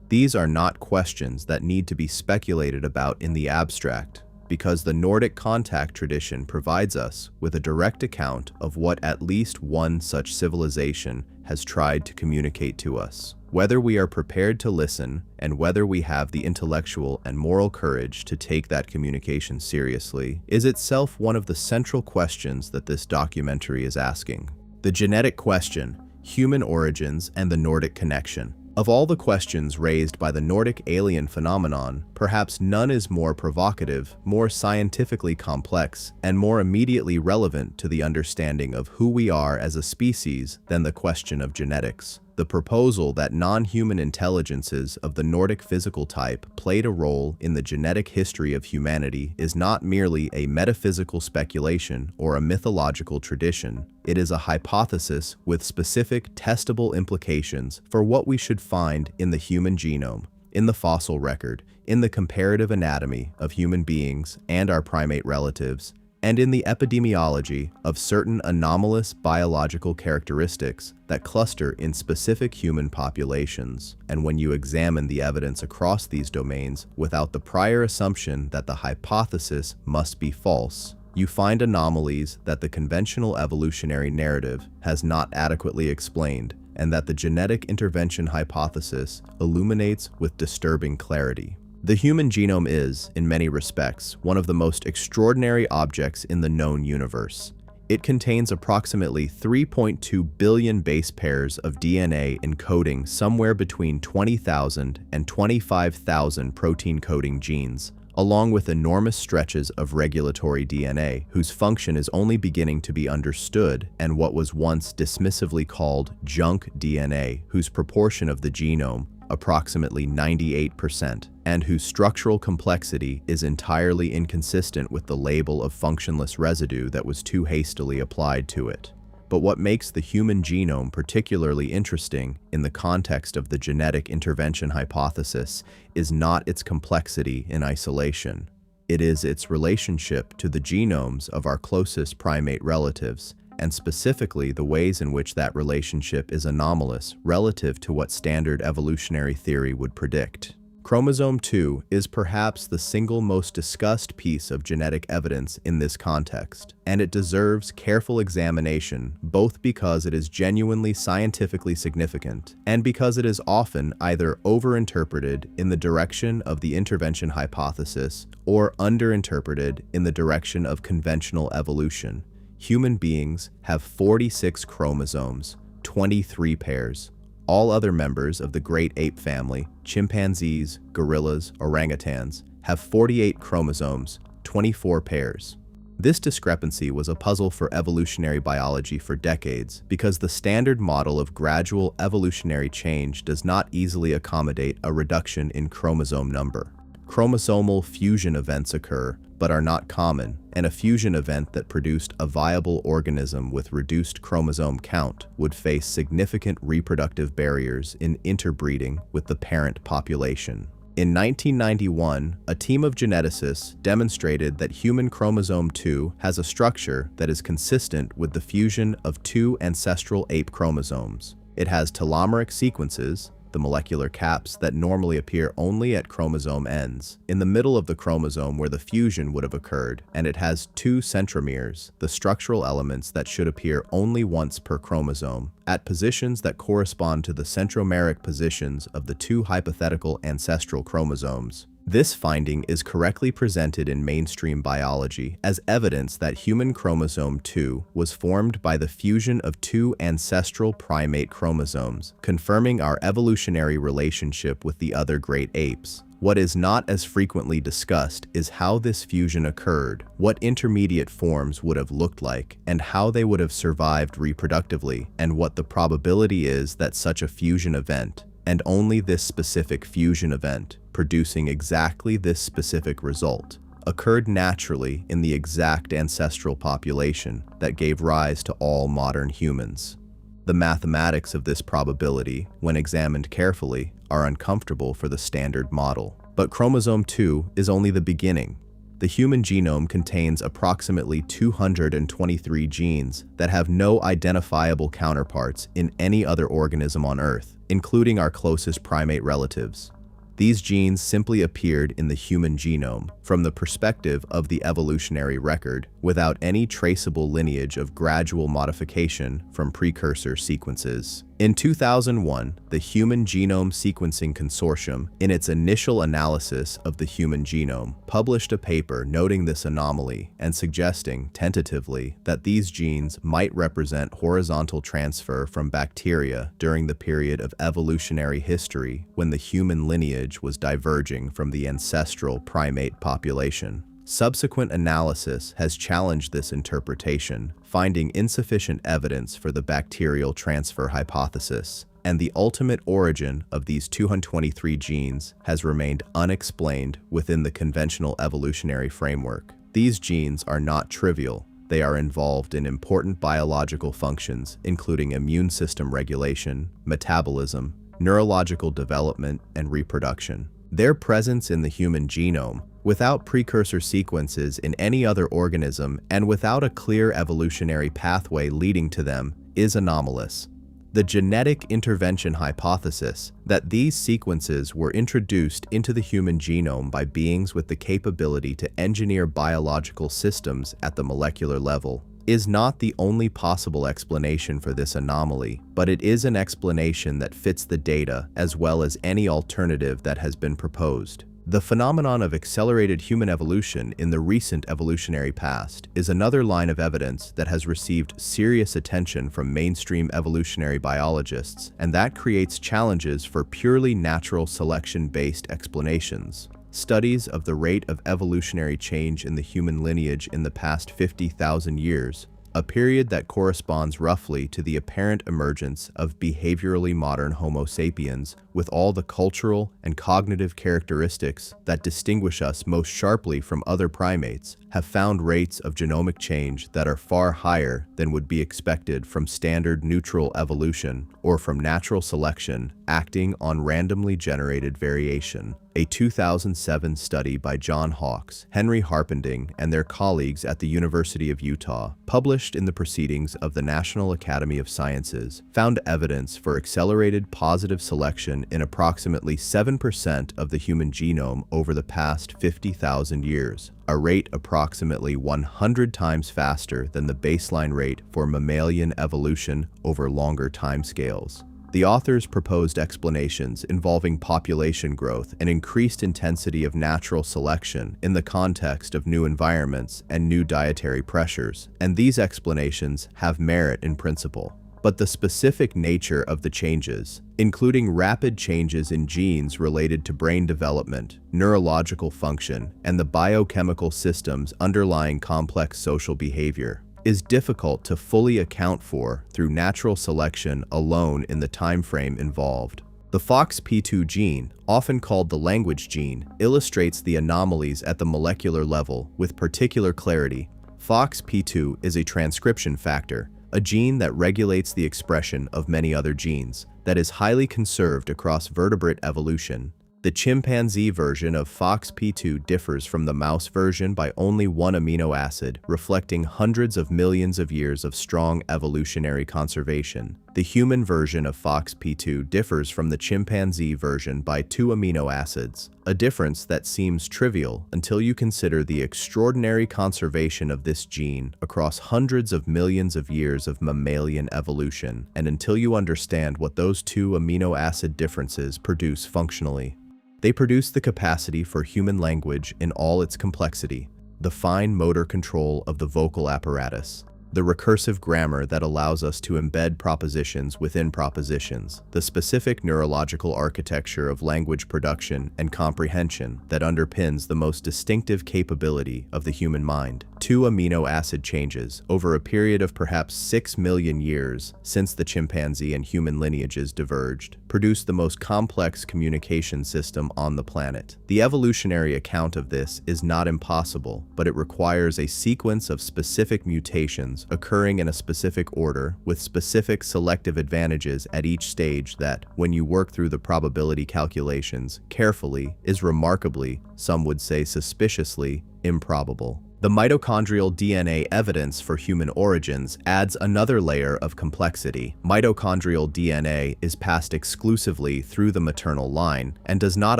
These are not questions that need to be speculated about in the abstract, because the Nordic contact tradition provides us with a direct account of what at least one such civilization has tried to communicate to us. Whether we are prepared to listen and whether we have the intellectual and moral courage to take that communication seriously is itself one of the central questions that this documentary is asking. The genetic question, human origins, and the Nordic connection. Of all the questions raised by the Nordic alien phenomenon, perhaps none is more provocative, more scientifically complex, and more immediately relevant to the understanding of who we are as a species than the question of genetics. The proposal that non-human intelligences of the Nordic physical type played a role in the genetic history of humanity is not merely a metaphysical speculation or a mythological tradition. It is a hypothesis with specific, testable implications for what we should find in the human genome, in the fossil record, in the comparative anatomy of human beings and our primate relatives, and in the epidemiology of certain anomalous biological characteristics that cluster in specific human populations. And when you examine the evidence across these domains without the prior assumption that the hypothesis must be false, you find anomalies that the conventional evolutionary narrative has not adequately explained, and that the genetic intervention hypothesis illuminates with disturbing clarity. The human genome is, in many respects, one of the most extraordinary objects in the known universe. It contains approximately 3.2 billion base pairs of DNA encoding somewhere between 20,000 and 25,000 protein-coding genes, along with enormous stretches of regulatory DNA, whose function is only beginning to be understood, and what was once dismissively called junk DNA, whose proportion of the genome, approximately 98%, and whose structural complexity is entirely inconsistent with the label of functionless residue that was too hastily applied to it. But what makes the human genome particularly interesting in the context of the genetic intervention hypothesis is not its complexity in isolation. It is its relationship to the genomes of our closest primate relatives, and specifically the ways in which that relationship is anomalous relative to what standard evolutionary theory would predict. Chromosome 2 is perhaps the single most discussed piece of genetic evidence in this context, and it deserves careful examination both because it is genuinely scientifically significant and because it is often either overinterpreted in the direction of the intervention hypothesis or underinterpreted in the direction of conventional evolution. Human beings have 46 chromosomes, 23 pairs. All other members of the great ape family, chimpanzees, gorillas, orangutans, have 48 chromosomes, 24 pairs. This discrepancy was a puzzle for evolutionary biology for decades because the standard model of gradual evolutionary change does not easily accommodate a reduction in chromosome number. Chromosomal fusion events occur, but are not common, and a fusion event that produced a viable organism with reduced chromosome count would face significant reproductive barriers in interbreeding with the parent population. In 1991, a team of geneticists demonstrated that human chromosome 2 has a structure that is consistent with the fusion of two ancestral ape chromosomes. It has telomeric sequences, the molecular caps that normally appear only at chromosome ends, in the middle of the chromosome where the fusion would have occurred, and it has two centromeres, the structural elements that should appear only once per chromosome, at positions that correspond to the centromeric positions of the two hypothetical ancestral chromosomes. This finding is correctly presented in mainstream biology as evidence that human chromosome 2 was formed by the fusion of two ancestral primate chromosomes, confirming our evolutionary relationship with the other great apes. What is not as frequently discussed is how this fusion occurred, what intermediate forms would have looked like, and how they would have survived reproductively, and what the probability is that such a fusion event, and only this specific fusion event, producing exactly this specific result, occurred naturally in the exact ancestral population that gave rise to all modern humans. The mathematics of this probability, when examined carefully, are uncomfortable for the standard model. But chromosome 2 is only the beginning. The human genome contains approximately 223 genes that have no identifiable counterparts in any other organism on Earth, including our closest primate relatives. These genes simply appeared in the human genome from the perspective of the evolutionary record without any traceable lineage of gradual modification from precursor sequences. In 2001, the Human Genome Sequencing Consortium, in its initial analysis of the human genome, published a paper noting this anomaly and suggesting, tentatively, that these genes might represent horizontal transfer from bacteria during the period of evolutionary history when the human lineage was diverging from the ancestral primate population. Subsequent analysis has challenged this interpretation, finding insufficient evidence for the bacterial transfer hypothesis, and the ultimate origin of these 223 genes has remained unexplained within the conventional evolutionary framework. These genes are not trivial. They are involved in important biological functions, including immune system regulation, metabolism, neurological development, and reproduction. Their presence in the human genome, without precursor sequences in any other organism and without a clear evolutionary pathway leading to them, is anomalous. The genetic intervention hypothesis that these sequences were introduced into the human genome by beings with the capability to engineer biological systems at the molecular level is not the only possible explanation for this anomaly, but it is an explanation that fits the data as well as any alternative that has been proposed. The phenomenon of accelerated human evolution in the recent evolutionary past is another line of evidence that has received serious attention from mainstream evolutionary biologists, and that creates challenges for purely natural selection-based explanations. Studies of the rate of evolutionary change in the human lineage in the past 50,000 years, a period that corresponds roughly to the apparent emergence of behaviorally modern Homo sapiens with all the cultural and cognitive characteristics that distinguish us most sharply from other primates, have found rates of genomic change that are far higher than would be expected from standard neutral evolution or from natural selection acting on randomly generated variation. A 2007 study by John Hawkes, Henry Harpending, and their colleagues at the University of Utah, published in the Proceedings of the National Academy of Sciences, found evidence for accelerated positive selection in approximately 7% of the human genome over the past 50,000 years, a rate approximately 100 times faster than the baseline rate for mammalian evolution over longer timescales. The authors proposed explanations involving population growth and increased intensity of natural selection in the context of new environments and new dietary pressures, and these explanations have merit in principle. But the specific nature of the changes, including rapid changes in genes related to brain development, neurological function, and the biochemical systems underlying complex social behavior, is difficult to fully account for through natural selection alone in the time frame involved. The FOXP2 gene, often called the language gene, illustrates the anomalies at the molecular level with particular clarity. FOXP2 is a transcription factor, a gene that regulates the expression of many other genes, that is highly conserved across vertebrate evolution. The chimpanzee version of FOXP2 differs from the mouse version by only one amino acid, reflecting hundreds of millions of years of strong evolutionary conservation. The human version of FOXP2 differs from the chimpanzee version by 2 amino acids, a difference that seems trivial until you consider the extraordinary conservation of this gene across hundreds of millions of years of mammalian evolution, and until you understand what those 2 amino acid differences produce functionally. They produce the capacity for human language in all its complexity, the fine motor control of the vocal apparatus, the recursive grammar that allows us to embed propositions within propositions, the specific neurological architecture of language production and comprehension that underpins the most distinctive capability of the human mind. 2 amino acid changes over a period of perhaps 6 million years since the chimpanzee and human lineages diverged, produce the most complex communication system on the planet. The evolutionary account of this is not impossible, but it requires a sequence of specific mutations occurring in a specific order with specific selective advantages at each stage that, when you work through the probability calculations carefully, is remarkably, some would say suspiciously, improbable. The mitochondrial DNA evidence for human origins adds another layer of complexity. Mitochondrial DNA is passed exclusively through the maternal line and does not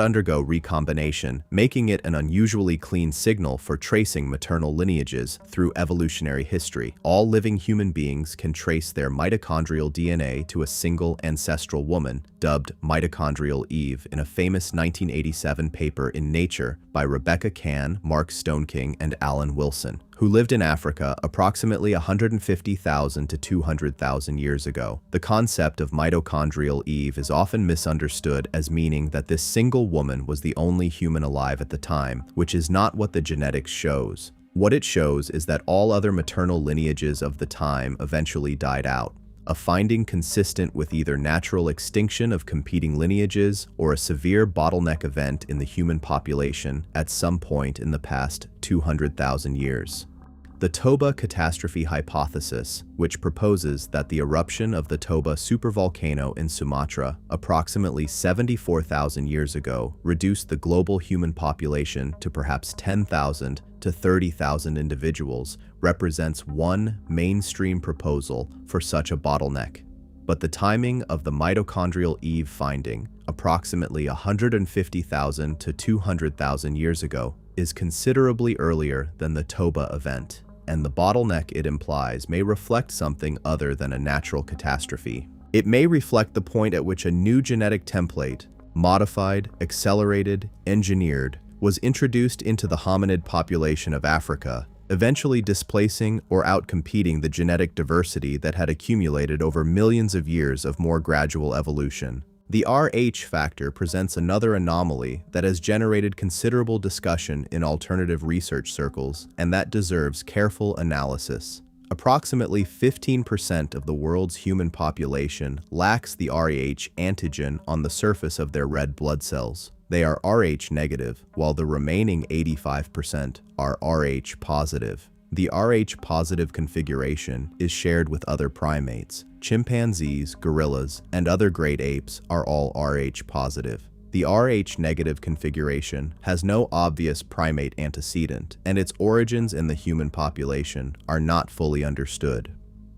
undergo recombination, making it an unusually clean signal for tracing maternal lineages through evolutionary history. All living human beings can trace their mitochondrial DNA to a single ancestral woman, dubbed Mitochondrial Eve, in a famous 1987 paper in Nature by Rebecca Cann, Mark Stoneking, and Alan Wilson, who lived in Africa approximately 150,000 to 200,000 years ago. The concept of mitochondrial Eve is often misunderstood as meaning that this single woman was the only human alive at the time, which is not what the genetics shows. What it shows is that all other maternal lineages of the time eventually died out, a finding consistent with either natural extinction of competing lineages or a severe bottleneck event in the human population at some point in the past 200,000 years. The Toba catastrophe hypothesis, which proposes that the eruption of the Toba supervolcano in Sumatra approximately 74,000 years ago reduced the global human population to perhaps 10,000 to 30,000 individuals, represents one mainstream proposal for such a bottleneck. But the timing of the mitochondrial Eve finding, approximately 150,000 to 200,000 years ago, is considerably earlier than the Toba event, and the bottleneck it implies may reflect something other than a natural catastrophe. It may reflect the point at which a new genetic template, modified, accelerated, engineered, was introduced into the hominid population of Africa, eventually displacing or outcompeting the genetic diversity that had accumulated over millions of years of more gradual evolution. The Rh factor presents another anomaly that has generated considerable discussion in alternative research circles, and that deserves careful analysis. Approximately 15% of the world's human population lacks the Rh antigen on the surface of their red blood cells. They are Rh negative, while the remaining 85% are Rh positive. The Rh positive configuration is shared with other primates. Chimpanzees, gorillas, and other great apes are all Rh positive. The Rh negative configuration has no obvious primate antecedent, and its origins in the human population are not fully understood.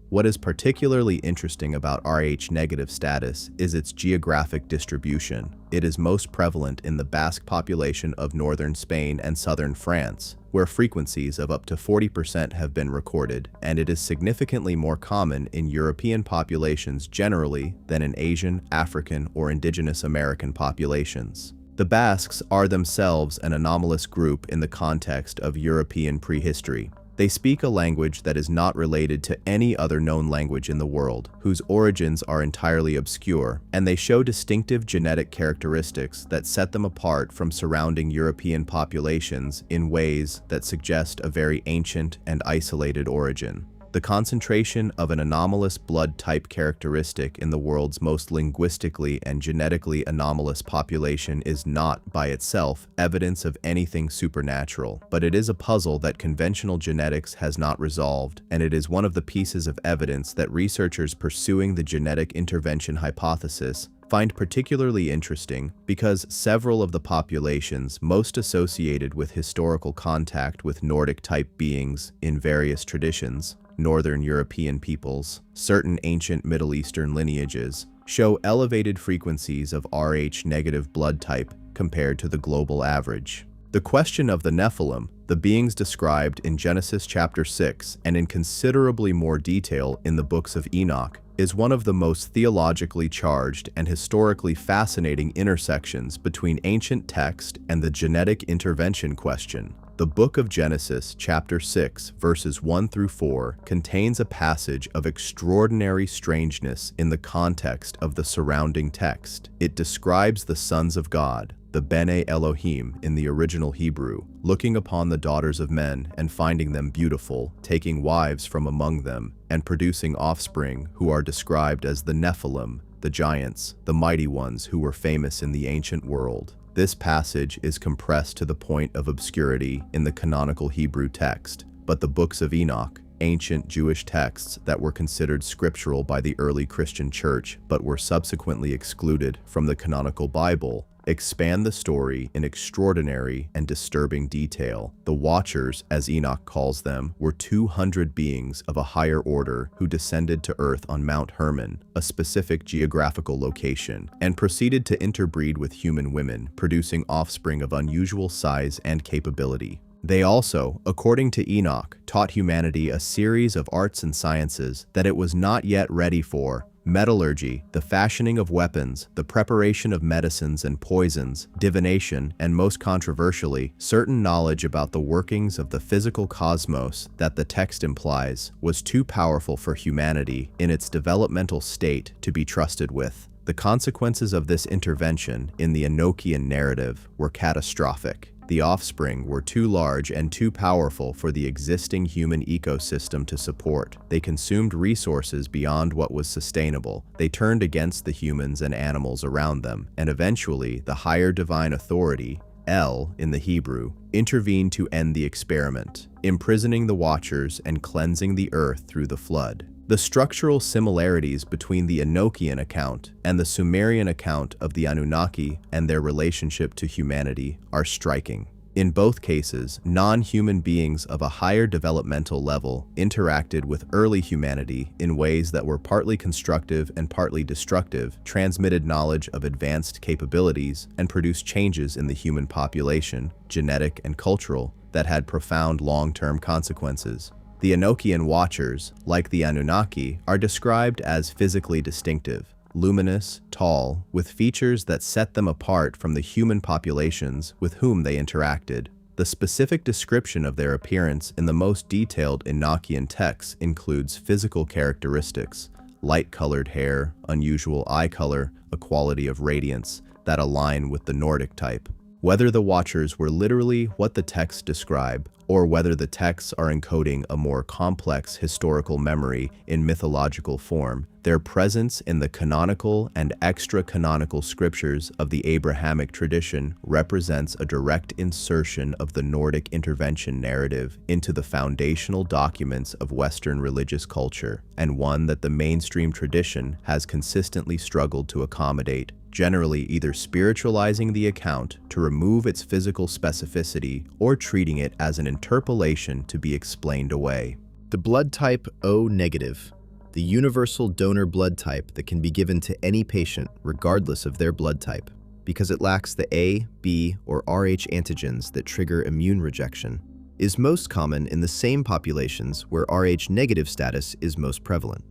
What is particularly interesting about Rh negative status is its geographic distribution. It is most prevalent in the Basque population of northern Spain and southern France, where frequencies of up to 40% have been recorded, and it is significantly more common in European populations generally than in Asian, African, or indigenous American populations. The Basques are themselves an anomalous group in the context of European prehistory. They speak a language that is not related to any other known language in the world, whose origins are entirely obscure, and they show distinctive genetic characteristics that set them apart from surrounding European populations in ways that suggest a very ancient and isolated origin. The concentration of an anomalous blood type characteristic in the world's most linguistically and genetically anomalous population is not, by itself, evidence of anything supernatural, but it is a puzzle that conventional genetics has not resolved, and it is one of the pieces of evidence that researchers pursuing the genetic intervention hypothesis find particularly interesting because several of the populations most associated with historical contact with Nordic-type beings in various traditions, Northern European peoples, certain ancient Middle Eastern lineages, show elevated frequencies of Rh negative blood type compared to the global average. The question of the Nephilim, the beings described in Genesis chapter 6 and in considerably more detail in the books of Enoch, is one of the most theologically charged and historically fascinating intersections between ancient text and the genetic intervention question. The book of Genesis, chapter 6, verses 1 through 4, contains a passage of extraordinary strangeness in the context of the surrounding text. It describes the sons of God, the Bene Elohim in the original Hebrew, looking upon the daughters of men and finding them beautiful, taking wives from among them, and producing offspring who are described as the Nephilim, the giants, the mighty ones who were famous in the ancient world. This passage is compressed to the point of obscurity in the canonical Hebrew text, but the books of Enoch, ancient Jewish texts that were considered scriptural by the early Christian church but were subsequently excluded from the canonical Bible, expand the story in extraordinary and disturbing detail. The Watchers, as Enoch calls them, were 200 beings of a higher order who descended to Earth on Mount Hermon, a specific geographical location, and proceeded to interbreed with human women, producing offspring of unusual size and capability. They also, according to Enoch, taught humanity a series of arts and sciences that it was not yet ready for: metallurgy, the fashioning of weapons, the preparation of medicines and poisons, divination, and most controversially, certain knowledge about the workings of the physical cosmos that the text implies was too powerful for humanity in its developmental state to be trusted with. The consequences of this intervention in the Enochian narrative were catastrophic. The offspring were too large and too powerful for the existing human ecosystem to support. They consumed resources beyond what was sustainable. They turned against the humans and animals around them, and eventually the higher divine authority, El in the Hebrew, intervened to end the experiment, imprisoning the Watchers and cleansing the earth through the flood. The structural similarities between the Enochian account and the Sumerian account of the Anunnaki and their relationship to humanity are striking. In both cases, non-human beings of a higher developmental level interacted with early humanity in ways that were partly constructive and partly destructive, transmitted knowledge of advanced capabilities, and produced changes in the human population, genetic and cultural, that had profound long-term consequences. The Enochian Watchers, like the Anunnaki, are described as physically distinctive, luminous, tall, with features that set them apart from the human populations with whom they interacted. The specific description of their appearance in the most detailed Enochian texts includes physical characteristics, light-colored hair, unusual eye color, a quality of radiance that align with the Nordic type. Whether the Watchers were literally what the texts describe, or whether the texts are encoding a more complex historical memory in mythological form, their presence in the canonical and extra-canonical scriptures of the Abrahamic tradition represents a direct insertion of the Nordic intervention narrative into the foundational documents of Western religious culture, and one that the mainstream tradition has consistently struggled to accommodate, generally either spiritualizing the account to remove its physical specificity or treating it as an interpolation to be explained away. The blood type O negative, the universal donor blood type that can be given to any patient regardless of their blood type, because it lacks the A, B, or Rh antigens that trigger immune rejection, is most common in the same populations where Rh negative status is most prevalent.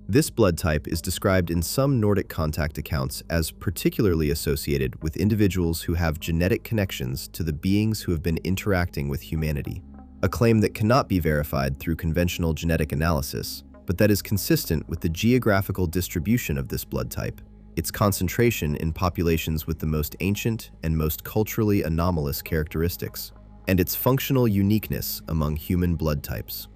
This blood type is described in some Nordic contact accounts as particularly associated with individuals who have genetic connections to the beings who have been interacting with humanity, a claim that cannot be verified through conventional genetic analysis, but that is consistent with the geographical distribution of this blood type, its concentration in populations with the most ancient and most culturally anomalous characteristics, and its functional uniqueness among human blood types.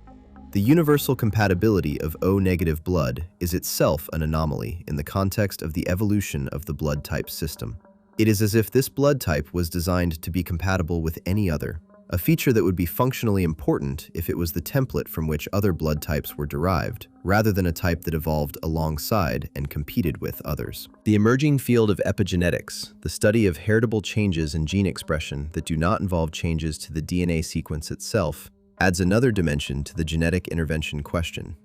The universal compatibility of O-negative blood is itself an anomaly in the context of the evolution of the blood type system. It is as if this blood type was designed to be compatible with any other, a feature that would be functionally important if it was the template from which other blood types were derived, rather than a type that evolved alongside and competed with others. The emerging field of epigenetics, the study of heritable changes in gene expression that do not involve changes to the DNA sequence itself, adds another dimension to the genetic intervention question.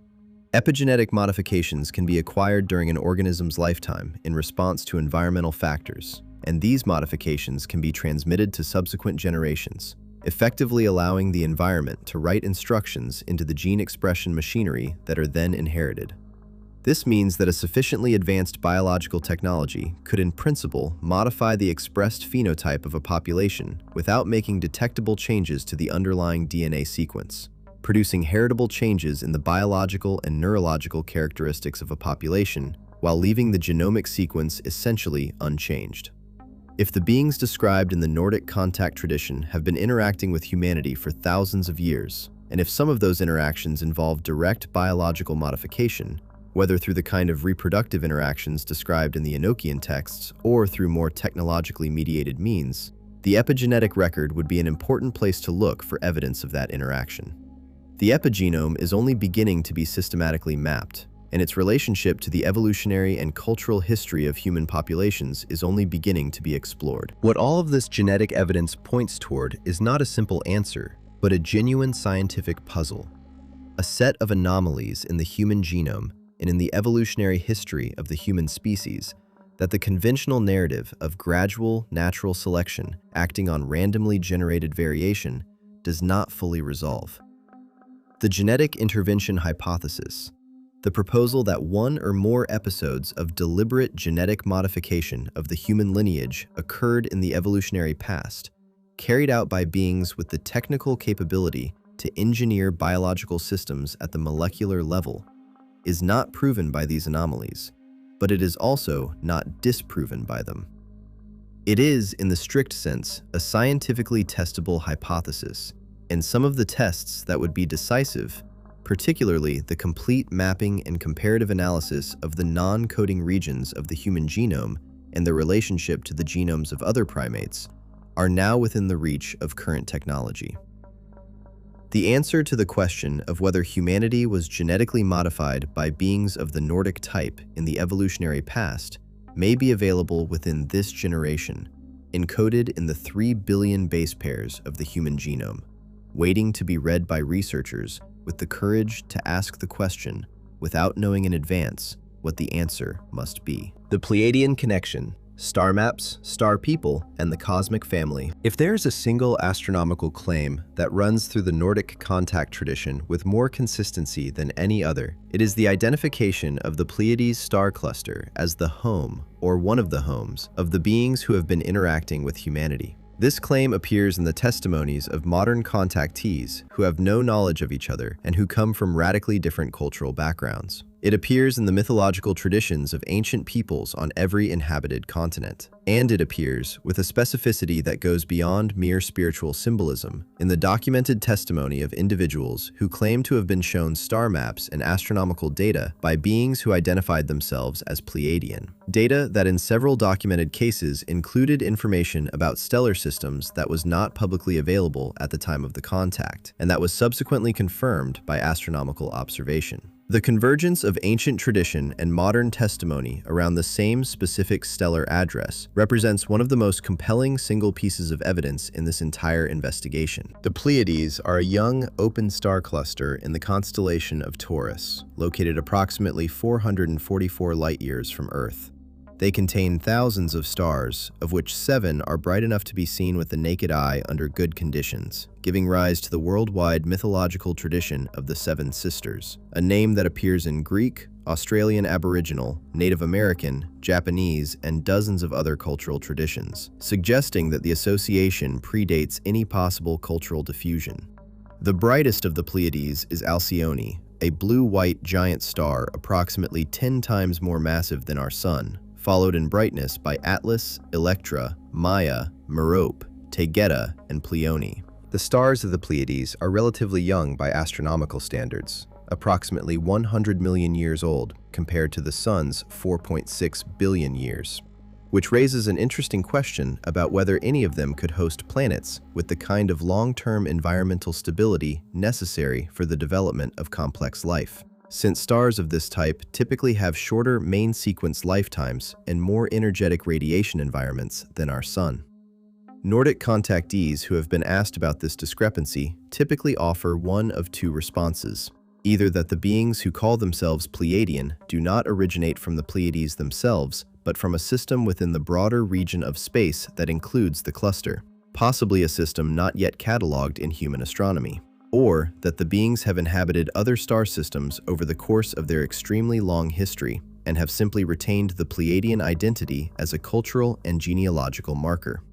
Epigenetic modifications can be acquired during an organism's lifetime in response to environmental factors, and these modifications can be transmitted to subsequent generations, effectively allowing the environment to write instructions into the gene expression machinery that are then inherited. This means that a sufficiently advanced biological technology could in principle modify the expressed phenotype of a population without making detectable changes to the underlying DNA sequence, producing heritable changes in the biological and neurological characteristics of a population while leaving the genomic sequence essentially unchanged. If the beings described in the Nordic contact tradition have been interacting with humanity for thousands of years, and if some of those interactions involve direct biological modification, whether through the kind of reproductive interactions described in the Enochian texts or through more technologically mediated means, the epigenetic record would be an important place to look for evidence of that interaction. The epigenome is only beginning to be systematically mapped, and its relationship to the evolutionary and cultural history of human populations is only beginning to be explored. What all of this genetic evidence points toward is not a simple answer, but a genuine scientific puzzle, a set of anomalies in the human genome and in the evolutionary history of the human species that the conventional narrative of gradual natural selection acting on randomly generated variation does not fully resolve. The genetic intervention hypothesis, the proposal that one or more episodes of deliberate genetic modification of the human lineage occurred in the evolutionary past, carried out by beings with the technical capability to engineer biological systems at the molecular level, is not proven by these anomalies, but it is also not disproven by them. It is, in the strict sense, a scientifically testable hypothesis, and some of the tests that would be decisive, particularly the complete mapping and comparative analysis of the non-coding regions of the human genome and their relationship to the genomes of other primates, are now within the reach of current technology. The answer to the question of whether humanity was genetically modified by beings of the Nordic type in the evolutionary past may be available within this generation, encoded in the 3 billion base pairs of the human genome, waiting to be read by researchers with the courage to ask the question without knowing in advance what the answer must be. The Pleiadian connection, star maps, star people, and the cosmic family. If there is a single astronomical claim that runs through the Nordic contact tradition with more consistency than any other, it is the identification of the Pleiades star cluster as the home, or one of the homes, of the beings who have been interacting with humanity. This claim appears in the testimonies of modern contactees who have no knowledge of each other and who come from radically different cultural backgrounds. It appears in the mythological traditions of ancient peoples on every inhabited continent. And it appears, with a specificity that goes beyond mere spiritual symbolism, in the documented testimony of individuals who claim to have been shown star maps and astronomical data by beings who identified themselves as Pleiadian. Data that in several documented cases included information about stellar systems that was not publicly available at the time of the contact, and that was subsequently confirmed by astronomical observation. The convergence of ancient tradition and modern testimony around the same specific stellar address represents one of the most compelling single pieces of evidence in this entire investigation. The Pleiades are a young, open star cluster in the constellation of Taurus, located approximately 444 light-years from Earth. They contain thousands of stars, of which 7 are bright enough to be seen with the naked eye under good conditions, giving rise to the worldwide mythological tradition of the Seven Sisters, a name that appears in Greek, Australian Aboriginal, Native American, Japanese, and dozens of other cultural traditions, suggesting that the association predates any possible cultural diffusion. The brightest of the Pleiades is Alcyone, a blue-white giant star approximately 10 times more massive than our Sun, followed in brightness by Atlas, Electra, Maya, Merope, Taygeta, and Pleione. The stars of the Pleiades are relatively young by astronomical standards, approximately 100 million years old compared to the Sun's 4.6 billion years, which raises an interesting question about whether any of them could host planets with the kind of long-term environmental stability necessary for the development of complex life, since stars of this type typically have shorter main sequence lifetimes and more energetic radiation environments than our Sun. Nordic contactees who have been asked about this discrepancy typically offer one of two responses: either that the beings who call themselves Pleiadian do not originate from the Pleiades themselves, but from a system within the broader region of space that includes the cluster, possibly a system not yet cataloged in human astronomy, or that the beings have inhabited other star systems over the course of their extremely long history and have simply retained the Pleiadian identity as a cultural and genealogical marker.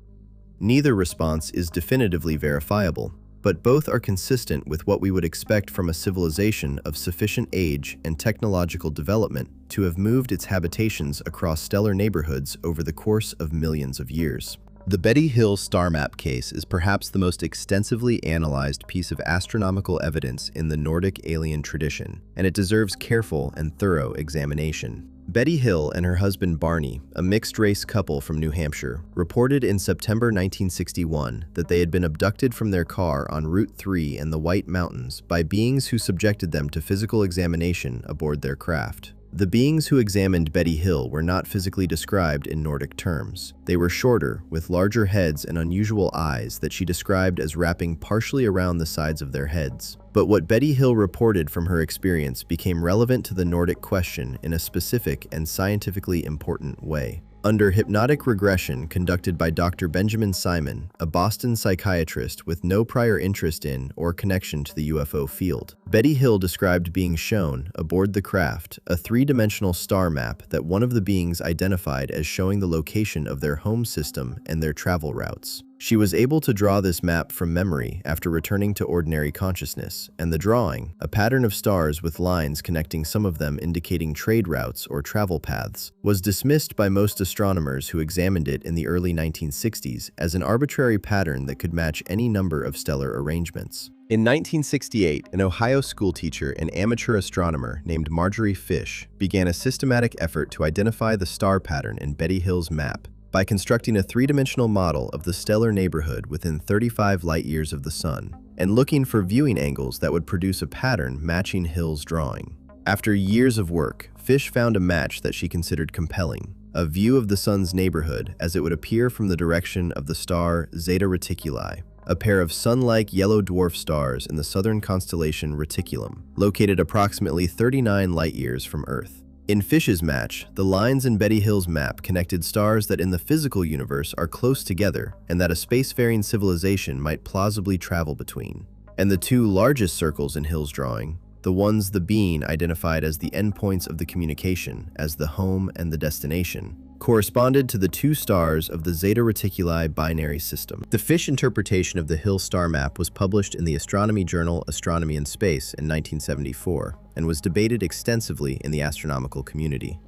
Neither response is definitively verifiable, but both are consistent with what we would expect from a civilization of sufficient age and technological development to have moved its habitations across stellar neighborhoods over the course of millions of years. The Betty Hill star map case is perhaps the most extensively analyzed piece of astronomical evidence in the Nordic alien tradition, and it deserves careful and thorough examination. Betty Hill and her husband Barney, a mixed-race couple from New Hampshire, reported in September 1961 that they had been abducted from their car on Route 3 in the White Mountains by beings who subjected them to physical examination aboard their craft. The beings who examined Betty Hill were not physically described in Nordic terms. They were shorter, with larger heads and unusual eyes that she described as wrapping partially around the sides of their heads. But what Betty Hill reported from her experience became relevant to the Nordic question in a specific and scientifically important way. Under hypnotic regression conducted by Dr. Benjamin Simon, a Boston psychiatrist with no prior interest in or connection to the UFO field, Betty Hill described being shown, aboard the craft, a three-dimensional star map that one of the beings identified as showing the location of their home system and their travel routes. She was able to draw this map from memory after returning to ordinary consciousness, and the drawing, a pattern of stars with lines connecting some of them indicating trade routes or travel paths, was dismissed by most astronomers who examined it in the early 1960s as an arbitrary pattern that could match any number of stellar arrangements. In 1968, an Ohio schoolteacher and amateur astronomer named Marjorie Fish began a systematic effort to identify the star pattern in Betty Hill's map by constructing a three-dimensional model of the stellar neighborhood within 35 light-years of the Sun, and looking for viewing angles that would produce a pattern matching Hill's drawing. After years of work, Fish found a match that she considered compelling, a view of the Sun's neighborhood as it would appear from the direction of the star Zeta Reticuli, a pair of sun-like yellow dwarf stars in the southern constellation Reticulum, located approximately 39 light-years from Earth. In Fish's match, the lines in Betty Hill's map connected stars that in the physical universe are close together and that a spacefaring civilization might plausibly travel between. And the two largest circles in Hill's drawing, the ones the being identified as the endpoints of the communication, as the home and the destination, corresponded to the two stars of the Zeta Reticuli binary system. The fish interpretation of the Hill star map was published in the astronomy journal Astronomy and Space in 1974 and was debated extensively in the astronomical community.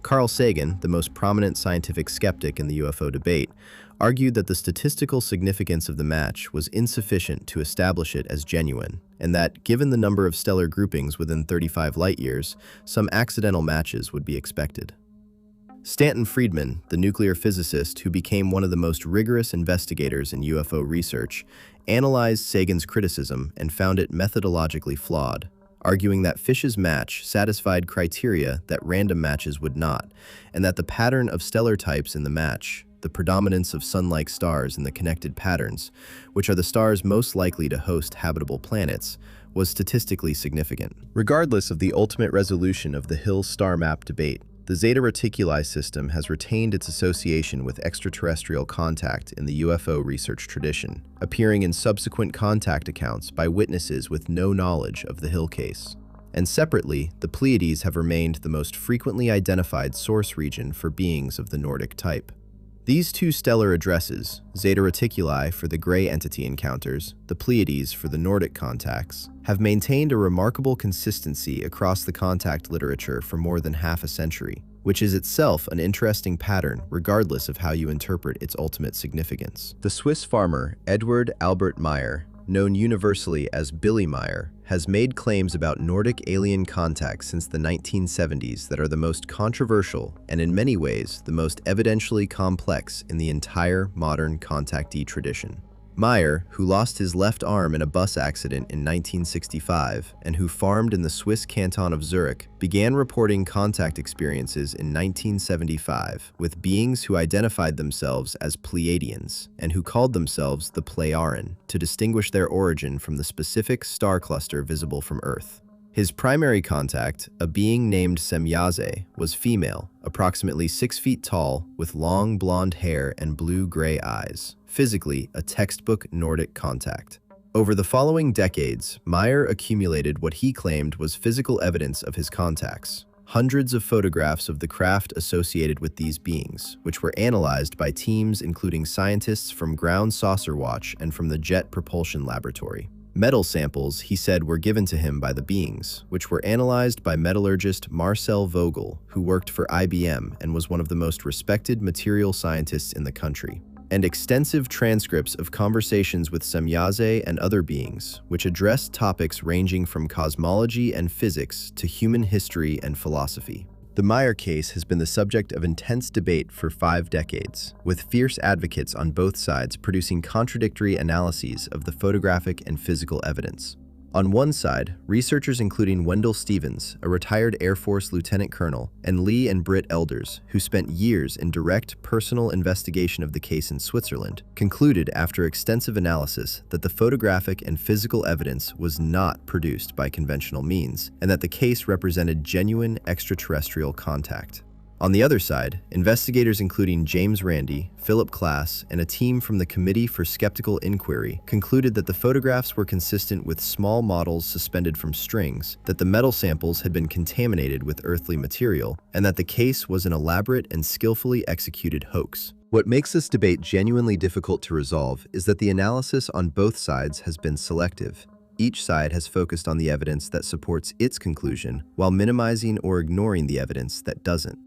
Carl Sagan, the most prominent scientific skeptic in the UFO debate, argued that the statistical significance of the match was insufficient to establish it as genuine, and that, given the number of stellar groupings within 35 light-years, some accidental matches would be expected. Stanton Friedman, the nuclear physicist who became one of the most rigorous investigators in UFO research, analyzed Sagan's criticism and found it methodologically flawed, arguing that Fish's match satisfied criteria that random matches would not, and that the pattern of stellar types in the match, the predominance of sun-like stars in the connected patterns, which are the stars most likely to host habitable planets, was statistically significant. Regardless of the ultimate resolution of the Hill star map debate, the Zeta Reticuli system has retained its association with extraterrestrial contact in the UFO research tradition, appearing in subsequent contact accounts by witnesses with no knowledge of the Hill case. And separately, the Pleiades have remained the most frequently identified source region for beings of the Nordic type. These two stellar addresses, Zeta Reticuli for the gray entity encounters, the Pleiades for the Nordic contacts, have maintained a remarkable consistency across the contact literature for more than half a century, which is itself an interesting pattern regardless of how you interpret its ultimate significance. The Swiss farmer Edward Albert Meyer, known universally as Billy Meyer, has made claims about Nordic alien contacts since the 1970s that are the most controversial and in many ways the most evidentially complex in the entire modern contactee tradition. Meyer, who lost his left arm in a bus accident in 1965 and who farmed in the Swiss canton of Zurich, began reporting contact experiences in 1975 with beings who identified themselves as Pleiadians and who called themselves the Pleiaren to distinguish their origin from the specific star cluster visible from Earth. His primary contact, a being named Semyaze, was female, approximately 6 feet tall, with long blonde hair and blue-gray eyes. Physically, a textbook Nordic contact. Over the following decades, Meyer accumulated what he claimed was physical evidence of his contacts. Hundreds of photographs of the craft associated with these beings, which were analyzed by teams including scientists from Ground Saucer Watch and from the Jet Propulsion Laboratory. Metal samples, he said, were given to him by the beings, which were analyzed by metallurgist Marcel Vogel, who worked for IBM and was one of the most respected material scientists in the country. And extensive transcripts of conversations with Semyaze and other beings, which addressed topics ranging from cosmology and physics to human history and philosophy. The Meyer case has been the subject of intense debate for 5 decades, with fierce advocates on both sides producing contradictory analyses of the photographic and physical evidence. On one side, researchers including Wendell Stevens, a retired Air Force lieutenant colonel, and Lee and Britt Elders, who spent years in direct personal investigation of the case in Switzerland, concluded after extensive analysis that the photographic and physical evidence was not produced by conventional means, and that the case represented genuine extraterrestrial contact. On the other side, investigators including James Randi, Philip Klass, and a team from the Committee for Skeptical Inquiry concluded that the photographs were consistent with small models suspended from strings, that the metal samples had been contaminated with earthly material, and that the case was an elaborate and skillfully executed hoax. What makes this debate genuinely difficult to resolve is that the analysis on both sides has been selective. Each side has focused on the evidence that supports its conclusion while minimizing or ignoring the evidence that doesn't.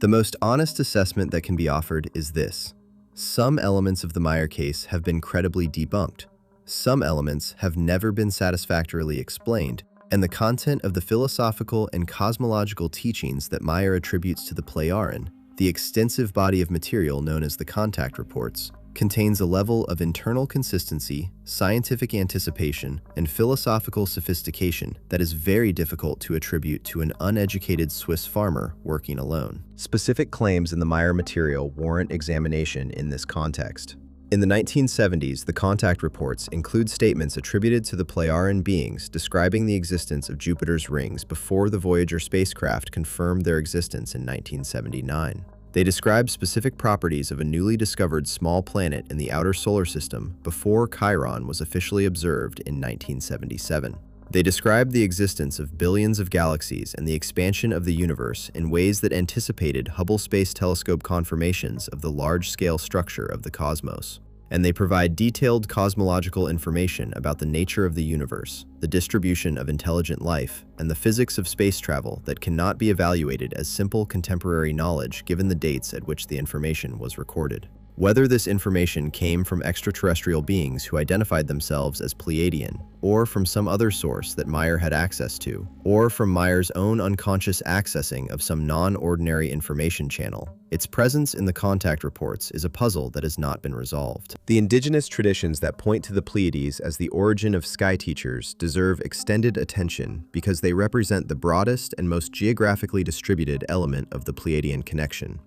The most honest assessment that can be offered is this. Some elements of the Meyer case have been credibly debunked. Some elements have never been satisfactorily explained, and the content of the philosophical and cosmological teachings that Meyer attributes to the Pleiaren, the extensive body of material known as the contact reports, contains a level of internal consistency, scientific anticipation, and philosophical sophistication that is very difficult to attribute to an uneducated Swiss farmer working alone. Specific claims in the Meyer material warrant examination in this context. In the 1970s, the contact reports include statements attributed to the Pleiaren beings describing the existence of Jupiter's rings before the Voyager spacecraft confirmed their existence in 1979. They describe specific properties of a newly discovered small planet in the outer solar system before Chiron was officially observed in 1977. They described the existence of billions of galaxies and the expansion of the universe in ways that anticipated Hubble Space Telescope confirmations of the large-scale structure of the cosmos. And they provide detailed cosmological information about the nature of the universe, the distribution of intelligent life, and the physics of space travel that cannot be evaluated as simple contemporary knowledge given the dates at which the information was recorded. Whether this information came from extraterrestrial beings who identified themselves as Pleiadian, or from some other source that Meyer had access to, or from Meyer's own unconscious accessing of some non-ordinary information channel, its presence in the contact reports is a puzzle that has not been resolved. The indigenous traditions that point to the Pleiades as the origin of sky teachers deserve extended attention because they represent the broadest and most geographically distributed element of the Pleiadian connection.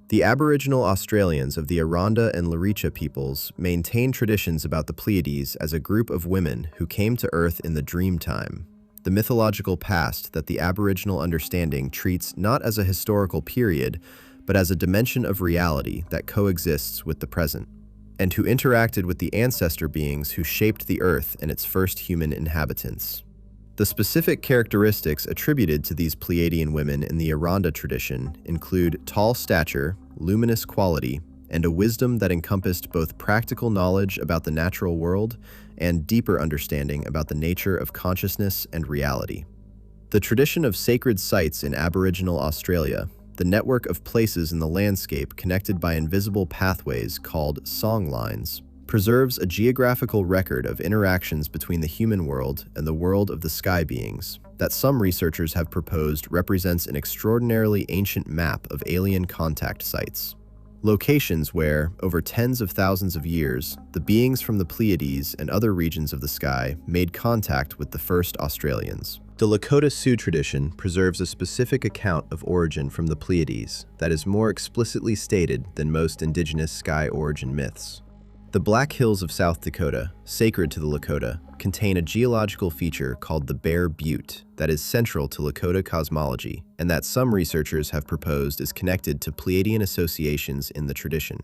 The Aboriginal Australians of the Aranda and Luritja peoples maintain traditions about the Pleiades as a group of women who came to Earth in the dream time, the mythological past that the Aboriginal understanding treats not as a historical period, but as a dimension of reality that coexists with the present, and who interacted with the ancestor beings who shaped the Earth and its first human inhabitants. The specific characteristics attributed to these Pleiadian women in the Aranda tradition include tall stature, luminous quality, and a wisdom that encompassed both practical knowledge about the natural world and deeper understanding about the nature of consciousness and reality. The tradition of sacred sites in Aboriginal Australia, the network of places in the landscape connected by invisible pathways called song lines, preserves a geographical record of interactions between the human world and the world of the sky beings that some researchers have proposed represents an extraordinarily ancient map of alien contact sites. Locations where, over tens of thousands of years, the beings from the Pleiades and other regions of the sky made contact with the first Australians. The Lakota Sioux tradition preserves a specific account of origin from the Pleiades that is more explicitly stated than most indigenous sky origin myths. The Black Hills of South Dakota, sacred to the Lakota, contain a geological feature called the Bear Butte that is central to Lakota cosmology and that some researchers have proposed is connected to Pleiadian associations in the tradition.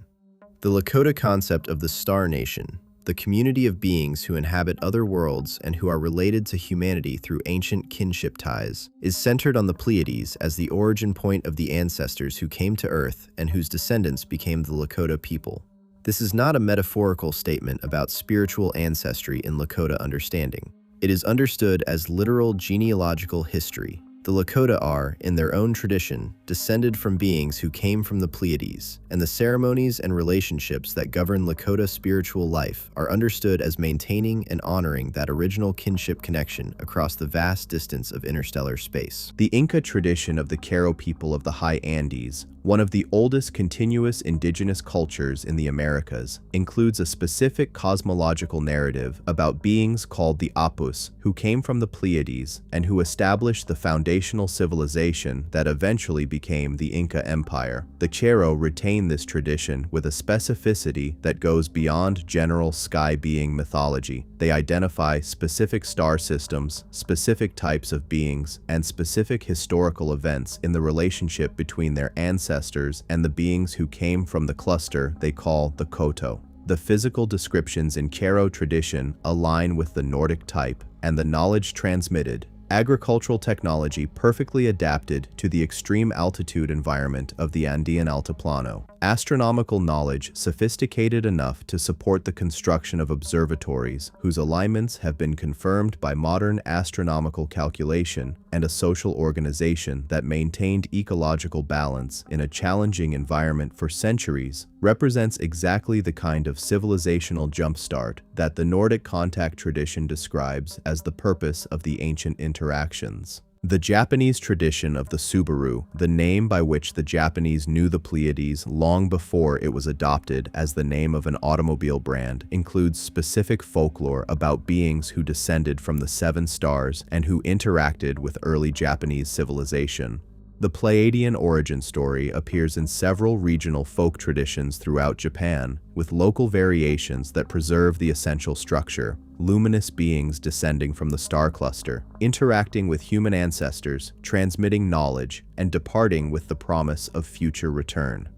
The Lakota concept of the Star Nation, the community of beings who inhabit other worlds and who are related to humanity through ancient kinship ties, is centered on the Pleiades as the origin point of the ancestors who came to Earth and whose descendants became the Lakota people. This is not a metaphorical statement about spiritual ancestry in Lakota understanding. It is understood as literal genealogical history. The Lakota are, in their own tradition, descended from beings who came from the Pleiades, and the ceremonies and relationships that govern Lakota spiritual life are understood as maintaining and honoring that original kinship connection across the vast distance of interstellar space. The Inca tradition of the Q'ero people of the high Andes, one of the oldest continuous indigenous cultures in the Americas, includes a specific cosmological narrative about beings called the Apus, who came from the Pleiades and who established the foundational civilization that eventually became the Inca Empire. The Q'ero retain this tradition with a specificity that goes beyond general sky being mythology. They identify specific star systems, specific types of beings, and specific historical events in the relationship between their ancestors and the beings who came from the cluster they call the Koto. The physical descriptions in Q'ero tradition align with the Nordic type, and the knowledge transmitted, agricultural technology perfectly adapted to the extreme altitude environment of the Andean Altiplano, astronomical knowledge sophisticated enough to support the construction of observatories whose alignments have been confirmed by modern astronomical calculation, and a social organization that maintained ecological balance in a challenging environment for centuries, represents exactly the kind of civilizational jumpstart that the Nordic contact tradition describes as the purpose of the ancient interactions. The Japanese tradition of the Subaru, the name by which the Japanese knew the Pleiades long before it was adopted as the name of an automobile brand, includes specific folklore about beings who descended from the seven stars and who interacted with early Japanese civilization. The Pleiadian origin story appears in several regional folk traditions throughout Japan, with local variations that preserve the essential structure: luminous beings descending from the star cluster, interacting with human ancestors, transmitting knowledge, and departing with the promise of future return.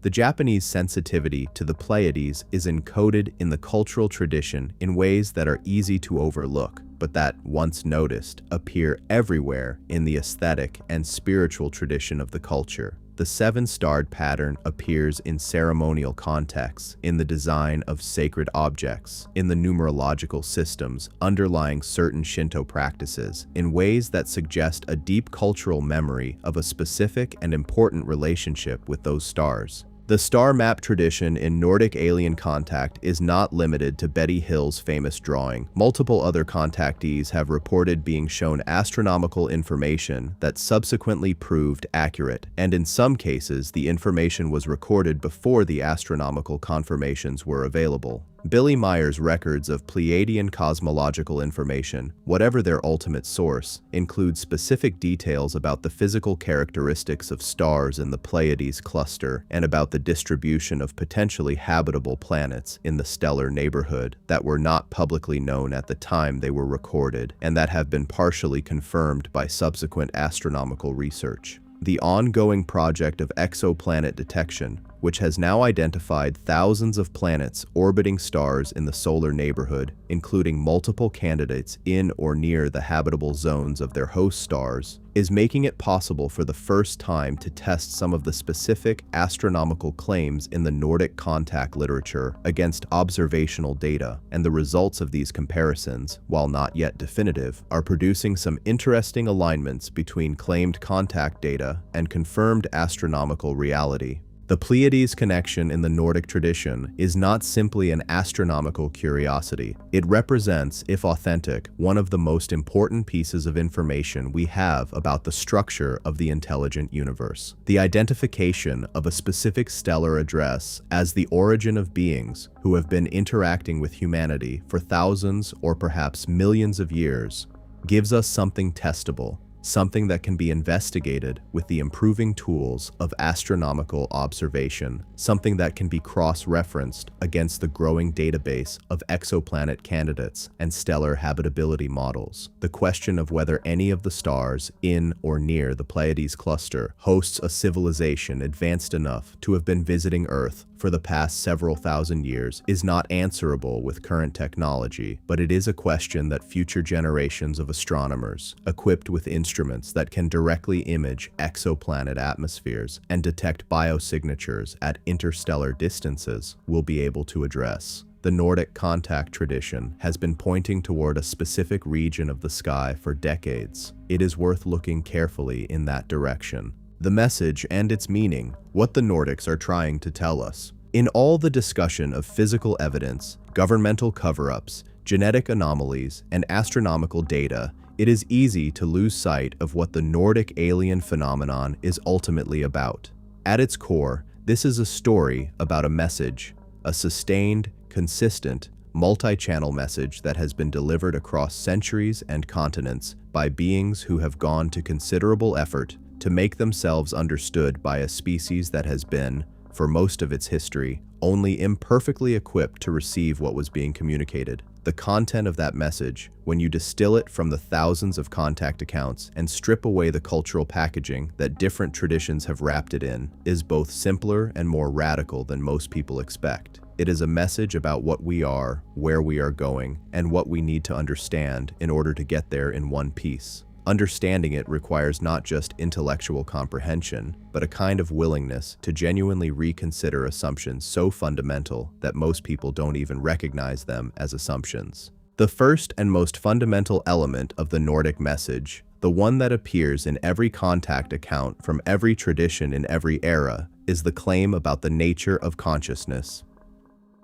The Japanese sensitivity to the Pleiades is encoded in the cultural tradition in ways that are easy to overlook, but that, once noticed, appear everywhere in the aesthetic and spiritual tradition of the culture. The seven-starred pattern appears in ceremonial contexts, in the design of sacred objects, in the numerological systems underlying certain Shinto practices, in ways that suggest a deep cultural memory of a specific and important relationship with those stars. The star map tradition in Nordic Alien Contact is not limited to Betty Hill's famous drawing. Multiple other contactees have reported being shown astronomical information that subsequently proved accurate, and in some cases, the information was recorded before the astronomical confirmations were available. Billy Meyer's records of Pleiadian cosmological information, whatever their ultimate source, include specific details about the physical characteristics of stars in the Pleiades cluster and about the distribution of potentially habitable planets in the stellar neighborhood that were not publicly known at the time they were recorded and that have been partially confirmed by subsequent astronomical research. The ongoing project of exoplanet detection, which has now identified thousands of planets orbiting stars in the solar neighborhood, including multiple candidates in or near the habitable zones of their host stars, is making it possible for the first time to test some of the specific astronomical claims in the Nordic contact literature against observational data, and the results of these comparisons, while not yet definitive, are producing some interesting alignments between claimed contact data and confirmed astronomical reality. The Pleiades connection in the Nordic tradition is not simply an astronomical curiosity. It represents, if authentic, one of the most important pieces of information we have about the structure of the intelligent universe. The identification of a specific stellar address as the origin of beings who have been interacting with humanity for thousands or perhaps millions of years gives us something testable, something that can be investigated with the improving tools of astronomical observation, something that can be cross-referenced against the growing database of exoplanet candidates and stellar habitability models. The question of whether any of the stars in or near the Pleiades cluster hosts a civilization advanced enough to have been visiting Earth for the past several thousand years is not answerable with current technology, but it is a question that future generations of astronomers, equipped with instruments that can directly image exoplanet atmospheres and detect biosignatures at interstellar distances, will be able to address. The Nordic contact tradition has been pointing toward a specific region of the sky for decades. It is worth looking carefully in that direction. The message and its meaning, what the Nordics are trying to tell us. In all the discussion of physical evidence, governmental cover-ups, genetic anomalies, and astronomical data, it is easy to lose sight of what the Nordic alien phenomenon is ultimately about. At its core, this is a story about a message, a sustained, consistent, multi-channel message that has been delivered across centuries and continents by beings who have gone to considerable effort to make themselves understood by a species that has been, for most of its history, only imperfectly equipped to receive what was being communicated. The content of that message, when you distill it from the thousands of contact accounts and strip away the cultural packaging that different traditions have wrapped it in, is both simpler and more radical than most people expect. It is a message about what we are, where we are going, and what we need to understand in order to get there in one piece. Understanding it requires not just intellectual comprehension, but a kind of willingness to genuinely reconsider assumptions so fundamental that most people don't even recognize them as assumptions. The first and most fundamental element of the Nordic message, the one that appears in every contact account from every tradition in every era, is the claim about the nature of consciousness.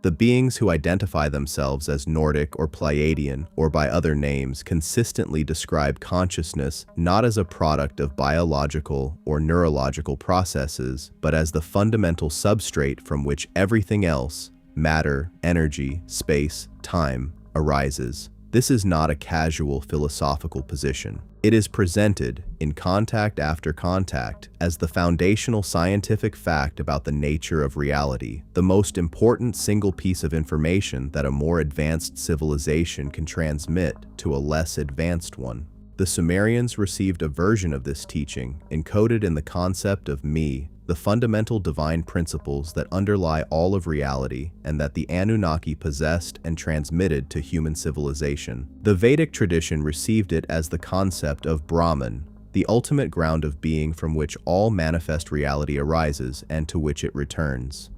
The beings who identify themselves as Nordic or Pleiadian, or by other names, consistently describe consciousness not as a product of biological or neurological processes, but as the fundamental substrate from which everything else, matter, energy, space, time, arises. This is not a casual philosophical position. It is presented, in contact after contact, as the foundational scientific fact about the nature of reality, the most important single piece of information that a more advanced civilization can transmit to a less advanced one. The Sumerians received a version of this teaching, encoded in the concept of me, the fundamental divine principles that underlie all of reality and that the Anunnaki possessed and transmitted to human civilization. The Vedic tradition received it as the concept of Brahman, the ultimate ground of being from which all manifest reality arises and to which it returns.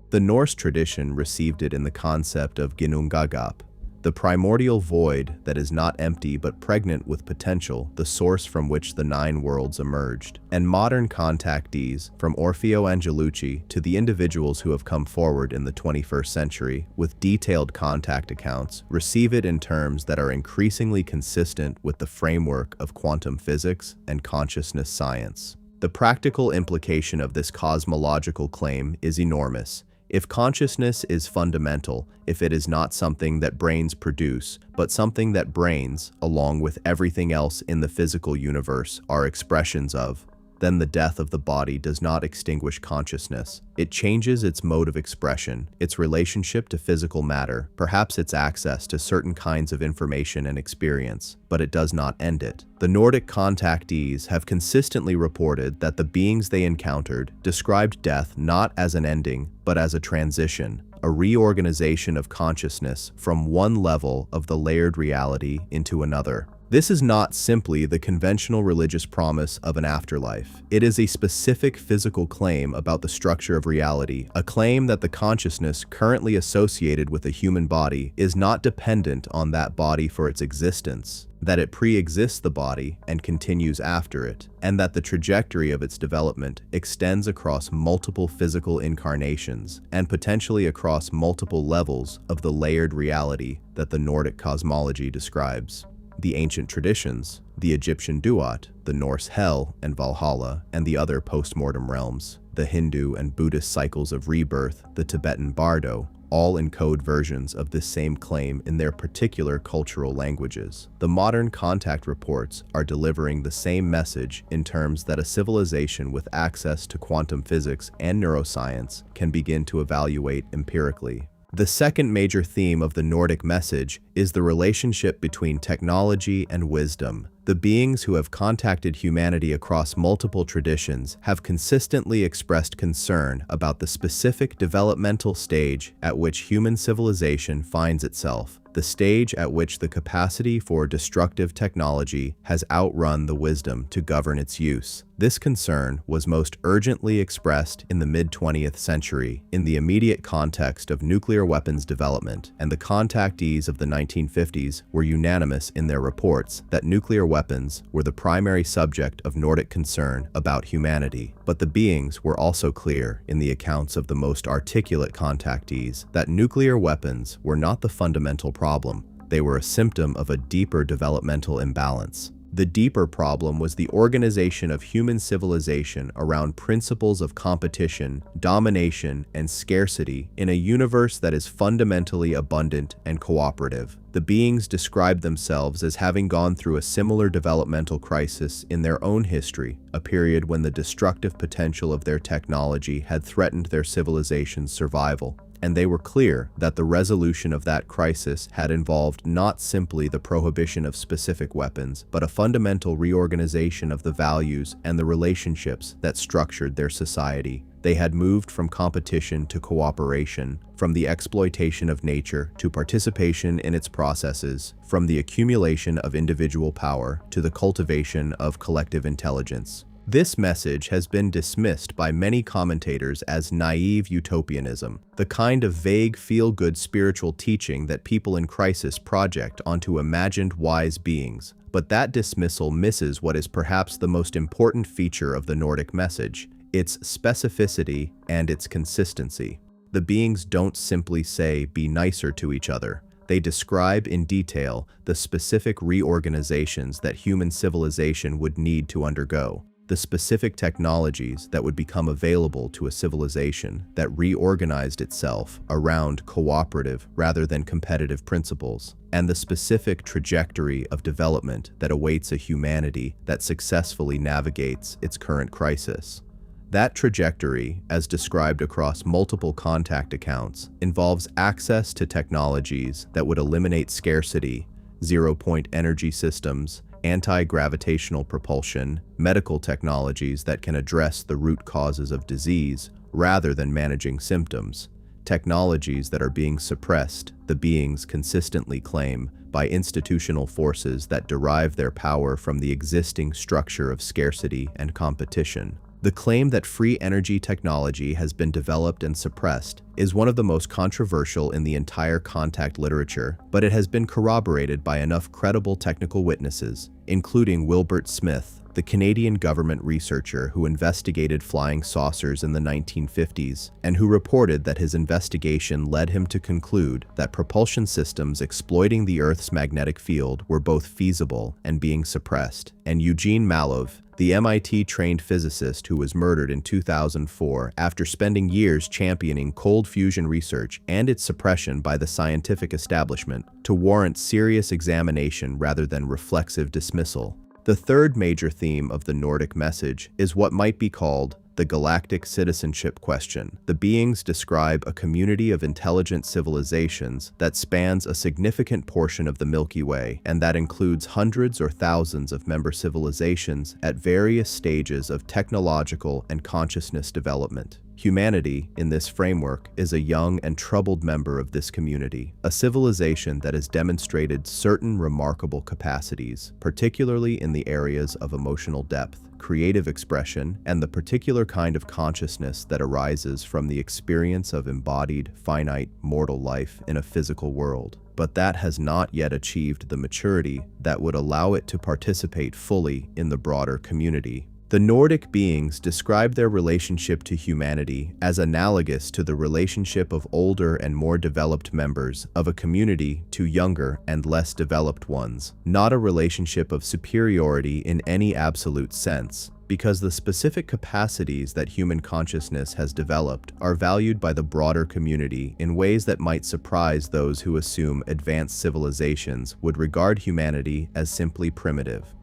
The Norse tradition received it in the concept of Ginnungagap, the primordial void that is not empty but pregnant with potential, the source from which the nine worlds emerged. And modern contactees, from Orfeo Angelucci to the individuals who have come forward in the 21st century with detailed contact accounts, receive it in terms that are increasingly consistent with the framework of quantum physics and consciousness science. The practical implication of this cosmological claim is enormous. If consciousness is fundamental, if it is not something that brains produce, but something that brains, along with everything else in the physical universe, are expressions of, then the death of the body does not extinguish consciousness. It changes its mode of expression, its relationship to physical matter, perhaps its access to certain kinds of information and experience, but it does not end it. The Nordic contactees have consistently reported that the beings they encountered described death not as an ending, but as a transition, a reorganization of consciousness from one level of the layered reality into another. This is not simply the conventional religious promise of an afterlife. It is a specific physical claim about the structure of reality, a claim that the consciousness currently associated with a human body is not dependent on that body for its existence, that it pre-exists the body and continues after it, and that the trajectory of its development extends across multiple physical incarnations and potentially across multiple levels of the layered reality that the Nordic cosmology describes. The ancient traditions, the Egyptian Duat, the Norse Hell and Valhalla, and the other post-mortem realms, the Hindu and Buddhist cycles of rebirth, the Tibetan Bardo, all encode versions of this same claim in their particular cultural languages. The modern contact reports are delivering the same message in terms that a civilization with access to quantum physics and neuroscience can begin to evaluate empirically. The second major theme of the Nordic message is the relationship between technology and wisdom. The beings who have contacted humanity across multiple traditions have consistently expressed concern about the specific developmental stage at which human civilization finds itself, the stage at which the capacity for destructive technology has outrun the wisdom to govern its use. This concern was most urgently expressed in the mid-20th century in the immediate context of nuclear weapons development, and the contactees of the 1950s were unanimous in their reports that nuclear weapons were the primary subject of Nordic concern about humanity. But the beings were also clear in the accounts of the most articulate contactees that nuclear weapons were not the fundamental problem. They were a symptom of a deeper developmental imbalance. The deeper problem was the organization of human civilization around principles of competition, domination, and scarcity in a universe that is fundamentally abundant and cooperative. The beings described themselves as having gone through a similar developmental crisis in their own history, a period when the destructive potential of their technology had threatened their civilization's survival. And they were clear that the resolution of that crisis had involved not simply the prohibition of specific weapons, but a fundamental reorganization of the values and the relationships that structured their society. They had moved from competition to cooperation, from the exploitation of nature to participation in its processes, from the accumulation of individual power to the cultivation of collective intelligence. This message has been dismissed by many commentators as naive utopianism, the kind of vague feel-good spiritual teaching that people in crisis project onto imagined wise beings. But that dismissal misses what is perhaps the most important feature of the Nordic message: its specificity and its consistency. The beings don't simply say, "be nicer to each other." They describe in detail the specific reorganizations that human civilization would need to undergo, the specific technologies that would become available to a civilization that reorganized itself around cooperative rather than competitive principles, and the specific trajectory of development that awaits a humanity that successfully navigates its current crisis. That trajectory, as described across multiple contact accounts, involves access to technologies that would eliminate scarcity, zero-point energy systems, anti-gravitational propulsion, medical technologies that can address the root causes of disease rather than managing symptoms, technologies that are being suppressed, the beings consistently claim, by institutional forces that derive their power from the existing structure of scarcity and competition. The claim that free energy technology has been developed and suppressed is one of the most controversial in the entire contact literature, but it has been corroborated by enough credible technical witnesses, including Wilbert Smith, the Canadian government researcher who investigated flying saucers in the 1950s, and who reported that his investigation led him to conclude that propulsion systems exploiting the Earth's magnetic field were both feasible and being suppressed, and Eugene Malov, the MIT-trained physicist who was murdered in 2004 after spending years championing cold fusion research and its suppression by the scientific establishment to warrant serious examination rather than reflexive dismissal. The third major theme of the Nordic message is what might be called the galactic citizenship question. The beings describe a community of intelligent civilizations that spans a significant portion of the Milky Way, and that includes hundreds or thousands of member civilizations at various stages of technological and consciousness development. Humanity, in this framework, is a young and troubled member of this community, a civilization that has demonstrated certain remarkable capacities, particularly in the areas of emotional depth, creative expression, and the particular kind of consciousness that arises from the experience of embodied, finite, mortal life in a physical world. But that has not yet achieved the maturity that would allow it to participate fully in the broader community. The Nordic beings describe their relationship to humanity as analogous to the relationship of older and more developed members of a community to younger and less developed ones, not a relationship of superiority in any absolute sense, because the specific capacities that human consciousness has developed are valued by the broader community in ways that might surprise those who assume advanced civilizations would regard humanity as simply primitive.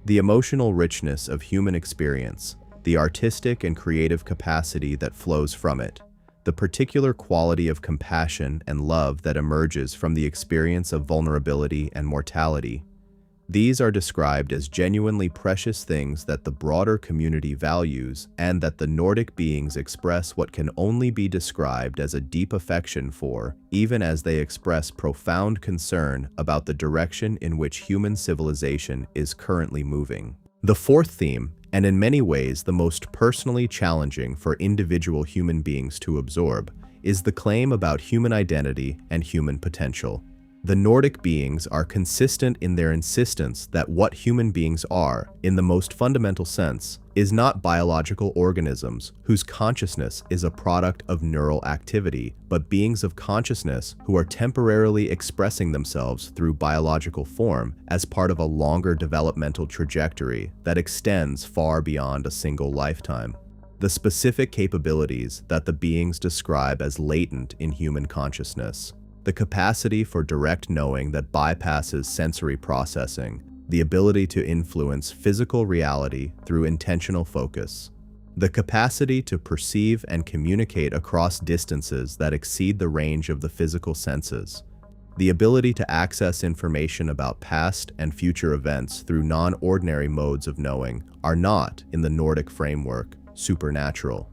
The emotional richness of human experience, the artistic and creative capacity that flows from it, the particular quality of compassion and love that emerges from the experience of vulnerability and mortality, these are described as genuinely precious things that the broader community values, and that the Nordic beings express what can only be described as a deep affection for, even as they express profound concern about the direction in which human civilization is currently moving. The fourth theme, and in many ways the most personally challenging for individual human beings to absorb, is the claim about human identity and human potential. The Nordic beings are consistent in their insistence that what human beings are, in the most fundamental sense, is not biological organisms whose consciousness is a product of neural activity, but beings of consciousness who are temporarily expressing themselves through biological form as part of a longer developmental trajectory that extends far beyond a single lifetime. The specific capabilities that the beings describe as latent in human consciousness, the capacity for direct knowing that bypasses sensory processing, the ability to influence physical reality through intentional focus, the capacity to perceive and communicate across distances that exceed the range of the physical senses, the ability to access information about past and future events through non-ordinary modes of knowing are not, in the Nordic framework, supernatural.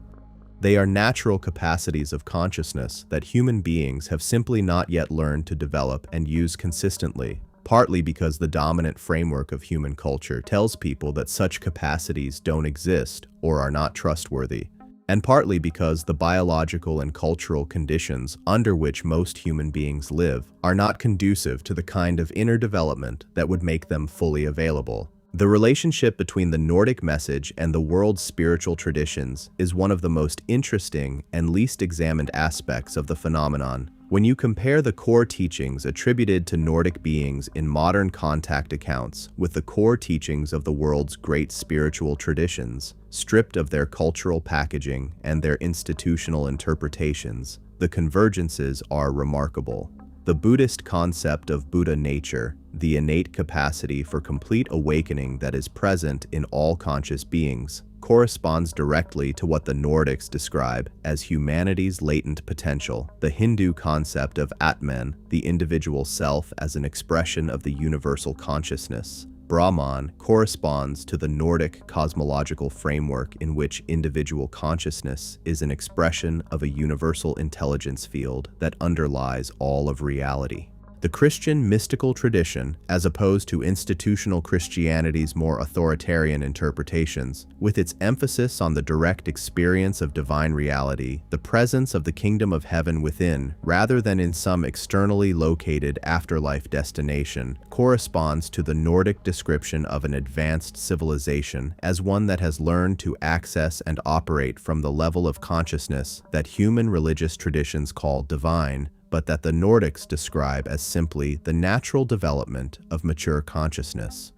They are natural capacities of consciousness that human beings have simply not yet learned to develop and use consistently, partly because the dominant framework of human culture tells people that such capacities don't exist or are not trustworthy, and partly because the biological and cultural conditions under which most human beings live are not conducive to the kind of inner development that would make them fully available. The relationship between the Nordic message and the world's spiritual traditions is one of the most interesting and least examined aspects of the phenomenon. When you compare the core teachings attributed to Nordic beings in modern contact accounts with the core teachings of the world's great spiritual traditions, stripped of their cultural packaging and their institutional interpretations, the convergences are remarkable. The Buddhist concept of Buddha nature, the innate capacity for complete awakening that is present in all conscious beings, corresponds directly to what the Nordics describe as humanity's latent potential. The Hindu concept of Atman, the individual self as an expression of the universal consciousness, Brahman corresponds to the Nordic cosmological framework in which individual consciousness is an expression of a universal intelligence field that underlies all of reality. The Christian mystical tradition, as opposed to institutional Christianity's more authoritarian interpretations, with its emphasis on the direct experience of divine reality, the presence of the kingdom of heaven within, rather than in some externally located afterlife destination, corresponds to the Nordic description of an advanced civilization as one that has learned to access and operate from the level of consciousness that human religious traditions call divine, but that the Nordics describe as simply the natural development of mature consciousness.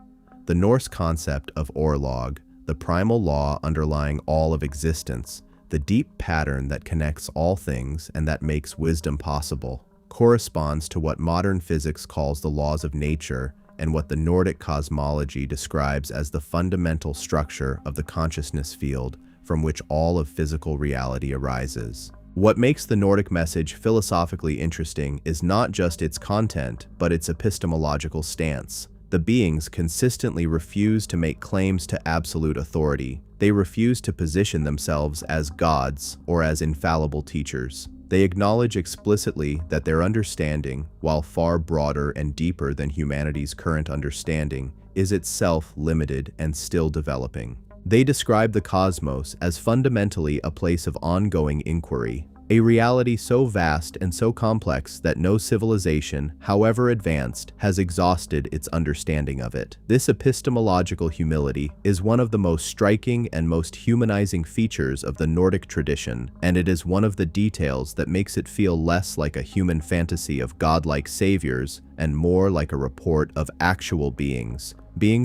The Norse concept of orlog, the primal law underlying all of existence, the deep pattern that connects all things and that makes wisdom possible, corresponds to what modern physics calls the laws of nature and what the Nordic cosmology describes as the fundamental structure of the consciousness field from which all of physical reality arises. What makes the Nordic message philosophically interesting is not just its content, but its epistemological stance. The beings consistently refuse to make claims to absolute authority. They refuse to position themselves as gods or as infallible teachers. They acknowledge explicitly that their understanding, while far broader and deeper than humanity's current understanding, is itself limited and still developing. They describe the cosmos as fundamentally a place of ongoing inquiry, a reality so vast and so complex that no civilization, however advanced, has exhausted its understanding of it. This epistemological humility is one of the most striking and most humanizing features of the Nordic tradition, and it is one of the details that makes it feel less like a human fantasy of godlike saviors and more like a report of actual beings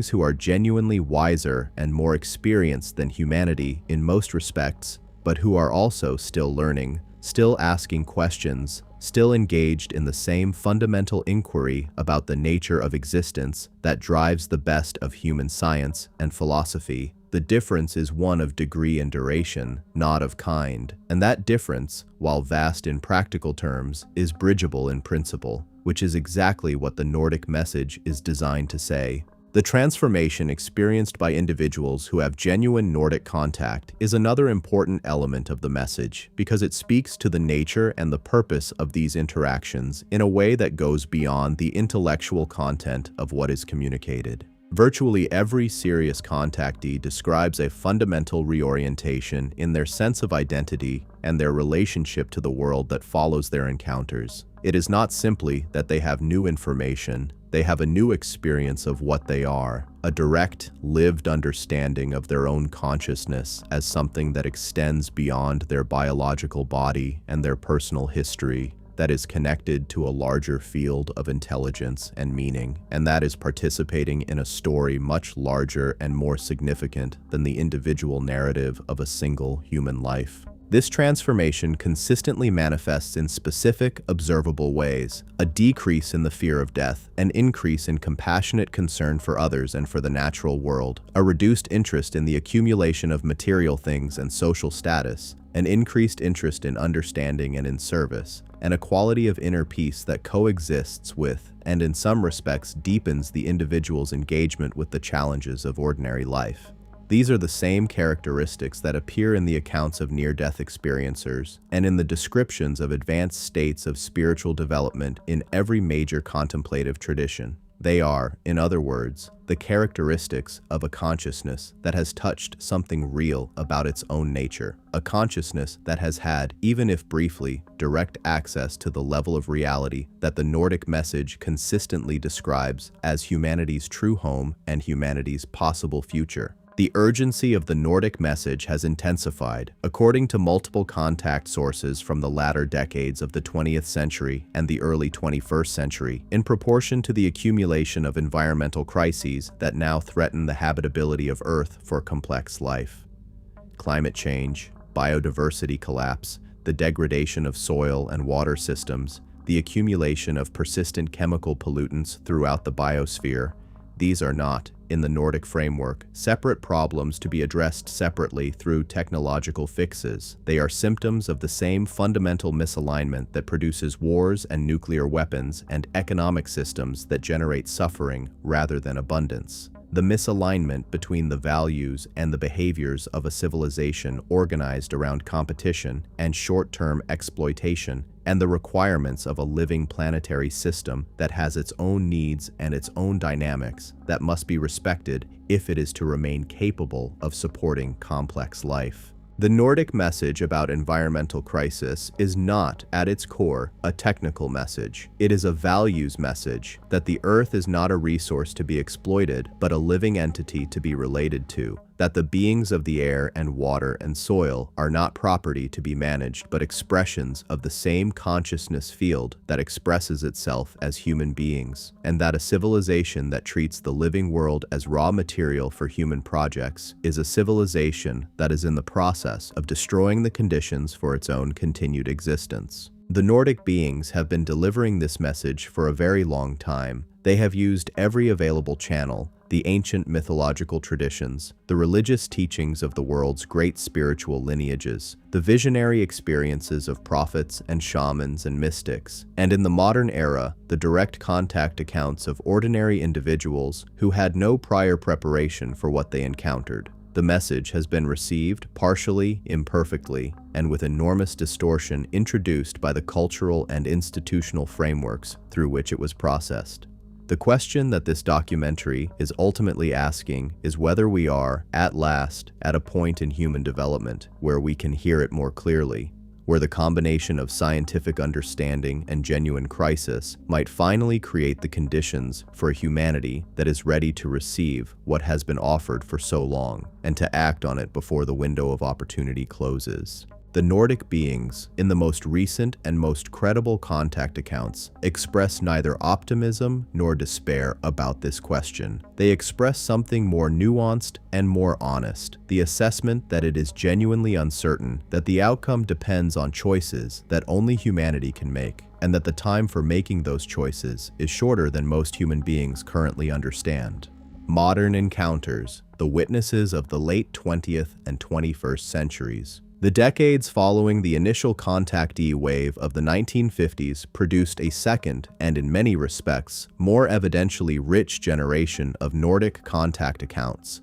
who are genuinely wiser and more experienced than humanity in most respects, but who are also still learning, still asking questions, still engaged in the same fundamental inquiry about the nature of existence that drives the best of human science and philosophy. The difference is one of degree and duration, not of kind, and that difference, while vast in practical terms, is bridgeable in principle, which is exactly what the Nordic message is designed to say. The transformation experienced by individuals who have genuine Nordic contact is another important element of the message because it speaks to the nature and the purpose of these interactions in a way that goes beyond the intellectual content of what is communicated. Virtually every serious contactee describes a fundamental reorientation in their sense of identity and their relationship to the world that follows their encounters. It is not simply that they have new information, they have a new experience of what they are, a direct, lived understanding of their own consciousness as something that extends beyond their biological body and their personal history, that is connected to a larger field of intelligence and meaning, and that is participating in a story much larger and more significant than the individual narrative of a single human life. This transformation consistently manifests in specific, observable ways: a decrease in the fear of death, an increase in compassionate concern for others and for the natural world, a reduced interest in the accumulation of material things and social status, an increased interest in understanding and in service, and a quality of inner peace that coexists with, and in some respects deepens the individual's engagement with the challenges of ordinary life. These are the same characteristics that appear in the accounts of near-death experiencers and in the descriptions of advanced states of spiritual development in every major contemplative tradition. They are, in other words, the characteristics of a consciousness that has touched something real about its own nature, a consciousness that has had, even if briefly, direct access to the level of reality that the Nordic message consistently describes as humanity's true home and humanity's possible future. The urgency of the Nordic message has intensified, according to multiple contact sources from the latter decades of the 20th century and the early 21st century, in proportion to the accumulation of environmental crises that now threaten the habitability of Earth for complex life. Climate change, biodiversity collapse, the degradation of soil and water systems, the accumulation of persistent chemical pollutants throughout the biosphere, these are not, in the Nordic framework, separate problems to be addressed separately through technological fixes. They are symptoms of the same fundamental misalignment that produces wars and nuclear weapons and economic systems that generate suffering rather than abundance. The misalignment between the values and the behaviors of a civilization organized around competition and short-term exploitation, and the requirements of a living planetary system that has its own needs and its own dynamics that must be respected if it is to remain capable of supporting complex life. The Nordic message about environmental crisis is not, at its core, a technical message. It is a values message that the Earth is not a resource to be exploited, but a living entity to be related to, that the beings of the air and water and soil are not property to be managed, but expressions of the same consciousness field that expresses itself as human beings, and that a civilization that treats the living world as raw material for human projects is a civilization that is in the process of destroying the conditions for its own continued existence. The Nordic beings have been delivering this message for a very long time. They have used every available channel, the ancient mythological traditions, the religious teachings of the world's great spiritual lineages, the visionary experiences of prophets and shamans and mystics, and in the modern era, the direct contact accounts of ordinary individuals who had no prior preparation for what they encountered. The message has been received partially, imperfectly, and with enormous distortion introduced by the cultural and institutional frameworks through which it was processed. The question that this documentary is ultimately asking is whether we are, at last, at a point in human development where we can hear it more clearly, where the combination of scientific understanding and genuine crisis might finally create the conditions for a humanity that is ready to receive what has been offered for so long, and to act on it before the window of opportunity closes. The Nordic beings, in the most recent and most credible contact accounts, express neither optimism nor despair about this question. They express something more nuanced and more honest, the assessment that it is genuinely uncertain, that the outcome depends on choices that only humanity can make, and that the time for making those choices is shorter than most human beings currently understand. Modern encounters, the witnesses of the late 20th and 21st centuries. The decades following the initial contactee wave of the 1950s produced a second, and in many respects, more evidentially rich generation of Nordic contact accounts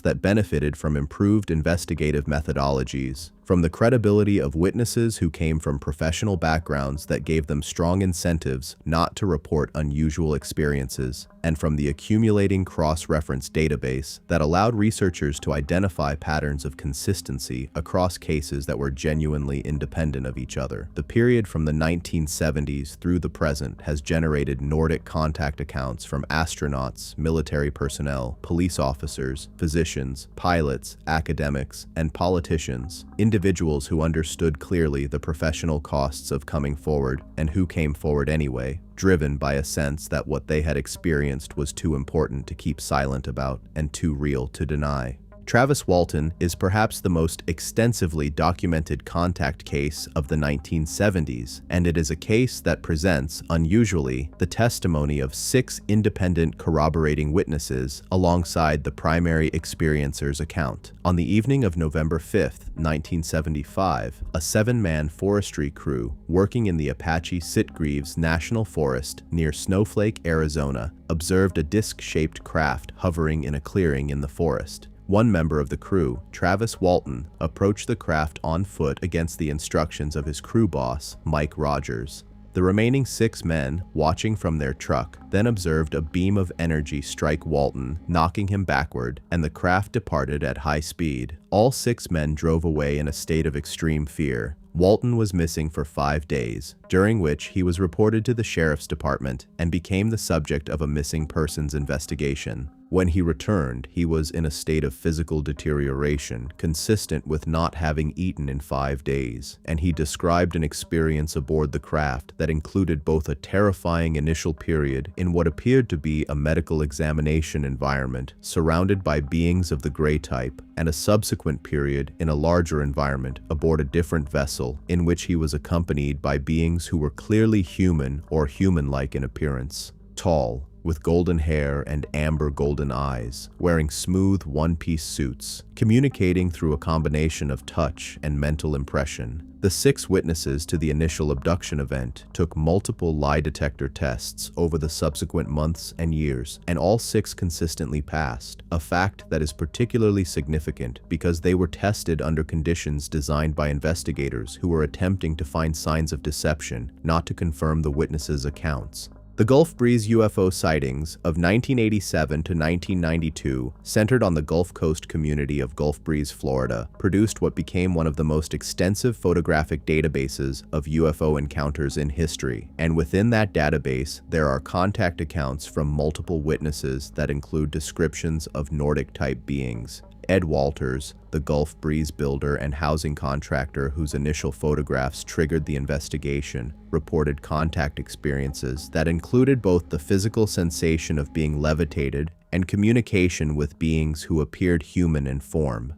that benefited from improved investigative methodologies, from the credibility of witnesses who came from professional backgrounds that gave them strong incentives not to report unusual experiences, and from the accumulating cross-reference database that allowed researchers to identify patterns of consistency across cases that were genuinely independent of each other. The period from the 1970s through the present has generated Nordic contact accounts from astronauts, military personnel, police officers, physicians, pilots, academics, and politicians, individuals who understood clearly the professional costs of coming forward and who came forward anyway, driven by a sense that what they had experienced was too important to keep silent about and too real to deny. Travis Walton is perhaps the most extensively documented contact case of the 1970s, and it is a case that presents, unusually, the testimony of 6 independent corroborating witnesses alongside the primary experiencer's account. On the evening of November 5, 1975, a 7-man forestry crew working in the Apache Sitgreaves National Forest near Snowflake, Arizona, observed a disc-shaped craft hovering in a clearing in the forest. One member of the crew, Travis Walton, approached the craft on foot against the instructions of his crew boss, Mike Rogers. The remaining 6 men, watching from their truck, then observed a beam of energy strike Walton, knocking him backward, and the craft departed at high speed. All 6 men drove away in a state of extreme fear. Walton was missing for 5 days, during which he was reported to the sheriff's department and became the subject of a missing persons investigation. When he returned, he was in a state of physical deterioration, consistent with not having eaten in 5 days, and he described an experience aboard the craft that included both a terrifying initial period in what appeared to be a medical examination environment, surrounded by beings of the gray type, and a subsequent period in a larger environment aboard a different vessel in which he was accompanied by beings who were clearly human or human-like in appearance. Tall, with golden hair and amber golden eyes, wearing smooth one-piece suits, communicating through a combination of touch and mental impression. The 6 witnesses to the initial abduction event took multiple lie detector tests over the subsequent months and years, and all 6 consistently passed, a fact that is particularly significant because they were tested under conditions designed by investigators who were attempting to find signs of deception, not to confirm the witnesses' accounts. The Gulf Breeze UFO sightings of 1987 to 1992, centered on the Gulf Coast community of Gulf Breeze, Florida, produced what became one of the most extensive photographic databases of UFO encounters in history. And within that database, there are contact accounts from multiple witnesses that include descriptions of Nordic-type beings. Ed Walters, the Gulf Breeze builder and housing contractor whose initial photographs triggered the investigation, reported contact experiences that included both the physical sensation of being levitated and communication with beings who appeared human in form.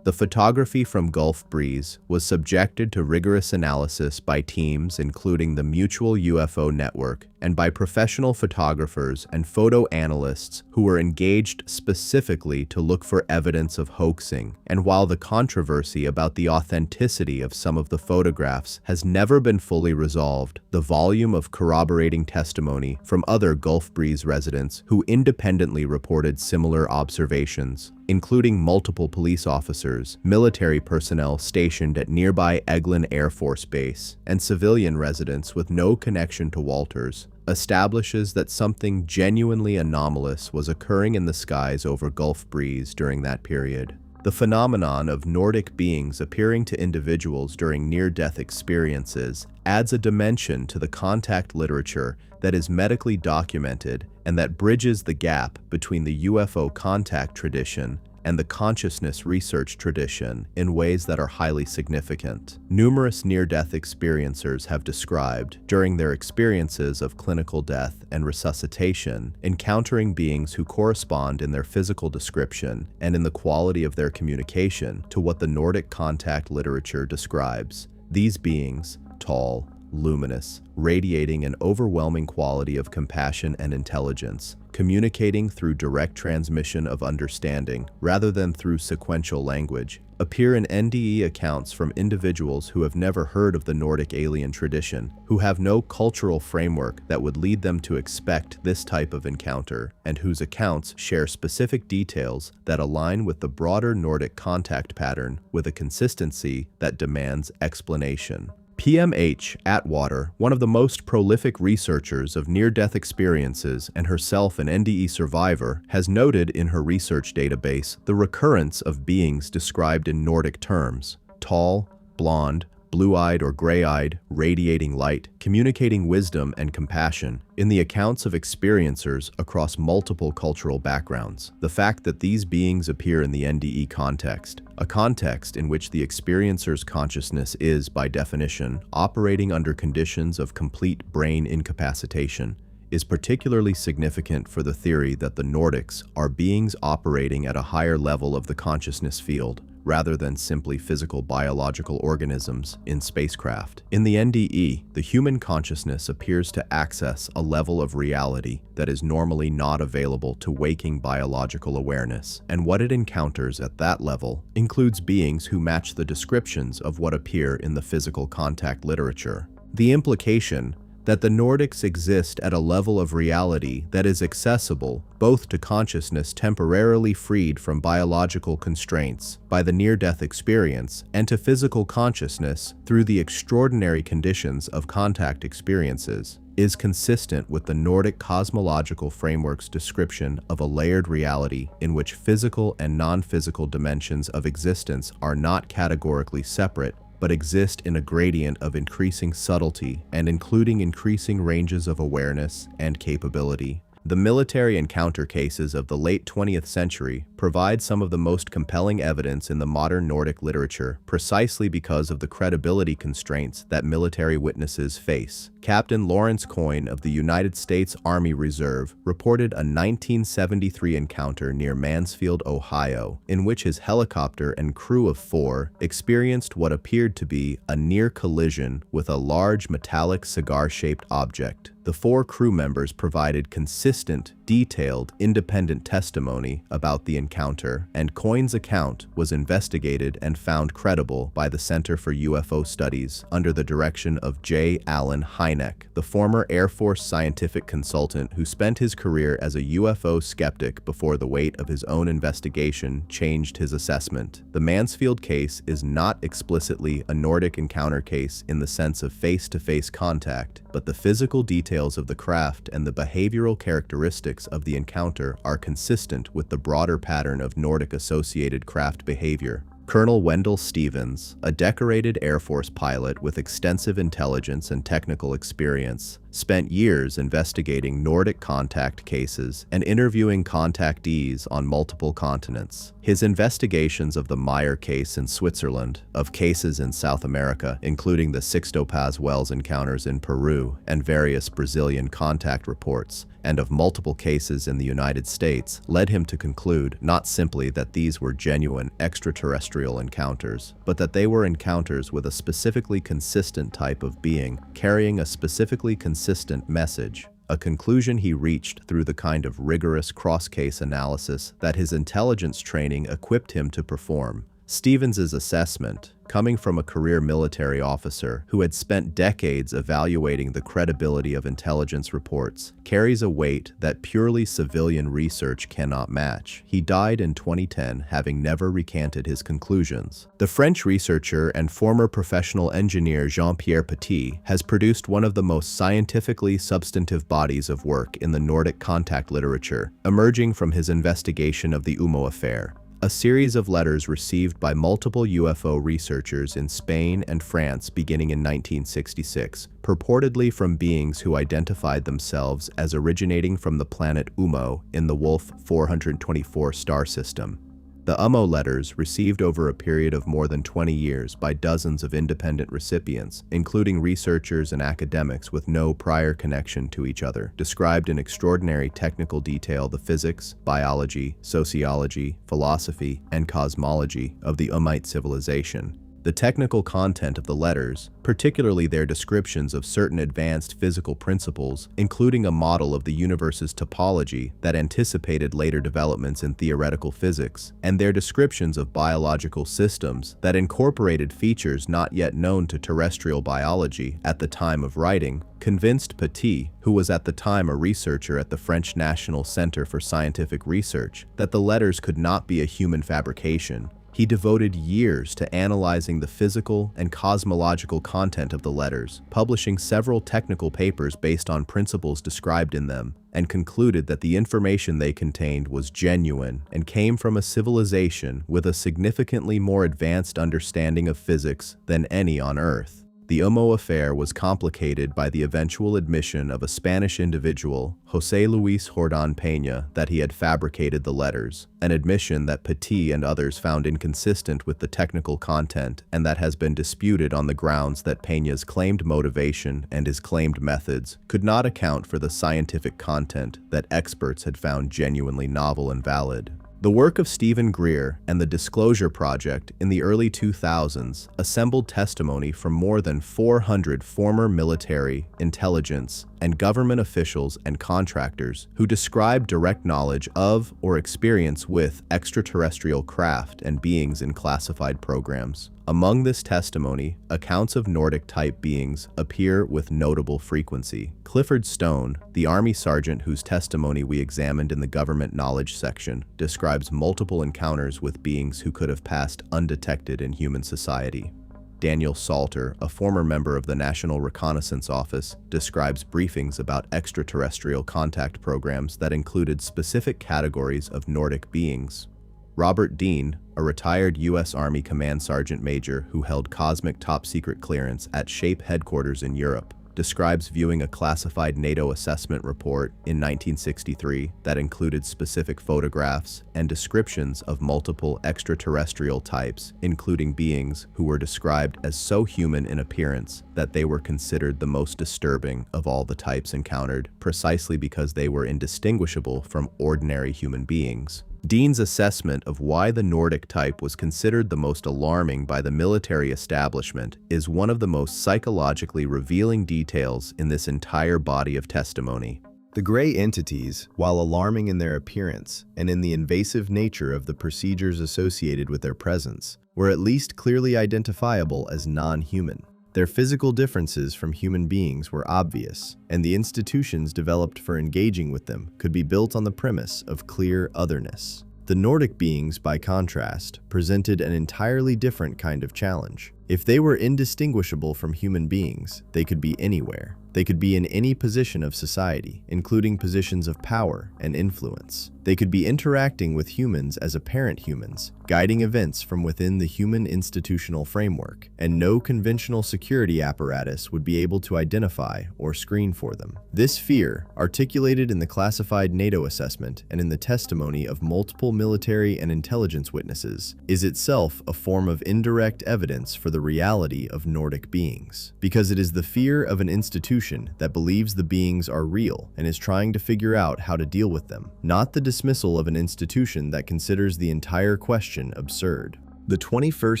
The photography from Gulf Breeze was subjected to rigorous analysis by teams including the Mutual UFO Network and by professional photographers and photo analysts who were engaged specifically to look for evidence of hoaxing. And while the controversy about the authenticity of some of the photographs has never been fully resolved, the volume of corroborating testimony from other Gulf Breeze residents who independently reported similar observations, including multiple police officers, military personnel stationed at nearby Eglin Air Force Base, and civilian residents with no connection to Walters, establishes that something genuinely anomalous was occurring in the skies over Gulf Breeze during that period. The phenomenon of Nordic beings appearing to individuals during near-death experiences adds a dimension to the contact literature that is medically documented and that bridges the gap between the UFO contact tradition and the consciousness research tradition in ways that are highly significant. Numerous near-death experiencers have described, during their experiences of clinical death and resuscitation, encountering beings who correspond in their physical description and in the quality of their communication to what the Nordic contact literature describes. These beings, tall, luminous, radiating an overwhelming quality of compassion and intelligence, communicating through direct transmission of understanding rather than through sequential language, appear in NDE accounts from individuals who have never heard of the Nordic alien tradition, who have no cultural framework that would lead them to expect this type of encounter, and whose accounts share specific details that align with the broader Nordic contact pattern with a consistency that demands explanation. PMH Atwater, one of the most prolific researchers of near-death experiences and herself an NDE survivor, has noted in her research database the recurrence of beings described in Nordic terms: tall, blonde, blue-eyed or gray-eyed, radiating light, communicating wisdom and compassion, in the accounts of experiencers across multiple cultural backgrounds. The fact that these beings appear in the NDE context, a context in which the experiencer's consciousness is, by definition, operating under conditions of complete brain incapacitation, is particularly significant for the theory that the Nordics are beings operating at a higher level of the consciousness field, rather than simply physical biological organisms in spacecraft. In the NDE, the human consciousness appears to access a level of reality that is normally not available to waking biological awareness, and what it encounters at that level includes beings who match the descriptions of what appear in the physical contact literature. The implication that the Nordics exist at a level of reality that is accessible both to consciousness temporarily freed from biological constraints by the near-death experience and to physical consciousness through the extraordinary conditions of contact experiences is consistent with the Nordic cosmological framework's description of a layered reality in which physical and non-physical dimensions of existence are not categorically separate, but exist in a gradient of increasing subtlety and including increasing ranges of awareness and capability. The military encounter cases of the late 20th century provide some of the most compelling evidence in the modern Nordic literature precisely because of the credibility constraints that military witnesses face. Captain Lawrence Coyne of the United States Army Reserve reported a 1973 encounter near Mansfield, Ohio, in which his helicopter and crew of 4 experienced what appeared to be a near collision with a large metallic cigar-shaped object. The 4 crew members provided consistent, detailed, independent testimony about the encounter, and Coyne's account was investigated and found credible by the Center for UFO Studies under the direction of J. Allen Hynek, the former Air Force scientific consultant who spent his career as a UFO skeptic before the weight of his own investigation changed his assessment. The Mansfield case is not explicitly a Nordic encounter case in the sense of face-to-face contact, but the physical details of the craft and the behavioral characteristics of the encounter are consistent with the broader pattern of Nordic-associated craft behavior. Colonel Wendell Stevens, a decorated Air Force pilot with extensive intelligence and technical experience, spent years investigating Nordic contact cases and interviewing contactees on multiple continents. His investigations of the Meyer case in Switzerland, of cases in South America, including the Sixto Paz Wells encounters in Peru and various Brazilian contact reports, and of multiple cases in the United States, led him to conclude not simply that these were genuine extraterrestrial encounters, but that they were encounters with a specifically consistent type of being, carrying a specifically consistent message, a conclusion he reached through the kind of rigorous cross-case analysis that his intelligence training equipped him to perform. Stevens's assessment, coming from a career military officer who had spent decades evaluating the credibility of intelligence reports, carries a weight that purely civilian research cannot match. He died in 2010, having never recanted his conclusions. The French researcher and former professional engineer Jean-Pierre Petit has produced one of the most scientifically substantive bodies of work in the Nordic contact literature, emerging from his investigation of the Umo affair. A series of letters received by multiple UFO researchers in Spain and France beginning in 1966, purportedly from beings who identified themselves as originating from the planet Umo in the Wolf 424 star system. The UMO letters, received over a period of more than 20 years by dozens of independent recipients, including researchers and academics with no prior connection to each other, described in extraordinary technical detail the physics, biology, sociology, philosophy, and cosmology of the Umite civilization. The technical content of the letters, particularly their descriptions of certain advanced physical principles, including a model of the universe's topology that anticipated later developments in theoretical physics, and their descriptions of biological systems that incorporated features not yet known to terrestrial biology at the time of writing, convinced Petit, who was at the time a researcher at the French National Center for Scientific Research, that the letters could not be a human fabrication. He devoted years to analyzing the physical and cosmological content of the letters, publishing several technical papers based on principles described in them, and concluded that the information they contained was genuine and came from a civilization with a significantly more advanced understanding of physics than any on Earth. The Umo affair was complicated by the eventual admission of a Spanish individual, José Luis Jordán Peña, that he had fabricated the letters, an admission that Petit and others found inconsistent with the technical content and that has been disputed on the grounds that Peña's claimed motivation and his claimed methods could not account for the scientific content that experts had found genuinely novel and valid. The work of Stephen Greer and the Disclosure Project in the early 2000s assembled testimony from more than 400 former military, intelligence, and government officials and contractors who described direct knowledge of or experience with extraterrestrial craft and beings in classified programs. Among this testimony, accounts of Nordic-type beings appear with notable frequency. Clifford Stone, the Army sergeant whose testimony we examined in the Government Knowledge section, describes multiple encounters with beings who could have passed undetected in human society. Daniel Salter, a former member of the National Reconnaissance Office, describes briefings about extraterrestrial contact programs that included specific categories of Nordic beings. Robert Dean, a retired U.S. Army Command Sergeant Major who held cosmic top-secret clearance at SHAPE headquarters in Europe, describes viewing a classified NATO assessment report in 1963 that included specific photographs and descriptions of multiple extraterrestrial types, including beings who were described as so human in appearance that they were considered the most disturbing of all the types encountered, precisely because they were indistinguishable from ordinary human beings. Dean's assessment of why the Nordic type was considered the most alarming by the military establishment is one of the most psychologically revealing details in this entire body of testimony. The gray entities, while alarming in their appearance and in the invasive nature of the procedures associated with their presence, were at least clearly identifiable as non-human. Their physical differences from human beings were obvious, and the institutions developed for engaging with them could be built on the premise of clear otherness. The Nordic beings, by contrast, presented an entirely different kind of challenge. If they were indistinguishable from human beings, they could be anywhere. They could be in any position of society, including positions of power and influence. They could be interacting with humans as apparent humans, guiding events from within the human institutional framework, and no conventional security apparatus would be able to identify or screen for them. This fear, articulated in the classified NATO assessment and in the testimony of multiple military and intelligence witnesses, is itself a form of indirect evidence for the reality of Nordic beings, because it is the fear of an institution that believes the beings are real and is trying to figure out how to deal with them, not the dismissal of an institution that considers the entire question absurd. The 21st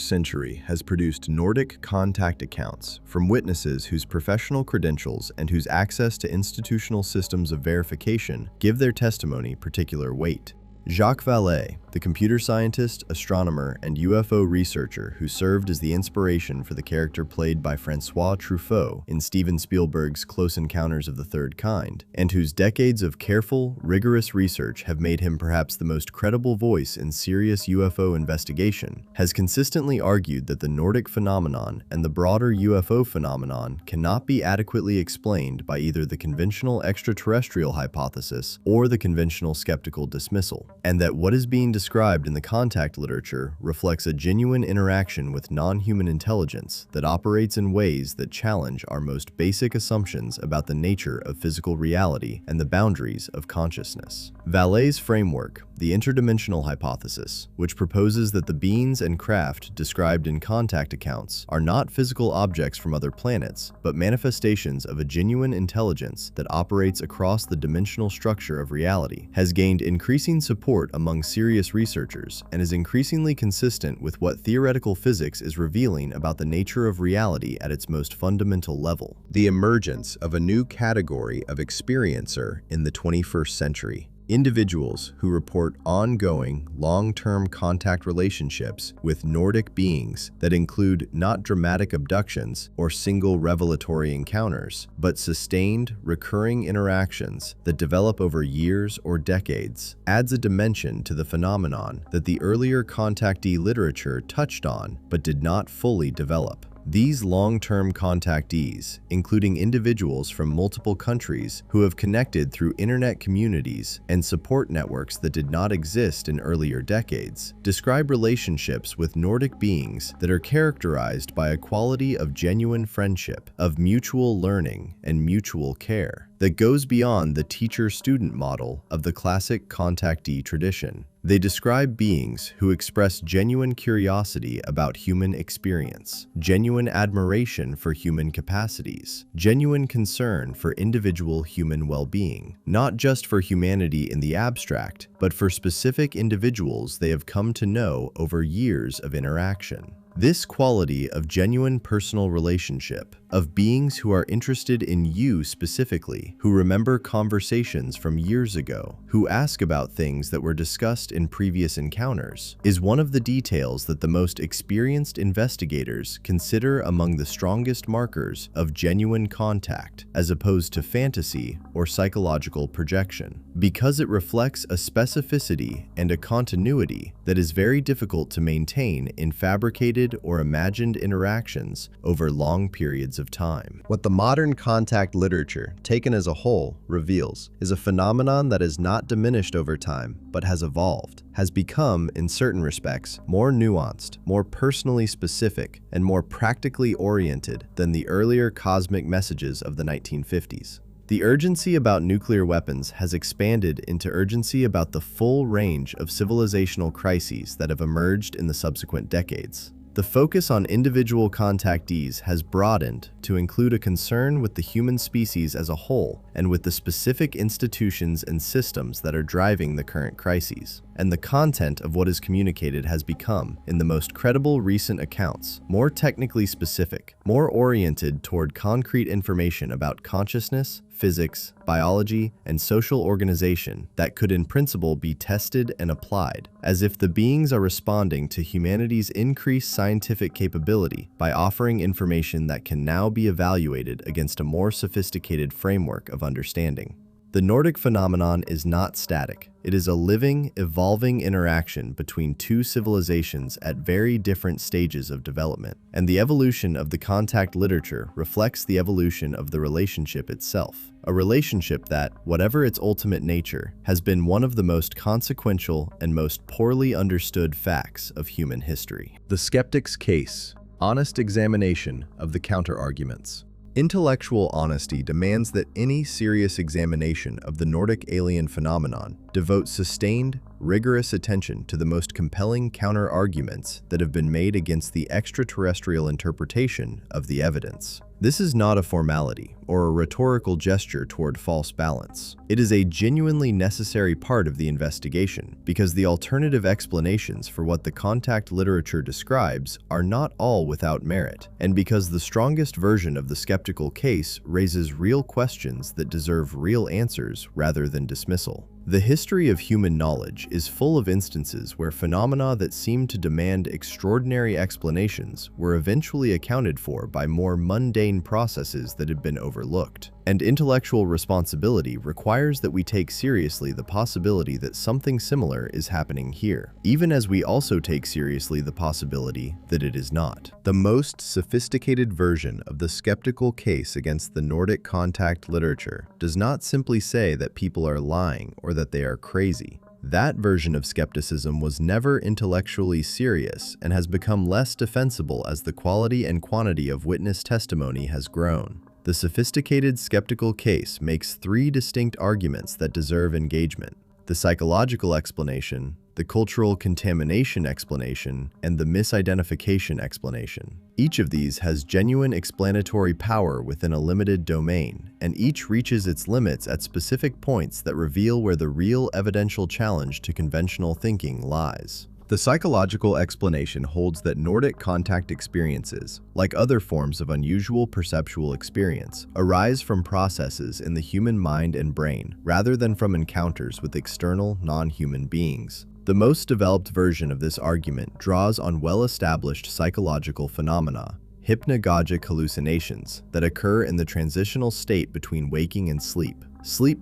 century has produced Nordic contact accounts from witnesses whose professional credentials and whose access to institutional systems of verification give their testimony particular weight. Jacques Vallée, the computer scientist, astronomer, and UFO researcher who served as the inspiration for the character played by François Truffaut in Steven Spielberg's Close Encounters of the Third Kind, and whose decades of careful, rigorous research have made him perhaps the most credible voice in serious UFO investigation, has consistently argued that the Nordic phenomenon and the broader UFO phenomenon cannot be adequately explained by either the conventional extraterrestrial hypothesis or the conventional skeptical dismissal, and that what is being described in the contact literature reflects a genuine interaction with non-human intelligence that operates in ways that challenge our most basic assumptions about the nature of physical reality and the boundaries of consciousness. Vallée's framework, the interdimensional hypothesis, which proposes that the beings and craft described in contact accounts are not physical objects from other planets, but manifestations of a genuine intelligence that operates across the dimensional structure of reality, has gained increasing support among serious researchers and is increasingly consistent with what theoretical physics is revealing about the nature of reality at its most fundamental level. The emergence of a new category of experiencer in the 21st century. Individuals who report ongoing, long-term contact relationships with Nordic beings that include not dramatic abductions or single revelatory encounters, but sustained, recurring interactions that develop over years or decades, adds a dimension to the phenomenon that the earlier contactee literature touched on but did not fully develop. These long-term contactees, including individuals from multiple countries who have connected through internet communities and support networks that did not exist in earlier decades, describe relationships with Nordic beings that are characterized by a quality of genuine friendship, of mutual learning and mutual care, that goes beyond the teacher-student model of the classic contactee tradition. They describe beings who express genuine curiosity about human experience, genuine admiration for human capacities, genuine concern for individual human well-being, not just for humanity in the abstract, but for specific individuals they have come to know over years of interaction. This quality of genuine personal relationship, of beings who are interested in you specifically, who remember conversations from years ago, who ask about things that were discussed in previous encounters, is one of the details that the most experienced investigators consider among the strongest markers of genuine contact, as opposed to fantasy or psychological projection, because it reflects a specificity and a continuity that is very difficult to maintain in fabricated or imagined interactions over long periods of of time. What the modern contact literature, taken as a whole, reveals is a phenomenon that has not diminished over time, but has evolved, has become, in certain respects, more nuanced, more personally specific, and more practically oriented than the earlier cosmic messages of the 1950s. The urgency about nuclear weapons has expanded into urgency about the full range of civilizational crises that have emerged in the subsequent decades. The focus on individual contactees has broadened to include a concern with the human species as a whole and with the specific institutions and systems that are driving the current crises. And the content of what is communicated has become, in the most credible recent accounts, more technically specific, more oriented toward concrete information about consciousness, physics, biology, and social organization that could in principle be tested and applied, as if the beings are responding to humanity's increased scientific capability by offering information that can now be evaluated against a more sophisticated framework of understanding. The Nordic phenomenon is not static. It is a living, evolving interaction between two civilizations at very different stages of development, and the evolution of the contact literature reflects the evolution of the relationship itself, a relationship that, whatever its ultimate nature, has been one of the most consequential and most poorly understood facts of human history. The skeptic's case: honest examination of the counterarguments. Intellectual honesty demands that any serious examination of the Nordic alien phenomenon devote sustained, rigorous attention to the most compelling counter-arguments that have been made against the extraterrestrial interpretation of the evidence. This is not a formality or a rhetorical gesture toward false balance. It is a genuinely necessary part of the investigation because the alternative explanations for what the contact literature describes are not all without merit, and because the strongest version of the skeptical case raises real questions that deserve real answers rather than dismissal. The history of human knowledge is full of instances where phenomena that seemed to demand extraordinary explanations were eventually accounted for by more mundane processes that had been overlooked. And intellectual responsibility requires that we take seriously the possibility that something similar is happening here, even as we also take seriously the possibility that it is not. The most sophisticated version of the skeptical case against the Nordic contact literature does not simply say that people are lying or that they are crazy. That version of skepticism was never intellectually serious and has become less defensible as the quality and quantity of witness testimony has grown. The sophisticated skeptical case makes three distinct arguments that deserve engagement: the psychological explanation, the cultural contamination explanation, and the misidentification explanation. Each of these has genuine explanatory power within a limited domain, and each reaches its limits at specific points that reveal where the real evidential challenge to conventional thinking lies. The psychological explanation holds that Nordic contact experiences, like other forms of unusual perceptual experience, arise from processes in the human mind and brain rather than from encounters with external, non-human beings. The most developed version of this argument draws on well-established psychological phenomena, hypnagogic hallucinations, that occur in the transitional state between waking and sleep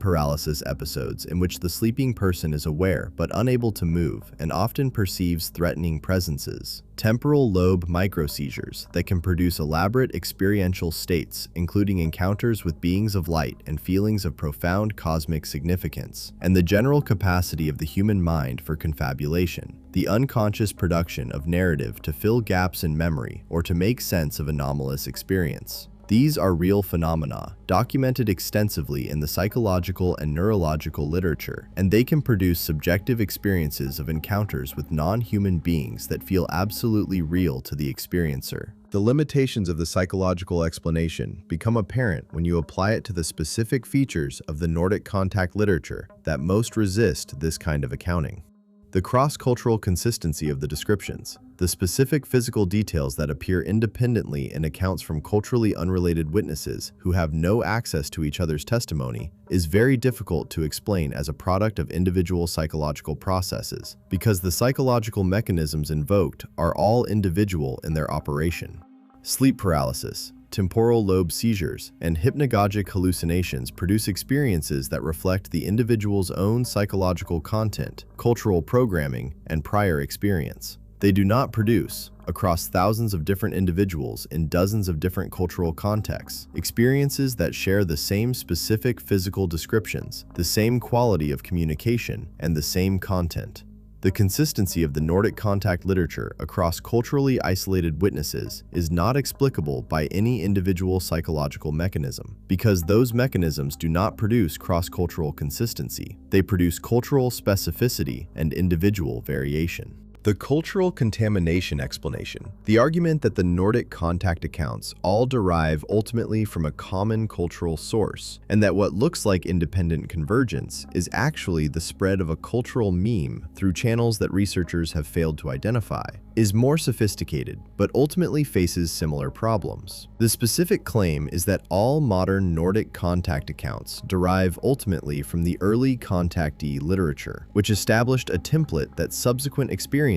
paralysis episodes in which the sleeping person is aware but unable to move and often perceives threatening presences, temporal lobe microseizures that can produce elaborate experiential states including encounters with beings of light and feelings of profound cosmic significance, and the general capacity of the human mind for confabulation, the unconscious production of narrative to fill gaps in memory or to make sense of anomalous experience. These are real phenomena, documented extensively in the psychological and neurological literature, and they can produce subjective experiences of encounters with non-human beings that feel absolutely real to the experiencer. The limitations of the psychological explanation become apparent when you apply it to the specific features of the Nordic contact literature that most resist this kind of accounting. The cross-cultural consistency of the descriptions, the specific physical details that appear independently in accounts from culturally unrelated witnesses who have no access to each other's testimony, is very difficult to explain as a product of individual psychological processes, because the psychological mechanisms invoked are all individual in their operation. Sleep paralysis, temporal lobe seizures, and hypnagogic hallucinations produce experiences that reflect the individual's own psychological content, cultural programming, and prior experience. They do not produce, across thousands of different individuals in dozens of different cultural contexts, experiences that share the same specific physical descriptions, the same quality of communication, and the same content. The consistency of the Nordic contact literature across culturally isolated witnesses is not explicable by any individual psychological mechanism, because those mechanisms do not produce cross-cultural consistency. They produce cultural specificity and individual variation. The cultural contamination explanation. The argument that the Nordic contact accounts all derive ultimately from a common cultural source, and that what looks like independent convergence is actually the spread of a cultural meme through channels that researchers have failed to identify, is more sophisticated, but ultimately faces similar problems. The specific claim is that all modern Nordic contact accounts derive ultimately from the early contactee literature, which established a template that subsequent experiencers,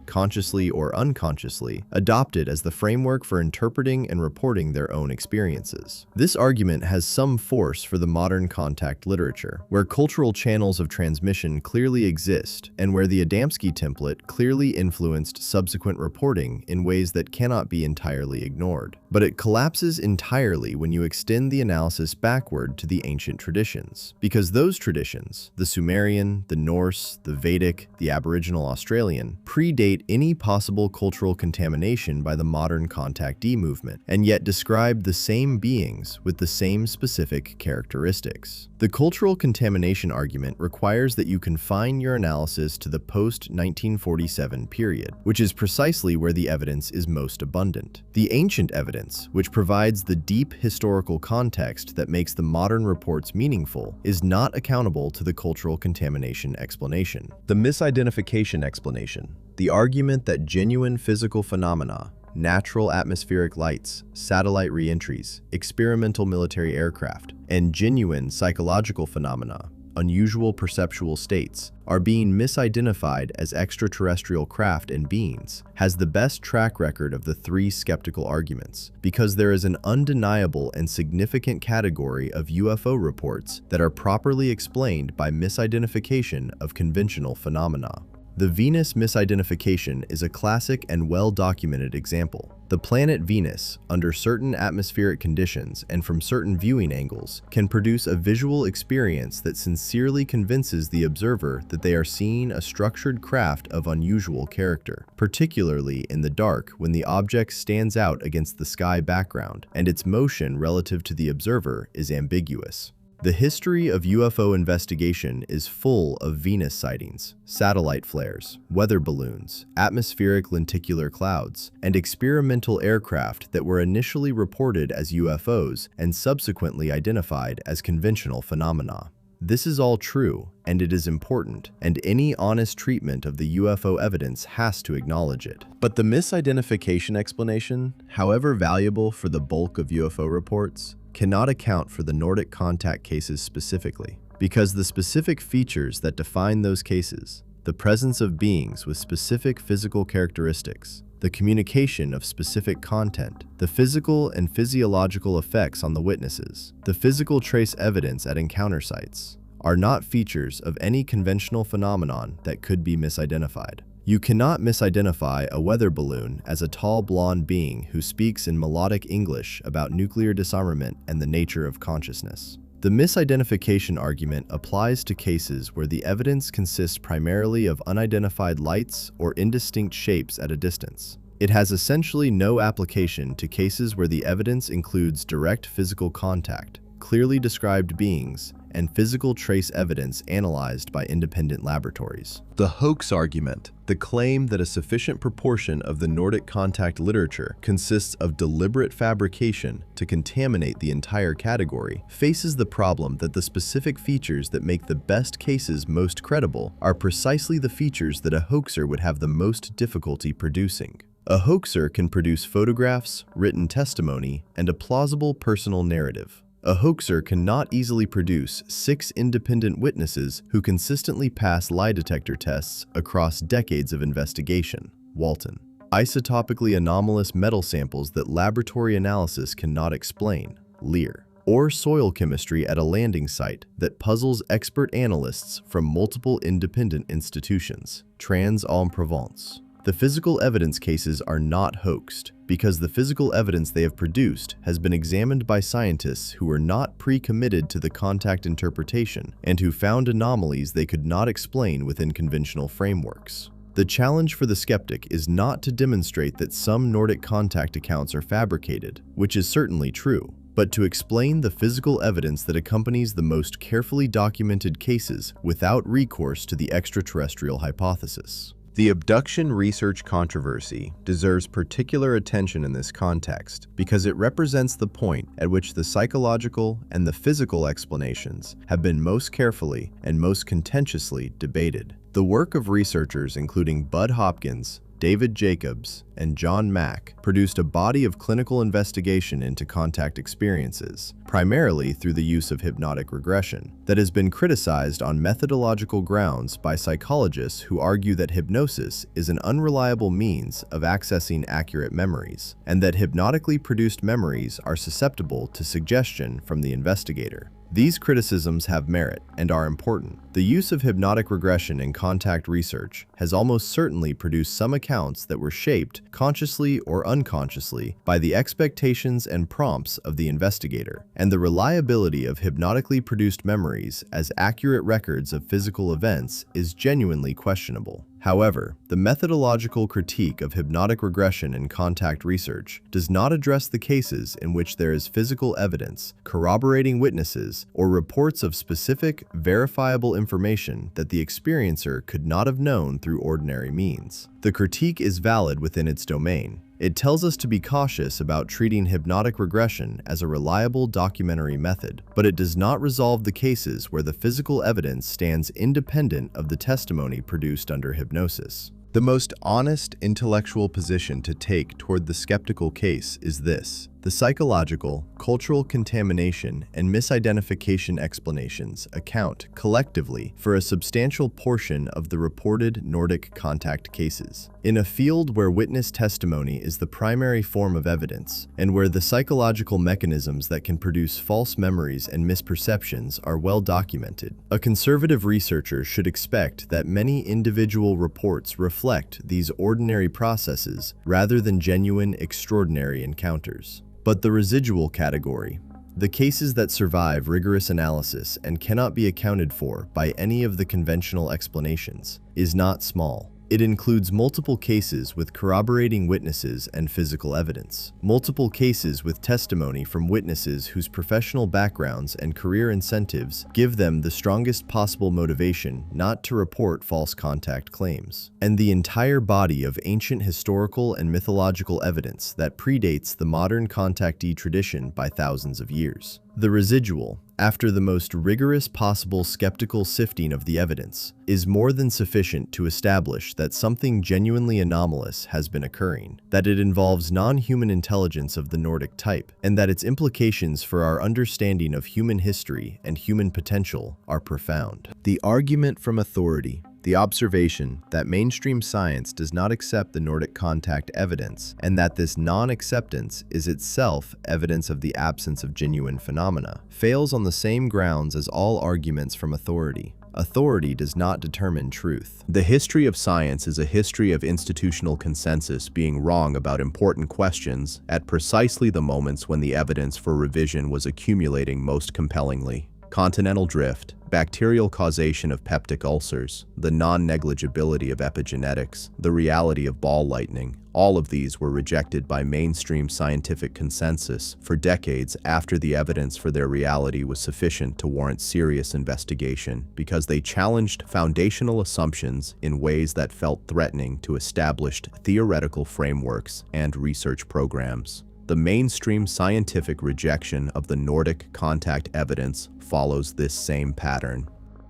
consciously or unconsciously, adopted as the framework for interpreting and reporting their own experiences. This argument has some force for the modern contact literature, where cultural channels of transmission clearly exist, and where the Adamski template clearly influenced subsequent reporting in ways that cannot be entirely ignored. But it collapses entirely when you extend the analysis backward to the ancient traditions, because those traditions, the Sumerian, the Norse, the Vedic, the Aboriginal Australian, predate any possible cultural contamination by the modern contactee movement, and yet describe the same beings with the same specific characteristics. The cultural contamination argument requires that you confine your analysis to the post-1947 period, which is precisely where the evidence is most abundant. The ancient evidence, which provides the deep historical context that makes the modern reports meaningful, is not accountable to the cultural contamination explanation. The misidentification explanation. The argument that genuine physical phenomena, natural atmospheric lights, satellite re-entries, experimental military aircraft, and genuine psychological phenomena, unusual perceptual states, are being misidentified as extraterrestrial craft and beings, has the best track record of the three skeptical arguments, because there is an undeniable and significant category of UFO reports that are properly explained by misidentification of conventional phenomena. The Venus misidentification is a classic and well-documented example. The planet Venus, under certain atmospheric conditions and from certain viewing angles, can produce a visual experience that sincerely convinces the observer that they are seeing a structured craft of unusual character, particularly in the dark when the object stands out against the sky background and its motion relative to the observer is ambiguous. The history of UFO investigation is full of Venus sightings, satellite flares, weather balloons, atmospheric lenticular clouds, and experimental aircraft that were initially reported as UFOs and subsequently identified as conventional phenomena. This is all true, and it is important, and any honest treatment of the UFO evidence has to acknowledge it. But the misidentification explanation, however valuable for the bulk of UFO reports, cannot account for the Nordic contact cases specifically, because the specific features that define those cases, the presence of beings with specific physical characteristics, the communication of specific content, the physical and physiological effects on the witnesses, the physical trace evidence at encounter sites, are not features of any conventional phenomenon that could be misidentified. You cannot misidentify a weather balloon as a tall blonde being who speaks in melodic English about nuclear disarmament and the nature of consciousness. The misidentification argument applies to cases where the evidence consists primarily of unidentified lights or indistinct shapes at a distance. It has essentially no application to cases where the evidence includes direct physical contact, clearly described beings, and physical trace evidence analyzed by independent laboratories. The hoax argument, the claim that a sufficient proportion of the Nordic contact literature consists of deliberate fabrication to contaminate the entire category, faces the problem that the specific features that make the best cases most credible are precisely the features that a hoaxer would have the most difficulty producing. A hoaxer can produce photographs, written testimony, and a plausible personal narrative. A hoaxer cannot easily produce 6 independent witnesses who consistently pass lie detector tests across decades of investigation. Walton. Isotopically anomalous metal samples that laboratory analysis cannot explain. Lear. Or soil chemistry at a landing site that puzzles expert analysts from multiple independent institutions. Trans-en-Provence. The physical evidence cases are not hoaxed, because the physical evidence they have produced has been examined by scientists who were not pre-committed to the contact interpretation and who found anomalies they could not explain within conventional frameworks. The challenge for the skeptic is not to demonstrate that some Nordic contact accounts are fabricated, which is certainly true, but to explain the physical evidence that accompanies the most carefully documented cases without recourse to the extraterrestrial hypothesis. The abduction research controversy deserves particular attention in this context because it represents the point at which the psychological and the physical explanations have been most carefully and most contentiously debated. The work of researchers including Bud Hopkins, David Jacobs, and John Mack produced a body of clinical investigation into contact experiences, primarily through the use of hypnotic regression, that has been criticized on methodological grounds by psychologists who argue that hypnosis is an unreliable means of accessing accurate memories, and that hypnotically produced memories are susceptible to suggestion from the investigator. These criticisms have merit and are important. The use of hypnotic regression in contact research has almost certainly produced some accounts that were shaped, consciously or unconsciously, by the expectations and prompts of the investigator, and the reliability of hypnotically produced memories as accurate records of physical events is genuinely questionable. However, the methodological critique of hypnotic regression in contact research does not address the cases in which there is physical evidence, corroborating witnesses, or reports of specific, verifiable information that the experiencer could not have known through ordinary means. The critique is valid within its domain. It tells us to be cautious about treating hypnotic regression as a reliable documentary method, but it does not resolve the cases where the physical evidence stands independent of the testimony produced under hypnosis. The most honest intellectual position to take toward the skeptical case is this: the psychological, cultural contamination, and misidentification explanations account collectively for a substantial portion of the reported Nordic contact cases. In a field where witness testimony is the primary form of evidence, and where the psychological mechanisms that can produce false memories and misperceptions are well documented, a conservative researcher should expect that many individual reports reflect these ordinary processes rather than genuine, extraordinary encounters. But the residual category, the cases that survive rigorous analysis and cannot be accounted for by any of the conventional explanations, is not small. It includes multiple cases with corroborating witnesses and physical evidence, multiple cases with testimony from witnesses whose professional backgrounds and career incentives give them the strongest possible motivation not to report false contact claims, and the entire body of ancient historical and mythological evidence that predates the modern contactee tradition by thousands of years. The residual, after the most rigorous possible skeptical sifting of the evidence, is more than sufficient to establish that something genuinely anomalous has been occurring, that it involves non-human intelligence of the Nordic type, and that its implications for our understanding of human history and human potential are profound. The argument from authority, the observation that mainstream science does not accept the Nordic contact evidence, and that this non-acceptance is itself evidence of the absence of genuine phenomena, fails on the same grounds as all arguments from authority. Authority does not determine truth. The history of science is a history of institutional consensus being wrong about important questions at precisely the moments when the evidence for revision was accumulating most compellingly. Continental drift, bacterial causation of peptic ulcers, the non-negligibility of epigenetics, the reality of ball lightning, all of these were rejected by mainstream scientific consensus for decades after the evidence for their reality was sufficient to warrant serious investigation, because they challenged foundational assumptions in ways that felt threatening to established theoretical frameworks and research programs. The mainstream scientific rejection of the Nordic contact evidence follows this same pattern.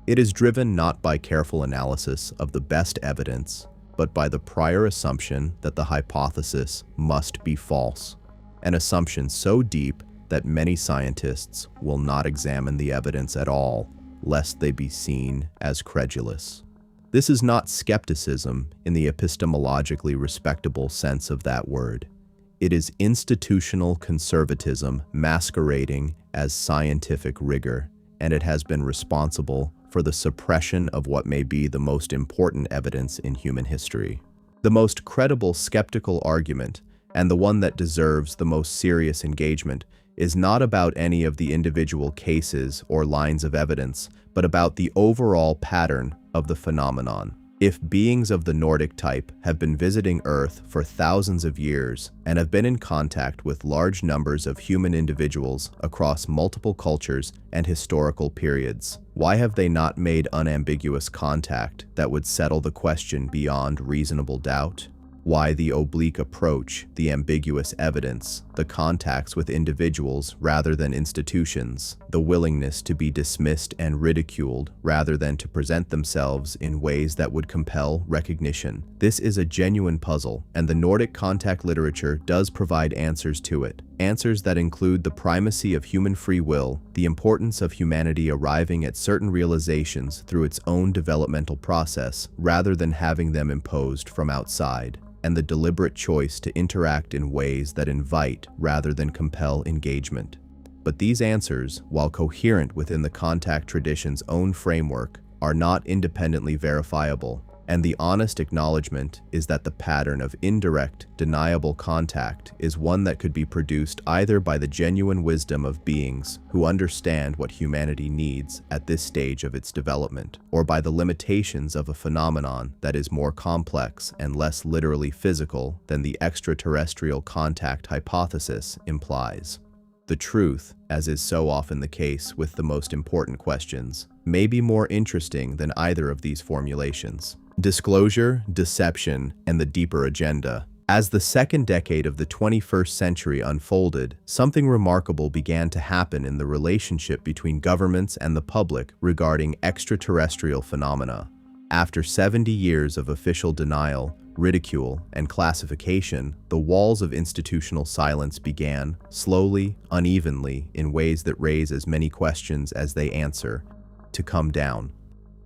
It is driven not by careful analysis of the best evidence, but by the prior assumption that the hypothesis must be false, an assumption so deep that many scientists will not examine the evidence at all, lest they be seen as credulous. This is not skepticism in the epistemologically respectable sense of that word. It is institutional conservatism masquerading as scientific rigor, and it has been responsible for the suppression of what may be the most important evidence in human history. The most credible skeptical argument, and the one that deserves the most serious engagement, is not about any of the individual cases or lines of evidence, but about the overall pattern of the phenomenon. If beings of the Nordic type have been visiting Earth for thousands of years and have been in contact with large numbers of human individuals across multiple cultures and historical periods, why have they not made unambiguous contact that would settle the question beyond reasonable doubt? Why the oblique approach, the ambiguous evidence, the contacts with individuals rather than institutions, the willingness to be dismissed and ridiculed rather than to present themselves in ways that would compel recognition? This is a genuine puzzle, and the Nordic contact literature does provide answers to it. Answers that include the primacy of human free will, the importance of humanity arriving at certain realizations through its own developmental process rather than having them imposed from outside, and the deliberate choice to interact in ways that invite rather than compel engagement. But these answers, while coherent within the contact tradition's own framework, are not independently verifiable, and the honest acknowledgement is that the pattern of indirect, deniable contact is one that could be produced either by the genuine wisdom of beings who understand what humanity needs at this stage of its development, or by the limitations of a phenomenon that is more complex and less literally physical than the extraterrestrial contact hypothesis implies. The truth, as is so often the case with the most important questions, may be more interesting than either of these formulations. Disclosure, deception, and the deeper agenda. As the second decade of the 21st century unfolded, something remarkable began to happen in the relationship between governments and the public regarding extraterrestrial phenomena. After 70 years of official denial, ridicule, and classification, the walls of institutional silence began, slowly, unevenly, in ways that raise as many questions as they answer, to come down.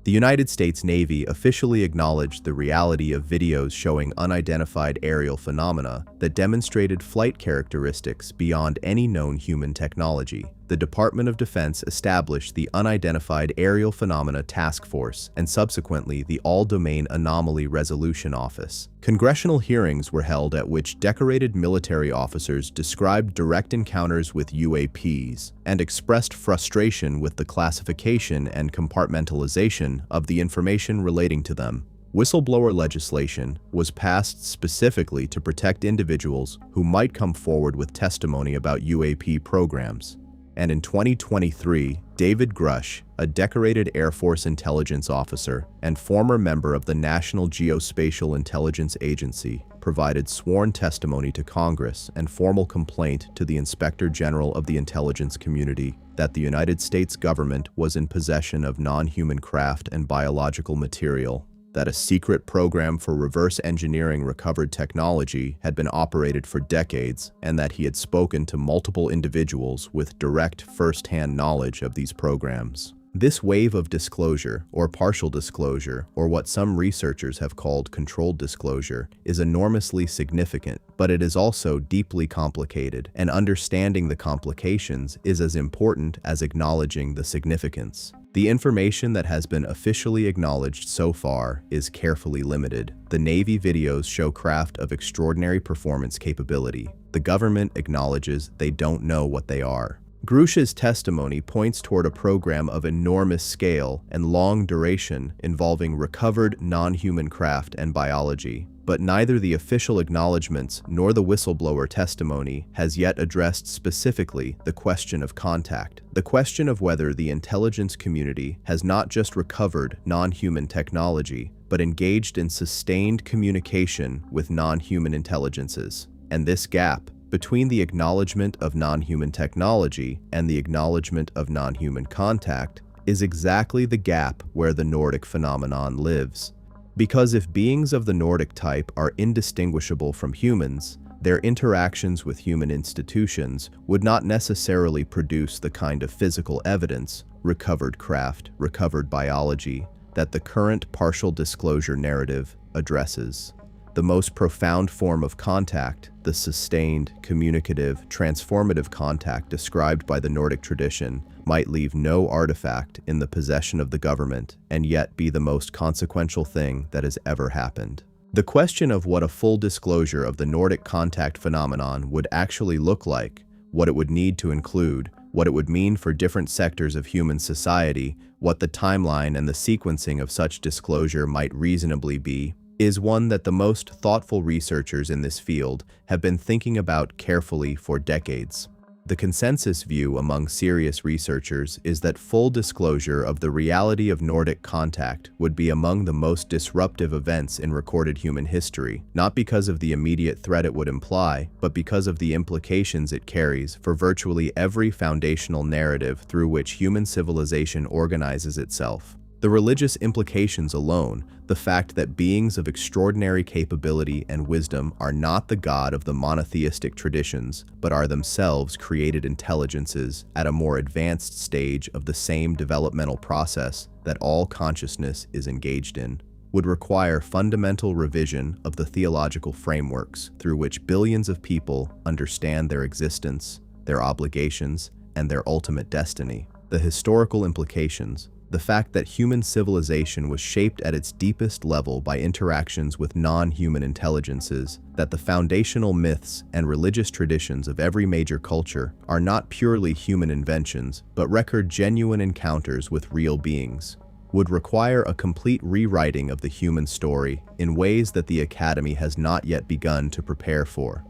The United States Navy officially acknowledged the reality of videos showing unidentified aerial phenomena that demonstrated flight characteristics beyond any known human technology. The Department of Defense established the Unidentified Aerial Phenomena Task Force and subsequently the All-Domain Anomaly Resolution Office. Congressional hearings were held at which decorated military officers described direct encounters with UAPs and expressed frustration with the classification and compartmentalization of the information relating to them. Whistleblower legislation was passed specifically to protect individuals who might come forward with testimony about UAP programs. And in 2023, David Grush, a decorated Air Force intelligence officer and former member of the National Geospatial Intelligence Agency, provided sworn testimony to Congress and formal complaint to the Inspector General of the intelligence community that the United States government was in possession of non-human craft and biological material, that a secret program for reverse engineering recovered technology had been operated for decades, and that he had spoken to multiple individuals with direct first-hand knowledge of these programs. This wave of disclosure, or partial disclosure, or what some researchers have called controlled disclosure, is enormously significant, but it is also deeply complicated, and understanding the complications is as important as acknowledging the significance. The information that has been officially acknowledged so far is carefully limited. The Navy videos show craft of extraordinary performance capability. The government acknowledges they don't know what they are. Grush's testimony points toward a program of enormous scale and long duration involving recovered non-human craft and biology. But neither the official acknowledgments nor the whistleblower testimony has yet addressed specifically the question of contact, the question of whether the intelligence community has not just recovered non-human technology, but engaged in sustained communication with non-human intelligences. And this gap between the acknowledgement of non-human technology and the acknowledgement of non-human contact is exactly the gap where the Nordic phenomenon lives. Because if beings of the Nordic type are indistinguishable from humans, their interactions with human institutions would not necessarily produce the kind of physical evidence, recovered craft, recovered biology, that the current partial disclosure narrative addresses. The most profound form of contact, the sustained, communicative, transformative contact described by the Nordic tradition, might leave no artifact in the possession of the government and yet be the most consequential thing that has ever happened. The question of what a full disclosure of the Nordic contact phenomenon would actually look like, what it would need to include, what it would mean for different sectors of human society, what the timeline and the sequencing of such disclosure might reasonably be, is one that the most thoughtful researchers in this field have been thinking about carefully for decades. The consensus view among serious researchers is that full disclosure of the reality of Nordic contact would be among the most disruptive events in recorded human history, not because of the immediate threat it would imply, but because of the implications it carries for virtually every foundational narrative through which human civilization organizes itself. The religious implications alone, the fact that beings of extraordinary capability and wisdom are not the God of the monotheistic traditions, but are themselves created intelligences at a more advanced stage of the same developmental process that all consciousness is engaged in, would require fundamental revision of the theological frameworks through which billions of people understand their existence, their obligations, and their ultimate destiny. The historical implications, the fact that human civilization was shaped at its deepest level by interactions with non-human intelligences, that the foundational myths and religious traditions of every major culture are not purely human inventions, but record genuine encounters with real beings, would require a complete rewriting of the human story in ways that the Academy has not yet begun to prepare for.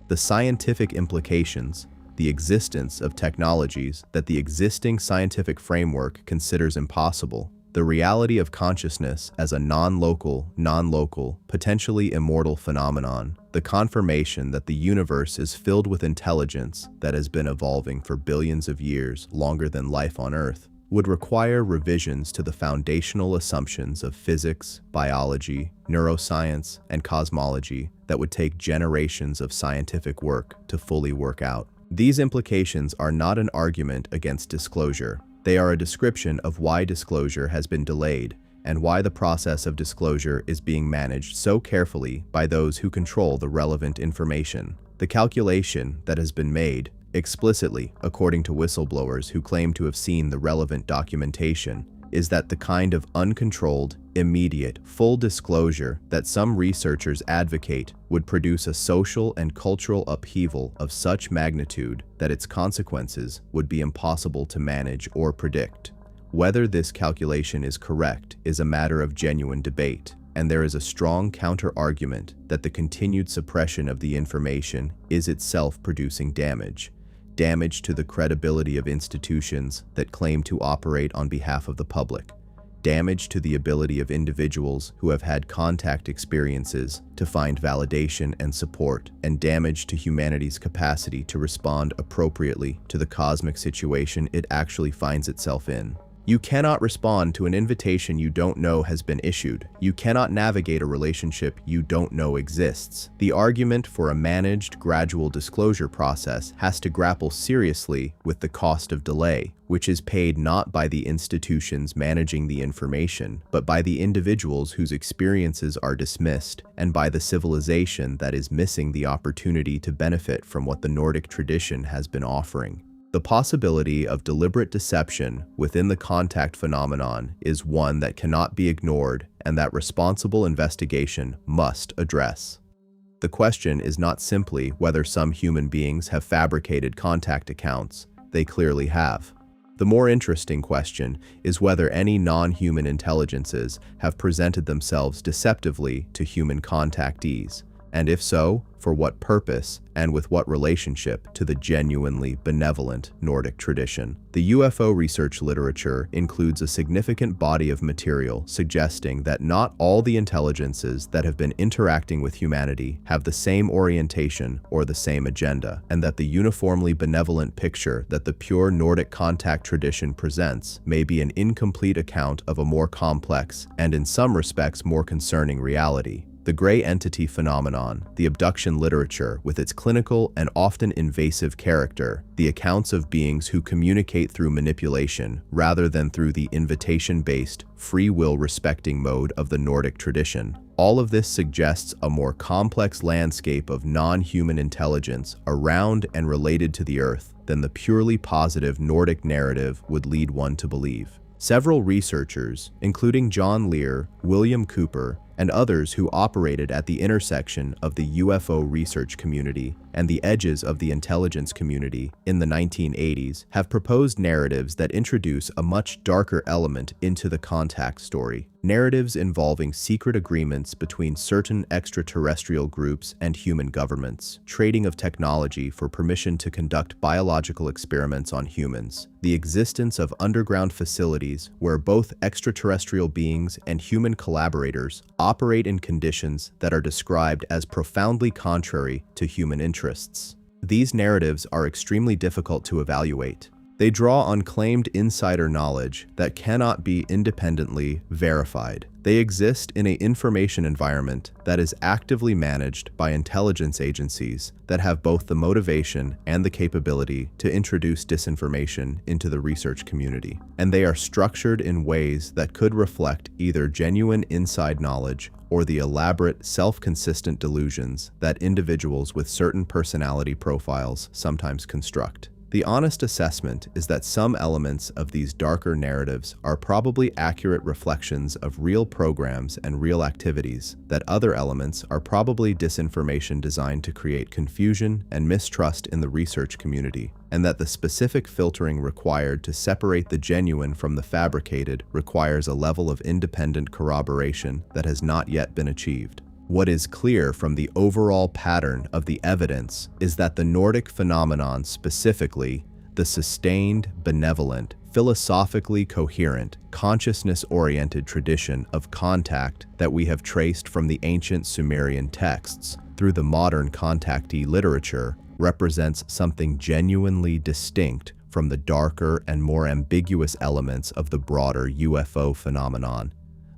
The scientific implications, the existence of technologies that the existing scientific framework considers impossible, the reality of consciousness as a non-local, potentially immortal phenomenon, the confirmation that the universe is filled with intelligence that has been evolving for billions of years, longer than life on Earth, would require revisions to the foundational assumptions of physics, biology, neuroscience, and cosmology that would take generations of scientific work to fully work out. These implications are not an argument against disclosure. They are a description of why disclosure has been delayed and why the process of disclosure is being managed so carefully by those who control the relevant information. The calculation that has been made, explicitly according to whistleblowers who claim to have seen the relevant documentation, is that the kind of uncontrolled, immediate, full disclosure that some researchers advocate would produce a social and cultural upheaval of such magnitude that its consequences would be impossible to manage or predict. Whether this calculation is correct is a matter of genuine debate, and there is a strong counter-argument that the continued suppression of the information is itself producing damage to the credibility of institutions that claim to operate on behalf of the public, damage to the ability of individuals who have had contact experiences to find validation and support, and damage to humanity's capacity to respond appropriately to the cosmic situation it actually finds itself in. You cannot respond to an invitation you don't know has been issued. You cannot navigate a relationship you don't know exists. The argument for a managed, gradual disclosure process has to grapple seriously with the cost of delay, which is paid not by the institutions managing the information, but by the individuals whose experiences are dismissed, and by the civilization that is missing the opportunity to benefit from what the Nordic tradition has been offering. The possibility of deliberate deception within the contact phenomenon is one that cannot be ignored and that responsible investigation must address. The question is not simply whether some human beings have fabricated contact accounts. They clearly have. The more interesting question is whether any non-human intelligences have presented themselves deceptively to human contactees, and if so, for what purpose and with what relationship to the genuinely benevolent Nordic tradition. The UFO research literature includes a significant body of material suggesting that not all the intelligences that have been interacting with humanity have the same orientation or the same agenda, and that the uniformly benevolent picture that the pure Nordic contact tradition presents may be an incomplete account of a more complex and in some respects more concerning reality. The gray entity phenomenon, the abduction literature with its clinical and often invasive character, the accounts of beings who communicate through manipulation rather than through the invitation-based, free will respecting mode of the Nordic tradition. All of this suggests a more complex landscape of non-human intelligence around and related to the Earth than the purely positive Nordic narrative would lead one to believe. Several researchers, including John Lear, William Cooper, and others who operated at the intersection of the UFO research community and the edges of the intelligence community in the 1980s, have proposed narratives that introduce a much darker element into the contact story. Narratives involving secret agreements between certain extraterrestrial groups and human governments, trading of technology for permission to conduct biological experiments on humans, the existence of underground facilities where both extraterrestrial beings and human collaborators operate in conditions that are described as profoundly contrary to human interests. These narratives are extremely difficult to evaluate. They draw on claimed insider knowledge that cannot be independently verified. They exist in an information environment that is actively managed by intelligence agencies that have both the motivation and the capability to introduce disinformation into the research community. And they are structured in ways that could reflect either genuine inside knowledge or the elaborate, self-consistent delusions that individuals with certain personality profiles sometimes construct. The honest assessment is that some elements of these darker narratives are probably accurate reflections of real programs and real activities, that other elements are probably disinformation designed to create confusion and mistrust in the research community, and that the specific filtering required to separate the genuine from the fabricated requires a level of independent corroboration that has not yet been achieved. What is clear from the overall pattern of the evidence is that the Nordic phenomenon, specifically the sustained, benevolent, philosophically coherent, consciousness-oriented tradition of contact that we have traced from the ancient Sumerian texts through the modern contactee literature, represents something genuinely distinct from the darker and more ambiguous elements of the broader UFO phenomenon.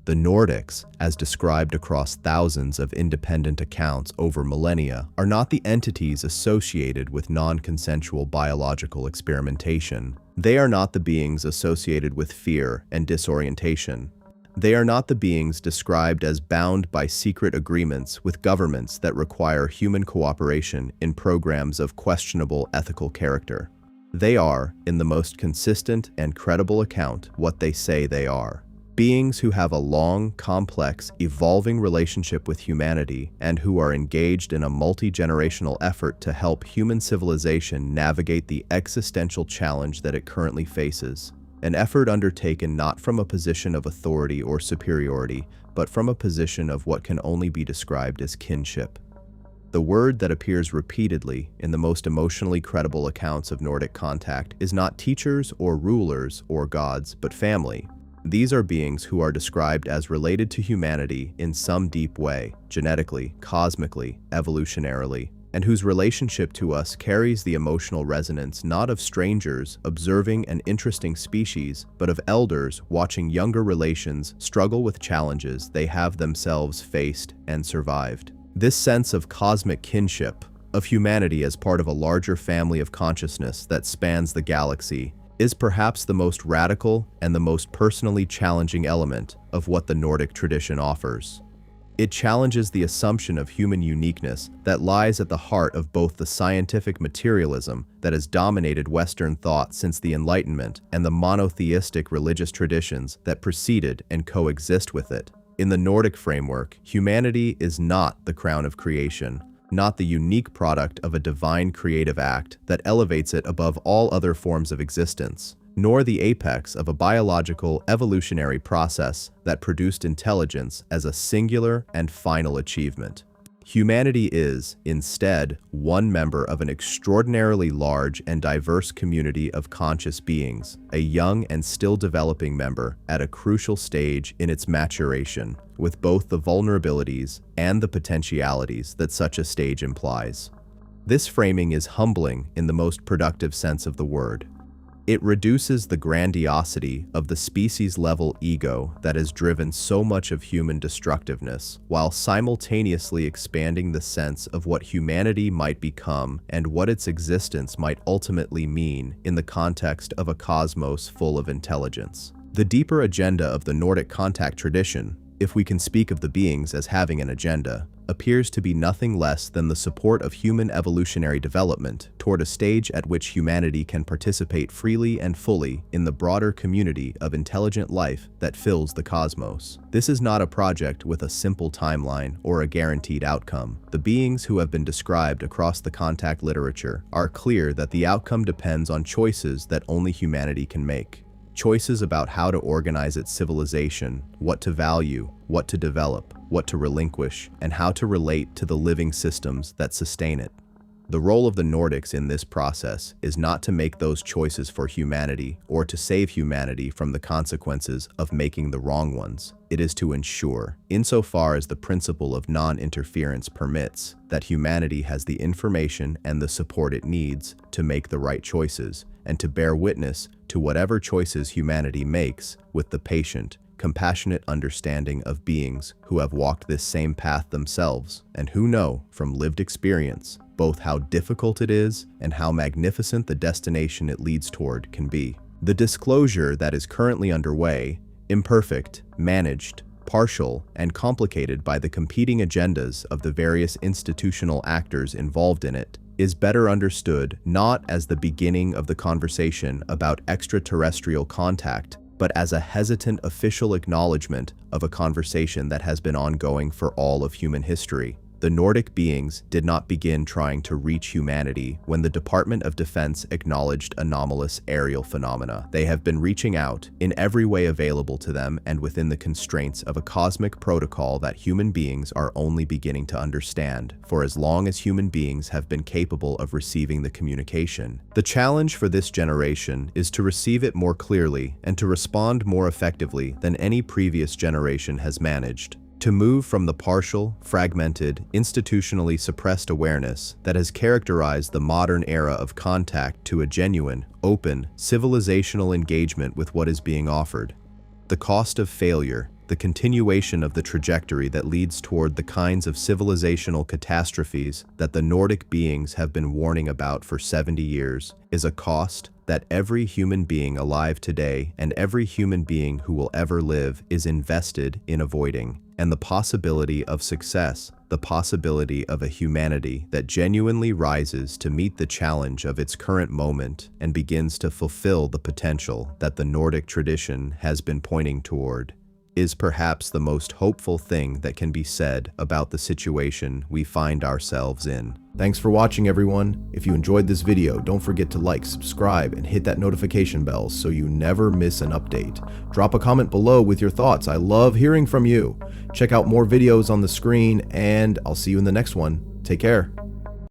The Nordics, as described across thousands of independent accounts over millennia, are not the entities associated with non-consensual biological experimentation. They are not the beings associated with fear and disorientation. They are not the beings described as bound by secret agreements with governments that require human cooperation in programs of questionable ethical character. They are, in the most consistent and credible account, what they say they are. Beings who have a long, complex, evolving relationship with humanity and who are engaged in a multi-generational effort to help human civilization navigate the existential challenge that it currently faces. An effort undertaken not from a position of authority or superiority, but from a position of what can only be described as kinship. The word that appears repeatedly in the most emotionally credible accounts of Nordic contact is not teachers or rulers or gods, but family. These are beings who are described as related to humanity in some deep way, genetically, cosmically, evolutionarily, and whose relationship to us carries the emotional resonance not of strangers observing an interesting species, but of elders watching younger relations struggle with challenges they have themselves faced and survived. This sense of cosmic kinship, of humanity as part of a larger family of consciousness that spans the galaxy, is perhaps the most radical and the most personally challenging element of what the Nordic tradition offers. It challenges the assumption of human uniqueness that lies at the heart of both the scientific materialism that has dominated Western thought since the Enlightenment and the monotheistic religious traditions that preceded and coexist with it. In the Nordic framework, humanity is not the crown of creation, not the unique product of a divine creative act that elevates it above all other forms of existence, nor the apex of a biological evolutionary process that produced intelligence as a singular and final achievement. Humanity is, instead, one member of an extraordinarily large and diverse community of conscious beings, a young and still developing member at a crucial stage in its maturation, with both the vulnerabilities and the potentialities that such a stage implies. This framing is humbling in the most productive sense of the word. It reduces the grandiosity of the species-level ego that has driven so much of human destructiveness, while simultaneously expanding the sense of what humanity might become and what its existence might ultimately mean in the context of a cosmos full of intelligence. The deeper agenda of the Nordic contact tradition if we can speak of the beings as having an agenda, appears to be nothing less than the support of human evolutionary development toward a stage at which humanity can participate freely and fully in the broader community of intelligent life that fills the cosmos. This is not a project with a simple timeline or a guaranteed outcome. The beings who have been described across the contact literature are clear that the outcome depends on choices that only humanity can make. Choices about how to organize its civilization, what to value, what to develop, what to relinquish, and how to relate to the living systems that sustain it. The role of the Nordics in this process is not to make those choices for humanity or to save humanity from the consequences of making the wrong ones. It is to ensure, insofar as the principle of non-interference permits, that humanity has the information and the support it needs to make the right choices and to bear witness to whatever choices humanity makes with the patient, compassionate understanding of beings who have walked this same path themselves and who know from lived experience both how difficult it is and how magnificent the destination it leads toward can be. The disclosure that is currently underway, imperfect, managed, partial, and complicated by the competing agendas of the various institutional actors involved in it, is better understood not as the beginning of the conversation about extraterrestrial contact, but as a hesitant official acknowledgement of a conversation that has been ongoing for all of human history. The Nordic beings did not begin trying to reach humanity when the Department of Defense acknowledged anomalous aerial phenomena. They have been reaching out in every way available to them and within the constraints of a cosmic protocol that human beings are only beginning to understand for as long as human beings have been capable of receiving the communication. The challenge for this generation is to receive it more clearly and to respond more effectively than any previous generation has managed. To move from the partial, fragmented, institutionally suppressed awareness that has characterized the modern era of contact to a genuine, open, civilizational engagement with what is being offered. The cost of failure, the continuation of the trajectory that leads toward the kinds of civilizational catastrophes that the Nordic beings have been warning about for 70 years, is a cost that every human being alive today and every human being who will ever live is invested in avoiding. And the possibility of success, the possibility of a humanity that genuinely rises to meet the challenge of its current moment and begins to fulfill the potential that the Nordic tradition has been pointing toward, is perhaps the most hopeful thing that can be said about the situation we find ourselves in. Thanks for watching, everyone. If you enjoyed this video, don't forget to like, subscribe, and hit that notification bell so you never miss an update. Drop a comment below with your thoughts. I love hearing from you. Check out more videos on the screen, and I'll see you in the next one. Take care.